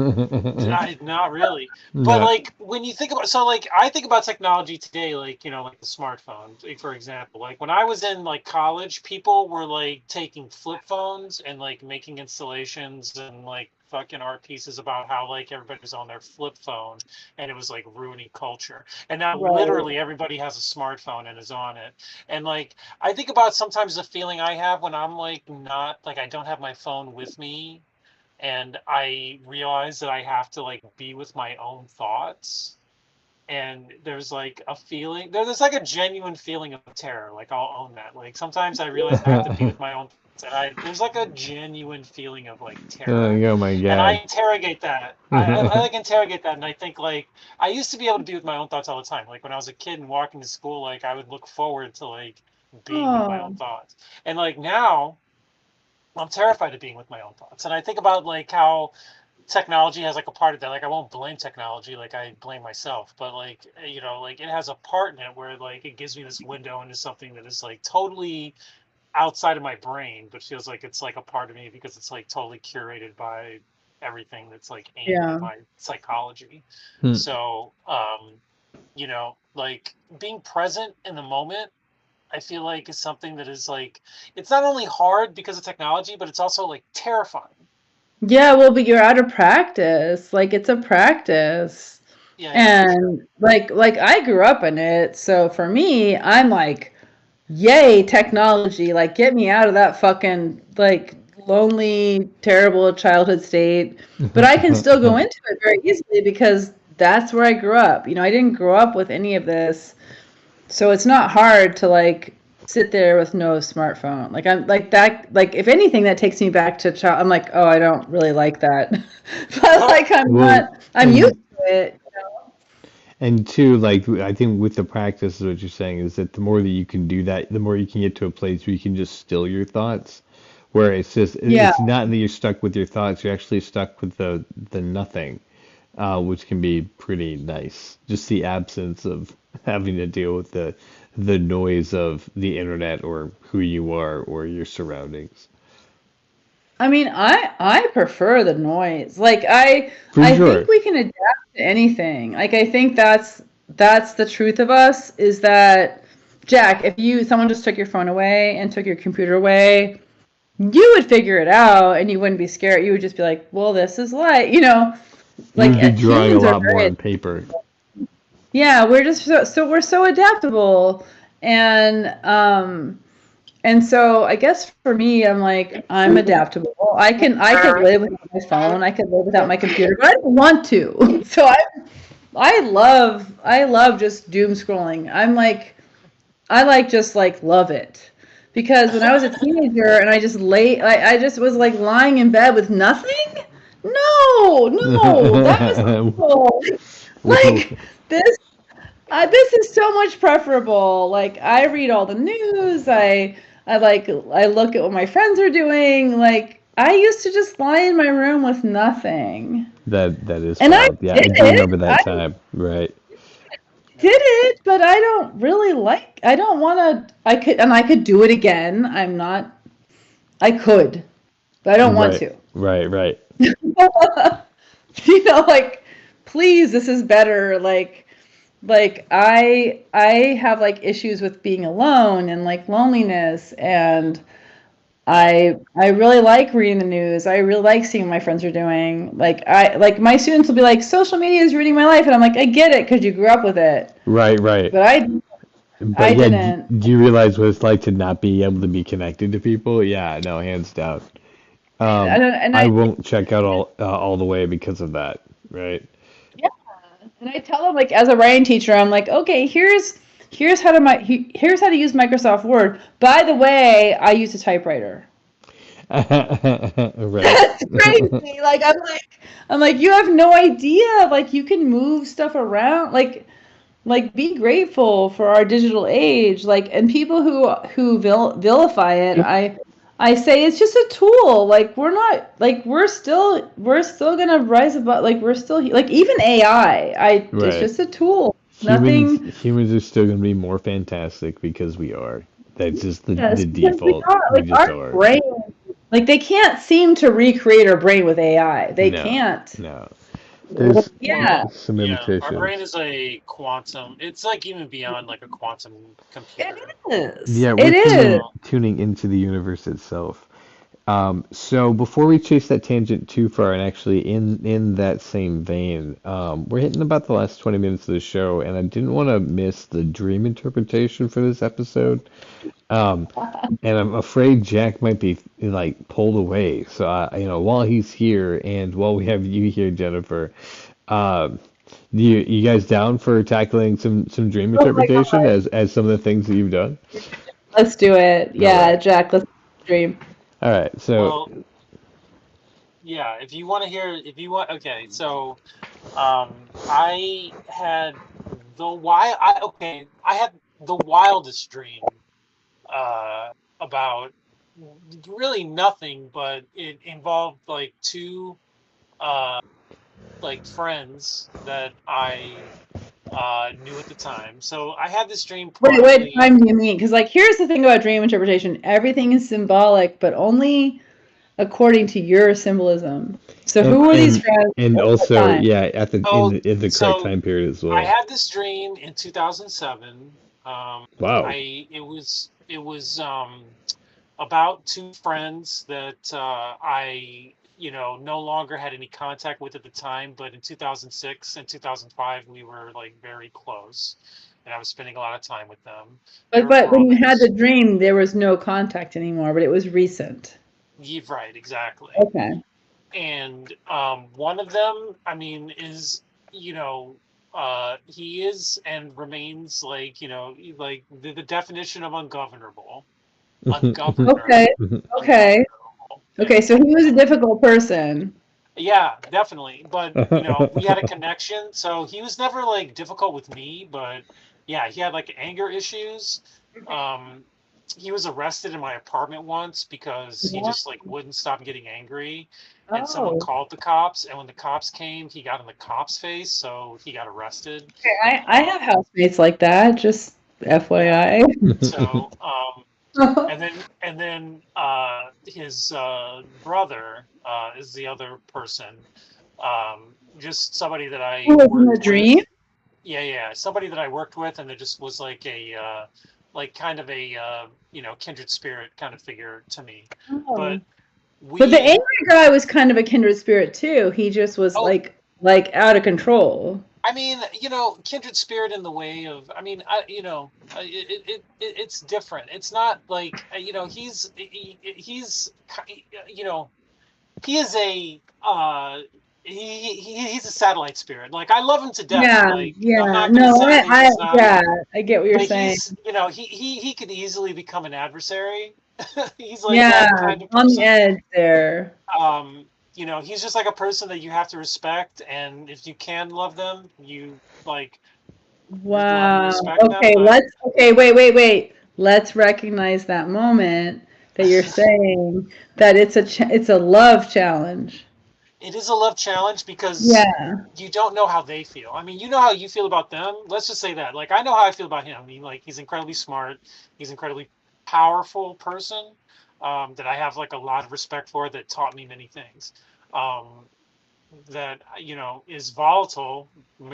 Speaker 2: not really. But
Speaker 1: No.
Speaker 2: like when you think about, so like I think about technology today, like like the smartphone, like, for example. Like when I was in like college, people were like taking flip phones and like making installations and like fucking art pieces about how like everybody's on their flip phone, and it was like ruining culture. And now
Speaker 3: Right.
Speaker 2: literally everybody has a smartphone and is on it. And like I think about sometimes the feeling I have when I'm like not like I don't have my phone with me, and I realize that I have to like be with my own thoughts. And there's like a feeling, there's like a genuine feeling of terror. Like I'll own that. Like sometimes I realize I have to be with my own thoughts, and there's like a genuine feeling of like terror.
Speaker 1: Oh my
Speaker 2: And I
Speaker 1: God.
Speaker 2: interrogate that. I like interrogate that, and I think like I used to be able to be with my own thoughts all the time. Like when I was a kid and walking to school, like I would look forward to like being with my own
Speaker 3: Oh,
Speaker 2: thoughts. And like now I'm terrified of being with my own thoughts. And I think about like how technology has like a part of that. Like I won't blame technology, like I blame myself, but like like it has a part in it where like it gives me this window into something that is like totally outside of my brain, but feels like it's like a part of me because it's like totally curated by everything that's like aimed at
Speaker 3: yeah.
Speaker 2: my psychology.
Speaker 1: Hmm.
Speaker 2: So like being present in the moment, I feel like is something that is like, it's not only hard because of technology, but it's also like terrifying.
Speaker 3: Yeah, well, but you're out of practice. Like it's a practice.
Speaker 2: Yeah, for sure.
Speaker 3: And like I grew up in it, so for me, I'm like, yay, technology, like get me out of that fucking like lonely, terrible childhood state. But I can still go into it very easily because that's where I grew up. I didn't grow up with any of this. So it's not hard to like sit there with no smartphone. Like I'm like that, like if anything that takes me back to child, I'm like, oh, I don't really like that. But
Speaker 2: Well,
Speaker 3: like I'm
Speaker 1: Well,
Speaker 3: not, I'm used
Speaker 1: and
Speaker 3: to it.
Speaker 1: and two, like I think with the practice, is what you're saying is that the more that you can do that, the more you can get to a place where you can just still your thoughts, where it's just
Speaker 3: Yeah.
Speaker 1: it's not that you're stuck with your thoughts, you're actually stuck with the nothing, which can be pretty nice. Just the absence of having to deal with the noise of the internet or who you are or your surroundings.
Speaker 3: I mean, I prefer the noise. Like
Speaker 1: For
Speaker 3: I think
Speaker 1: sure.
Speaker 3: we can adapt to anything. Like I think that's the truth of us is that Jack, if someone just took your phone away and took your computer away, you would figure it out and you wouldn't be scared. You would just be like, well, this is life.
Speaker 1: You
Speaker 3: Like
Speaker 1: would be drawing a
Speaker 3: humans are
Speaker 1: lot more
Speaker 3: very,
Speaker 1: on paper.
Speaker 3: yeah, we're just so we're so adaptable. And so I guess for me, I'm like, I'm adaptable. I could live without my phone. I could live without my computer, but I don't want to. So I love just doom scrolling. I like just like love it. Because when I was a teenager and I just was like lying in bed with nothing. No, no, that was awful. Like this this is so much preferable. Like I read all the news. I look at what my friends are doing. Like I used to just lie in my room with nothing.
Speaker 1: That is
Speaker 3: And I
Speaker 1: wild. Yeah,
Speaker 3: did
Speaker 1: I do
Speaker 3: it.
Speaker 1: remember that
Speaker 3: I
Speaker 1: time. Right.
Speaker 3: did it, but I don't really like I don't want to I could do it again. I could, but I don't want
Speaker 1: Right.
Speaker 3: to.
Speaker 1: Right. Right.
Speaker 3: Like please, this is better. Like I have like issues with being alone and like loneliness, and I really like reading the news. I really like seeing what my friends are doing. Like my students will be like, social media is ruining my life, and I'm like, I get it because you grew up with it,
Speaker 1: Right. Right.
Speaker 3: but I
Speaker 1: But yeah,
Speaker 3: didn't.
Speaker 1: do you realize what it's like to not be able to be connected to people? Yeah, no, hands down.
Speaker 3: I don't, and
Speaker 1: I won't check out all the way because of that, right?
Speaker 3: yeah, and I tell them like as a writing teacher, I'm like, okay, here's how to use Microsoft Word. By the way, I use a typewriter.
Speaker 1: Right.
Speaker 3: That's crazy. Like I'm like, you have no idea. Like you can move stuff around. Like be grateful for our digital age. Like, and people who vilify it, I say it's just a tool. Like we're not, like we're still gonna rise above. Like we're still, like even AI. It's
Speaker 1: Right.
Speaker 3: just a tool. Nothing.
Speaker 1: Humans are still going to be more fantastic because we are. That's just
Speaker 3: Yes,
Speaker 1: the
Speaker 3: because we
Speaker 1: default.
Speaker 3: are.
Speaker 1: We
Speaker 3: Like
Speaker 1: just
Speaker 3: our
Speaker 1: are.
Speaker 3: brain. Like they can't seem to recreate our brain with AI. They
Speaker 1: No.
Speaker 3: can't.
Speaker 1: No. There's
Speaker 3: Yeah.
Speaker 1: some
Speaker 2: Yeah, our
Speaker 1: limitations.
Speaker 2: brain is a quantum. It's like even beyond like a quantum computer.
Speaker 3: It is.
Speaker 1: Yeah,
Speaker 3: It is.
Speaker 1: tuning into the universe itself. So before we chase that tangent too far, and actually in that same vein, we're hitting about the last 20 minutes of the show, and I didn't want to miss the dream interpretation for this episode. And I'm afraid Jack might be like pulled away. So while he's here, and while we have you here, Jennifer, um, you guys down for tackling some dream
Speaker 3: Oh my
Speaker 1: interpretation
Speaker 3: God.
Speaker 1: as some of the things that you've done?
Speaker 3: Let's do it.
Speaker 1: All
Speaker 3: Yeah,
Speaker 1: right.
Speaker 3: Jack, let's dream.
Speaker 1: All right. So
Speaker 2: Well, yeah, if you want to hear, if you want, okay, so I had I had the wildest dream about really nothing, but it involved like two like friends that I knew at the time. So I had this dream
Speaker 3: Wait, what
Speaker 2: probably.
Speaker 3: time do you mean? Because like here's the thing about dream interpretation. Everything is symbolic, but only according to your symbolism. So
Speaker 1: and
Speaker 3: who were these
Speaker 1: and
Speaker 3: friends
Speaker 1: and
Speaker 3: at what
Speaker 1: also
Speaker 3: time?
Speaker 1: yeah, at the
Speaker 2: Oh,
Speaker 1: in the correct
Speaker 2: so
Speaker 1: time period as
Speaker 2: I
Speaker 1: well.
Speaker 2: had this dream in 2007.
Speaker 1: Wow.
Speaker 2: It was about two friends that I no longer had any contact with at the time, but in 2006 and 2005 we were like very close, and I was spending a lot of time with them. They
Speaker 3: But
Speaker 2: were
Speaker 3: but when you had the
Speaker 2: brothers.
Speaker 3: dream, there was no contact anymore, but it was recent.
Speaker 2: Yeah, right, exactly.
Speaker 3: Okay.
Speaker 2: And one of them, I mean, is he is and remains like like the definition of ungovernable,
Speaker 3: Okay. Okay.
Speaker 2: ungovernable.
Speaker 3: Okay, so he was a difficult person.
Speaker 2: Yeah, definitely. But we had a connection. So he was never like difficult with me, but yeah, he had like anger issues. Um, he was arrested in my apartment once because he
Speaker 3: Yeah.
Speaker 2: just like wouldn't stop getting angry, and someone
Speaker 3: Oh.
Speaker 2: called the cops. And when the cops came, he got in the cops' face, so he got arrested.
Speaker 3: Okay, I
Speaker 2: Um,
Speaker 3: have housemates like that, just
Speaker 2: yeah.
Speaker 3: FYI.
Speaker 2: So and then his brother is the other person. Just somebody that I
Speaker 3: Who was in the
Speaker 2: worked
Speaker 3: dream?
Speaker 2: with. Yeah, somebody that I worked with, and it just was like a like kind of a kindred spirit kind of figure to me.
Speaker 3: Oh.
Speaker 2: But
Speaker 3: But the
Speaker 2: we
Speaker 3: angry guy was kind of a kindred spirit too. He just was
Speaker 2: oh
Speaker 3: like out of control.
Speaker 2: I mean, kindred spirit in the way of, I mean, it's different. It's not like, he's, he is a, he's a satellite spirit. Like, I love him to death.
Speaker 3: Yeah,
Speaker 2: Like, I'm
Speaker 3: yeah.
Speaker 2: not going to
Speaker 3: No,
Speaker 2: say
Speaker 3: I
Speaker 2: he's not,
Speaker 3: yeah, I get what you're
Speaker 2: but
Speaker 3: saying.
Speaker 2: he's, he could easily become an adversary. He's like
Speaker 3: Yeah,
Speaker 2: that kind of
Speaker 3: on the
Speaker 2: person.
Speaker 3: edge there.
Speaker 2: He's just like a person that you have to respect, and if you can love them, you like love and
Speaker 3: Wow.
Speaker 2: respect them.
Speaker 3: Okay,
Speaker 2: But
Speaker 3: wait. Let's recognize that moment that you're saying that it's a love challenge.
Speaker 2: it is a love challenge because
Speaker 3: Yeah.
Speaker 2: you don't know how they feel. I mean, you know how you feel about them. Let's just say that. Like, I know how I feel about him. I mean, like, he's incredibly smart. He's incredibly powerful person that I have like a lot of respect for, that taught me many things. Um, that is volatile,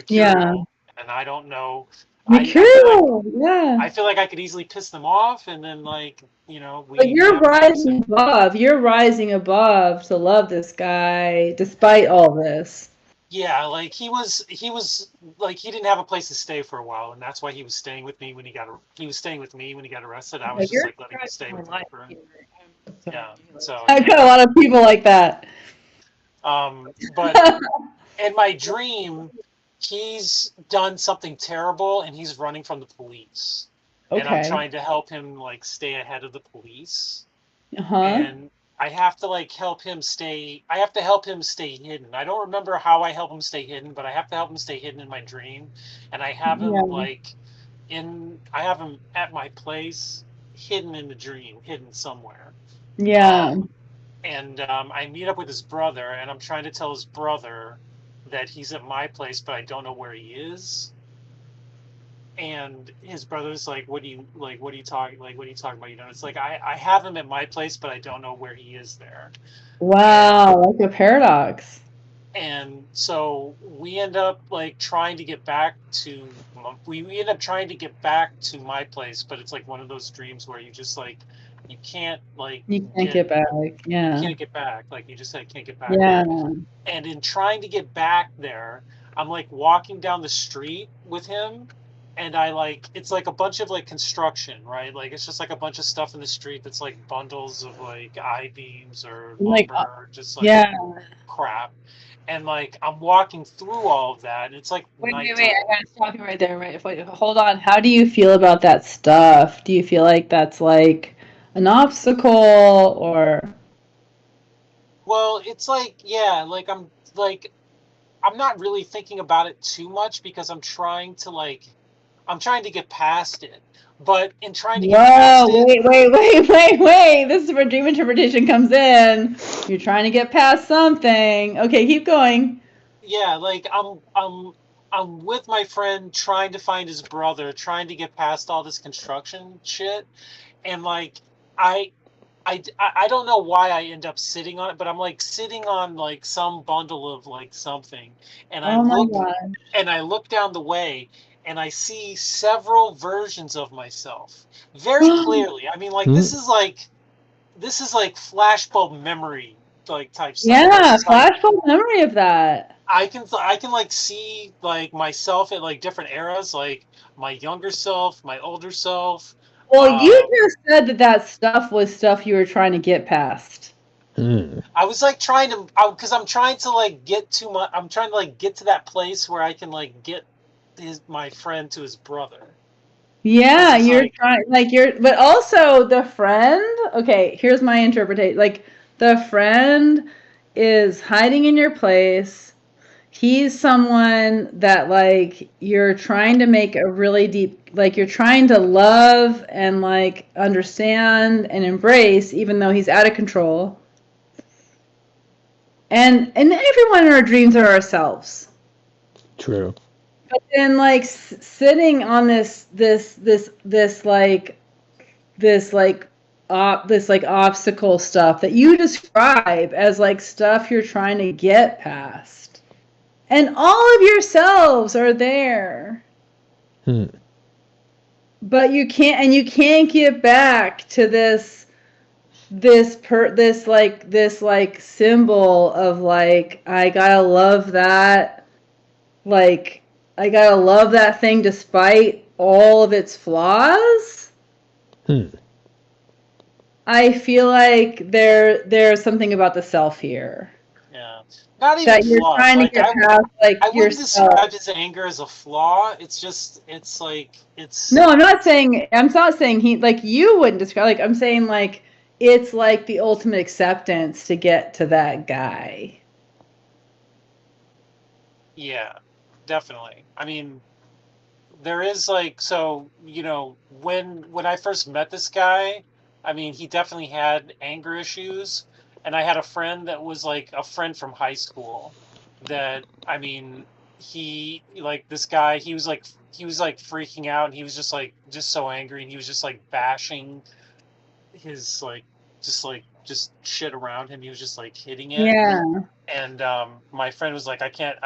Speaker 3: Yeah.
Speaker 2: mercurial, and I don't know. I feel like
Speaker 3: Mercurial. Yeah.
Speaker 2: I could easily piss them off, and then like
Speaker 3: But
Speaker 2: we
Speaker 3: you're
Speaker 2: have a
Speaker 3: rising
Speaker 2: conversation.
Speaker 3: above. You're rising above to love this guy despite all this.
Speaker 2: Yeah, like he was like, he didn't have a place to stay for a while, and that's why he was staying with me when he got arrested. I was just
Speaker 3: You're
Speaker 2: like letting him stay with me for yeah. So
Speaker 3: I've got a lot of people like that.
Speaker 2: but in my dream, he's done something terrible and he's running from the police. And I'm
Speaker 3: Okay.
Speaker 2: trying to help him like stay ahead of the police.
Speaker 3: Uh-huh.
Speaker 2: And I have to like help him stay hidden. I don't remember how I help him stay hidden, but I have to help him stay hidden in my dream. And I have him I have him at my place, hidden in the dream, hidden somewhere.
Speaker 3: Yeah.
Speaker 2: And I meet up with his brother, and I'm trying to tell his brother that he's at my place, but I don't know where he is. And his brother's like, what are you talking about? You know, it's like I have him at my place, but I don't know where he is there.
Speaker 3: Wow, like a paradox.
Speaker 2: And so we end up like trying to get back to my place, but it's like one of those dreams where you just like you can't
Speaker 3: get back. Yeah.
Speaker 2: You can't get back. Like you just can't get back.
Speaker 3: Yeah.
Speaker 2: There. And in trying to get back there, I'm like walking down the street with him, and it's like a bunch of like construction, right? Like it's just like a bunch of stuff in the street that's like bundles of like I-beams or lumber, or just like crap. And like I'm walking through all of that, and it's like
Speaker 3: wait, I gotta stop you right there. Wait, hold on. How do you feel about that stuff? Do you feel like that's like an obstacle, or?
Speaker 2: Well, it's like I'm not really thinking about it too much because I'm trying to get past it. But in trying to get past it...
Speaker 3: Wait. This is where dream interpretation comes in. You're trying to get past something. Okay, keep going.
Speaker 2: Yeah, like I'm with my friend trying to find his brother, trying to get past all this construction shit. And like I don't know why I end up sitting on it, but I'm like sitting on like some bundle of like something. And I look down the way, and I see several versions of myself very clearly. I mean, like this is like flashbulb memory like type stuff.
Speaker 3: Yeah, flashbulb memory of that.
Speaker 2: I can like see like myself at like different eras, like my younger self, my older self.
Speaker 3: Well, you just said that stuff was stuff you were trying to get past.
Speaker 2: I was like because I'm trying to get to that place where I can like get my friend to his brother.
Speaker 3: Yeah, you're trying but also the friend. Okay, here's my interpretation. Like the friend is hiding in your place. He's someone that like you're trying to make a really deep, like you're trying to love and like understand and embrace, even though he's out of control. And everyone in our dreams are ourselves.
Speaker 1: True.
Speaker 3: But then, like sitting on this obstacle stuff that you describe as like stuff you're trying to get past, and all of yourselves are there, but you can't get back to this symbol of like I gotta love that, like. I gotta love that thing despite all of its flaws. I feel like there's something about the self here.
Speaker 2: Yeah, not even
Speaker 3: that you're
Speaker 2: flaws.
Speaker 3: Trying to get past. Like
Speaker 2: I wouldn't describe his anger as a flaw. It's like.
Speaker 3: No, I'm not saying he like you wouldn't describe. Like I'm saying like it's like the ultimate acceptance to get to that guy.
Speaker 2: Yeah. Definitely. I mean, there is like, so, you know, when I first met this guy, I mean, he definitely had anger issues. And I had a friend that was like a friend from high school that, I mean, he like this guy, he was like freaking out, and he was just so angry, and he was just like bashing his just shit around him. He was just like hitting it.
Speaker 3: Yeah.
Speaker 2: And my friend was like, I can't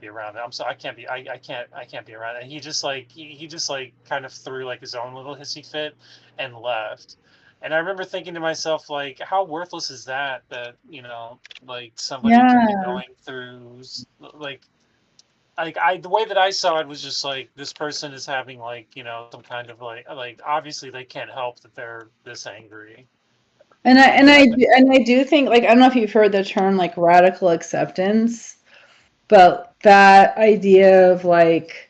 Speaker 2: be around it. I can't be around it. And he just kind of threw like his own little hissy fit and left. And I remember thinking to myself, like, how worthless is that, you know, like somebody can be going through like the way that I saw it was just like this person is having like, you know, some kind of like obviously they can't help that they're this angry. And I do think, like, I don't know if you've heard the term like radical acceptance.
Speaker 3: But that idea of like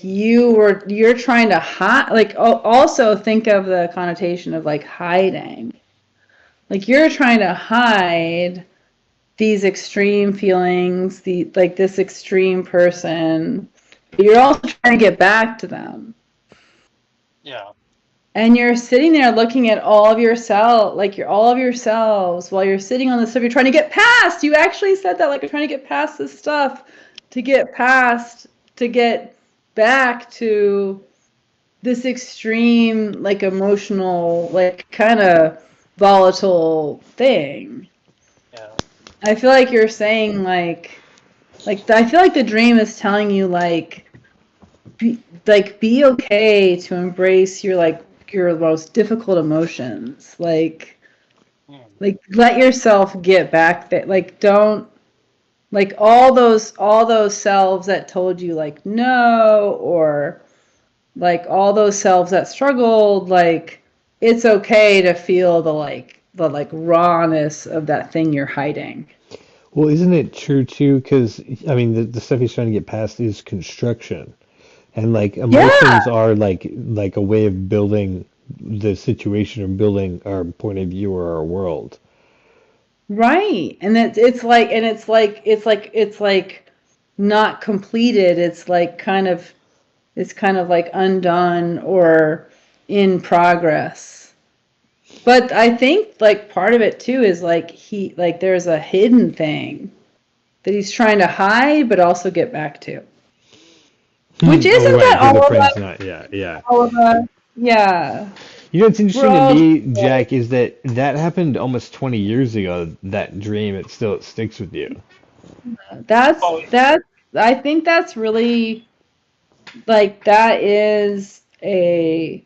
Speaker 3: you're trying to hide, like also think of the connotation of like hiding. Like you're trying to hide these extreme feelings, like this extreme person, but you're also trying to get back to them.
Speaker 2: Yeah.
Speaker 3: And you're sitting there looking at all of yourself, like all of yourselves, while you're sitting on this stuff. You're trying to get past. You actually said that, like you're trying to get past this stuff, to get back to this extreme, like emotional, like kind of volatile thing.
Speaker 2: Yeah.
Speaker 3: I feel like you're saying like I feel like the dream is telling you like be okay to embrace your most difficult emotions. Like let yourself get back there. Like don't, like all those selves that told you like no, or like all those selves that struggled, like it's okay to feel the rawness of that thing you're hiding.
Speaker 1: Well, isn't it true too? Because I mean, the stuff he's trying to get past is construction, and like emotions
Speaker 3: Yeah,
Speaker 1: are like a way of building the situation or building our point of view or our world.
Speaker 3: right. And it's like not completed. It's kind of like undone or in progress. But I think like part of it too is like there's a hidden thing that he's trying to hide but also get back to. Which
Speaker 1: Oh,
Speaker 3: isn't
Speaker 1: right.
Speaker 3: that
Speaker 1: The other
Speaker 3: all of us?
Speaker 1: friend's not. Yeah, yeah.
Speaker 3: All of us. Yeah.
Speaker 1: You know what's
Speaker 3: We're
Speaker 1: interesting to
Speaker 3: all
Speaker 1: me, Jack, is that happened almost 20 years ago. That dream, it still sticks with you.
Speaker 3: that's
Speaker 2: Oh,
Speaker 3: that I think that's really like that is a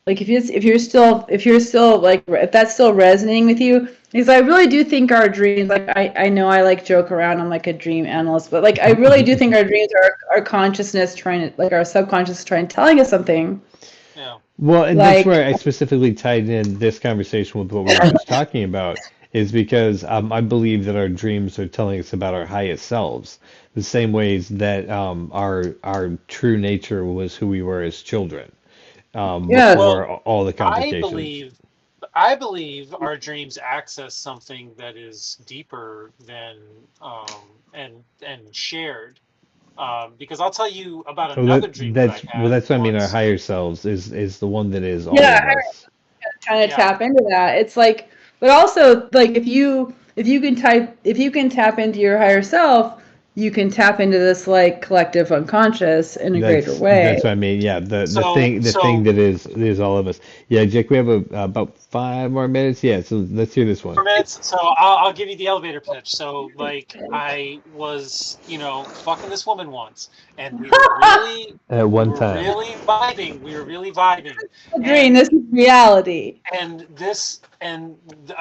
Speaker 3: like if you're still like if that's still resonating with you, because I really do think our dreams, like I know I like joke around, I'm like a dream analyst, but like I really do think our dreams are our consciousness trying to, like our subconscious trying telling us something.
Speaker 2: yeah.
Speaker 1: Well, and that's
Speaker 3: Like
Speaker 1: where I specifically tied in this conversation with what we were just talking about, is because I believe that our dreams are telling us about our highest selves, the same ways that our true nature was who we were as children,
Speaker 3: yes.
Speaker 2: Well,
Speaker 1: before all the
Speaker 2: I
Speaker 1: complications.
Speaker 2: believe I believe our dreams access something that is deeper than and shared. Because I'll tell you about
Speaker 1: So
Speaker 2: another dream that I
Speaker 1: well,
Speaker 2: had
Speaker 1: that's what I mean. Our
Speaker 2: once.
Speaker 1: higher selves is the one that is all
Speaker 3: Yeah,
Speaker 1: of us.
Speaker 3: trying to
Speaker 2: Yeah.
Speaker 3: tap into that. It's like, but also like if you can tap into your higher self, you can tap into this like collective unconscious in a greater way.
Speaker 1: That's what I mean. Yeah,
Speaker 2: So
Speaker 1: the thing
Speaker 2: so
Speaker 1: that is all of us. Yeah, Jack, we have about 5 more minutes. Yeah, so let's hear this one.
Speaker 2: 4 minutes. So I'll give you the elevator pitch. So like I was, fucking this woman once, and
Speaker 1: At
Speaker 2: we
Speaker 1: one
Speaker 2: were
Speaker 1: time.
Speaker 2: really vibing. We were really vibing,
Speaker 3: Dream,
Speaker 2: and
Speaker 3: this is reality.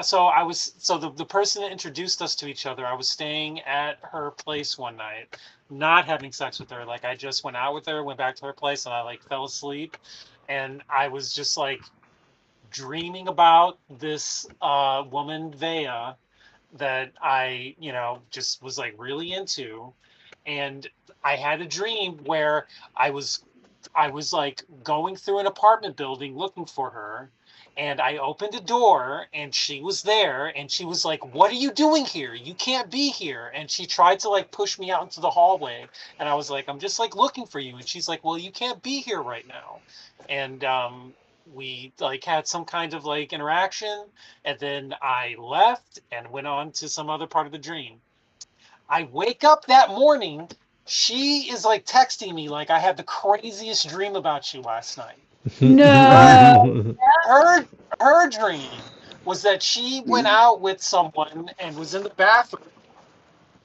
Speaker 2: so I was so the person that introduced us to each other. I was staying at her place one night, not having sex with her. Like I just went out with her, went back to her place, and I like fell asleep, and I was just like dreaming about this woman Vea that I, just was like really into. And I had a dream where I was I was like going through an apartment building looking for her, and I opened a door and she was there, and she was like, "What are you doing here? You can't be here." And she tried to like push me out into the hallway, and I was like, "I'm just like looking for you." And she's like, "Well, you can't be here right now." And we like had some kind of like interaction, and then I left and went on to some other part of the dream. I wake up that morning, she is like texting me like, "I had the craziest dream about you last night." Her
Speaker 3: No.
Speaker 2: her her dream was that she went out with someone and was in the bathroom.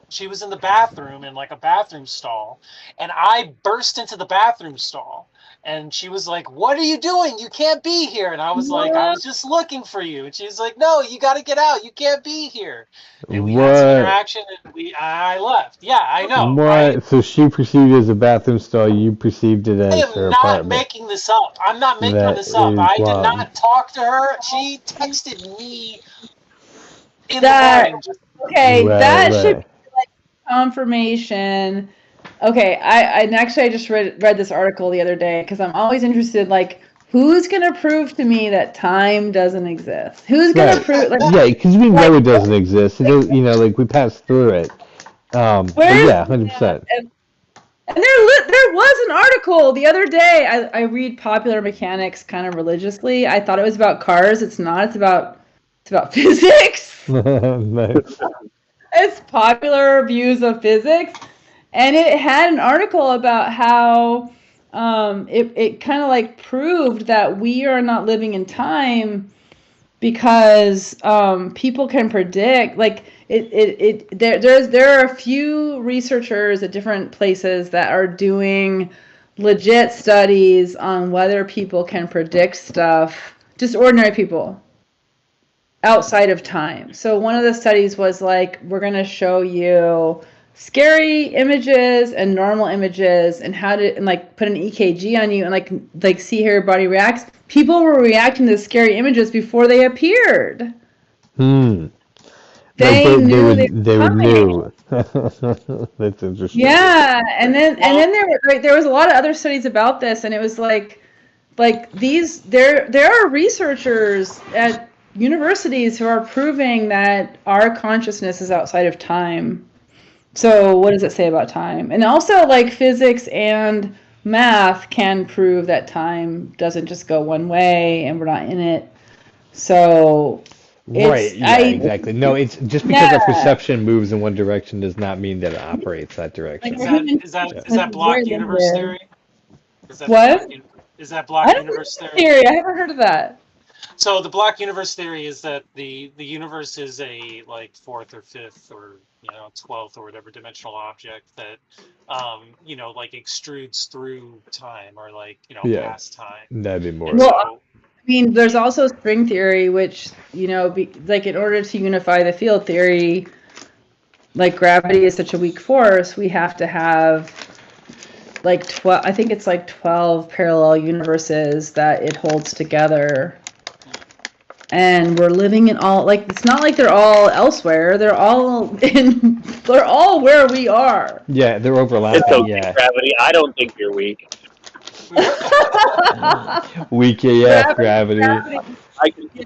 Speaker 2: She was in the bathroom in like a bathroom stall, and I burst into the bathroom stall, and she was like, "What are you doing? You can't be here." And I was like, "I
Speaker 3: No.
Speaker 2: was just looking for you." And she was like, "No, you got to get out. You can't be here." And we had some
Speaker 1: What?
Speaker 2: interaction, and I left. Yeah, I know, right?
Speaker 1: What? So she perceived it as a bathroom stall. You perceived it
Speaker 2: I
Speaker 1: as her
Speaker 2: am not
Speaker 1: apartment.
Speaker 2: making this up. I'm not making
Speaker 1: That
Speaker 2: this up.
Speaker 1: is
Speaker 2: I did
Speaker 1: wild.
Speaker 2: not talk to her. She texted me in the
Speaker 3: That
Speaker 2: morning. Just
Speaker 3: okay,
Speaker 1: Right,
Speaker 3: that should
Speaker 1: right.
Speaker 3: confirmation. Okay, I actually I just read this article the other day because I'm always interested, like, who's gonna prove to me that time doesn't exist? Who's gonna
Speaker 1: Right.
Speaker 3: prove, like,
Speaker 1: Yeah, because we know
Speaker 3: like
Speaker 1: it doesn't exist. It does, like we passed through it. But
Speaker 3: where's
Speaker 1: yeah, 100%.
Speaker 3: and there was an article the other day. I read Popular Mechanics kind of religiously. I thought it was about cars. It's not. It's about physics.
Speaker 1: Nice.
Speaker 3: It's popular views of physics, and it had an article about how it kind of like proved that we are not living in time because people can predict, like, there are a few researchers at different places that are doing legit studies on whether people can predict stuff, just ordinary people, outside of time. So one of the studies was like, we're going to show you scary images and normal images and how to, and like put an EKG on you and like see how your body reacts. People were reacting to the scary images before they appeared. They knew
Speaker 1: they were new. That's interesting.
Speaker 3: Yeah, and then there was a lot of other studies about this, and it was like there are researchers at universities who are proving that our consciousness is outside of time. So what does it say about time? And also, like, physics and math can prove that time doesn't just go one way and we're not in it. So
Speaker 1: Right, yeah, exactly. No, it's just because our perception moves in one direction does not mean that it operates that direction.
Speaker 2: Is that block universe theory?
Speaker 3: What?
Speaker 2: Is that block universe
Speaker 3: theory? I haven't heard of that.
Speaker 2: So the block universe theory is that the universe is a like fourth or fifth or 12th or whatever dimensional object that like extrudes through time or like past time.
Speaker 1: That'd be more.
Speaker 3: Well, I mean, there's also string theory, which like in order to unify the field theory, like gravity is such a weak force, we have to have like 12. I think it's like 12 parallel universes that it holds together. And we're living in all, like, it's not like they're all elsewhere. They're all where we are.
Speaker 1: Yeah, they're overlapping.
Speaker 4: It's okay, gravity. I don't think you're weak.
Speaker 1: Weak AF, gravity.
Speaker 4: I can see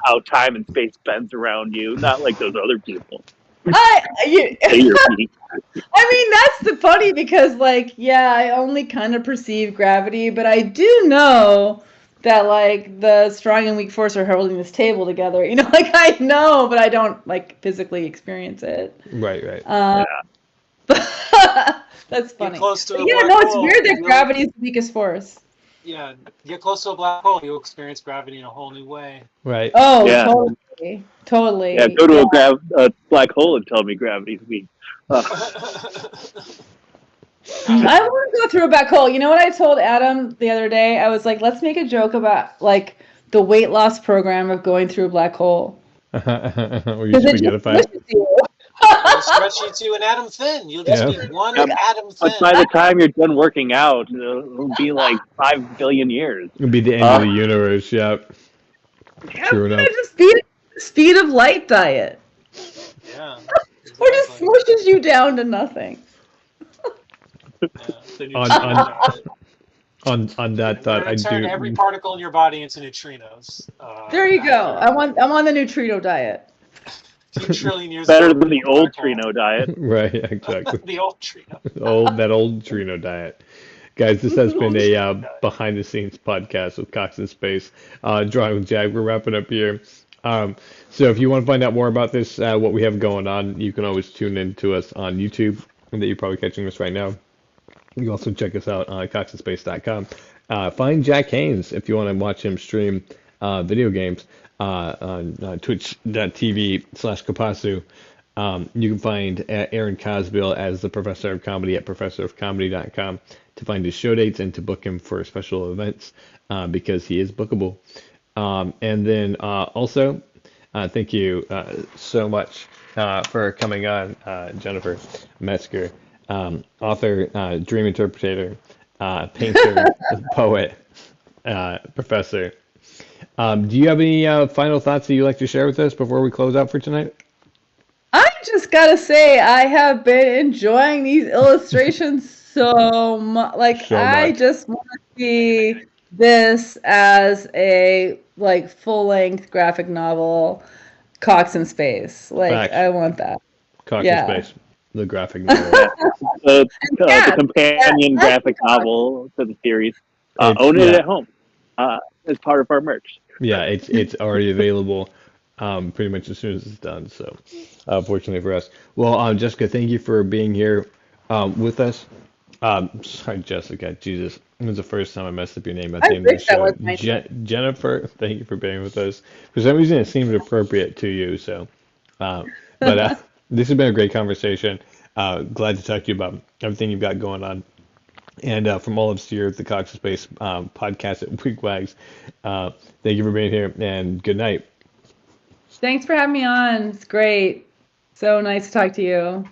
Speaker 4: how time and space bends around you, not like those other people.
Speaker 3: I mean, that's the funny because, like, yeah, I only kind of perceive gravity, but I do know that, like, the strong and weak force are holding this table together. Like, I know, but I don't, like, physically experience it.
Speaker 1: Right.
Speaker 3: Yeah. That's funny.
Speaker 2: Close to
Speaker 3: it's weird that gravity is the weakest force.
Speaker 2: Yeah, get close to a black hole, you'll experience gravity in a whole new way.
Speaker 1: Right.
Speaker 3: Oh, yeah. Totally.
Speaker 4: Yeah, go to a black hole and tell me gravity's weak.
Speaker 3: I want to go through a black hole. You know what I told Adam the other day? I was like, let's make a joke about, like, the weight loss program of going through a black hole.
Speaker 1: Or you should get a fight.
Speaker 2: It'll stretch you to an atom thin. You'll just be one atom thin.
Speaker 4: But by the time you're done working out, it'll be like 5 billion years.
Speaker 1: It'll be the end of the universe, yep. True enough.
Speaker 3: Just speed of light diet.
Speaker 2: Yeah.
Speaker 3: Or just smushes you down to nothing.
Speaker 1: On that thought, I do
Speaker 2: turn every particle in your body into neutrinos.
Speaker 3: There you go. I'm on the neutrino diet.
Speaker 2: 2 trillion years
Speaker 4: better than the old Trino diet.
Speaker 1: Right, exactly.
Speaker 2: The old Trino.
Speaker 1: That old Trino diet. Guys, this has been a behind the scenes podcast with Cox in Space. Drawing with Jack. We're wrapping up here. So if you want to find out more about this, what we have going on, you can always tune in to us on YouTube, that you're probably catching us right now. You can also check us out on coxinspace.com. Find Jack Haynes if you want to watch him stream video games on twitch.tv/Kapasu. You can find Aaron Cosbill as the Professor of Comedy at professorofcomedy.com to find his show dates and to book him for special events because he is bookable. And then also, thank you so much for coming on, Jennifer Metsker, author, dream interpreter, painter, poet, professor. Do you have any final thoughts that you'd like to share with us before we close out for tonight?
Speaker 3: I just gotta say, I have been enjoying these illustrations so much. Like,
Speaker 1: So
Speaker 3: I
Speaker 1: much.
Speaker 3: just want to see this as a like full-length graphic novel, Cox in Space. Like,
Speaker 1: Facts.
Speaker 3: I want that.
Speaker 1: Cox in
Speaker 3: Yeah.
Speaker 1: Space, the graphic novel.
Speaker 4: Yeah. The
Speaker 3: Yeah,
Speaker 4: companion
Speaker 3: that's
Speaker 4: graphic novel to the series.
Speaker 1: It's
Speaker 4: Own it
Speaker 1: yeah,
Speaker 4: at home as part of our merch.
Speaker 1: yeah. It's already available. Pretty much as soon as it's done. So, fortunately for us. Well, Jessica, thank you for being here with us. Sorry, Jessica. Jesus, it was the first time I messed up your name at
Speaker 3: I
Speaker 1: the end of the
Speaker 3: wish that
Speaker 1: show.
Speaker 3: was my name.
Speaker 1: Jennifer, thank you for being with us. For some reason, it seemed appropriate to you. So, but this has been a great conversation. Glad to talk to you about everything you've got going on. And from all of us here at the Cox Space podcast at Wigwags, thank you for being here and good night.
Speaker 3: Thanks for having me on. It's great. So nice to talk to you.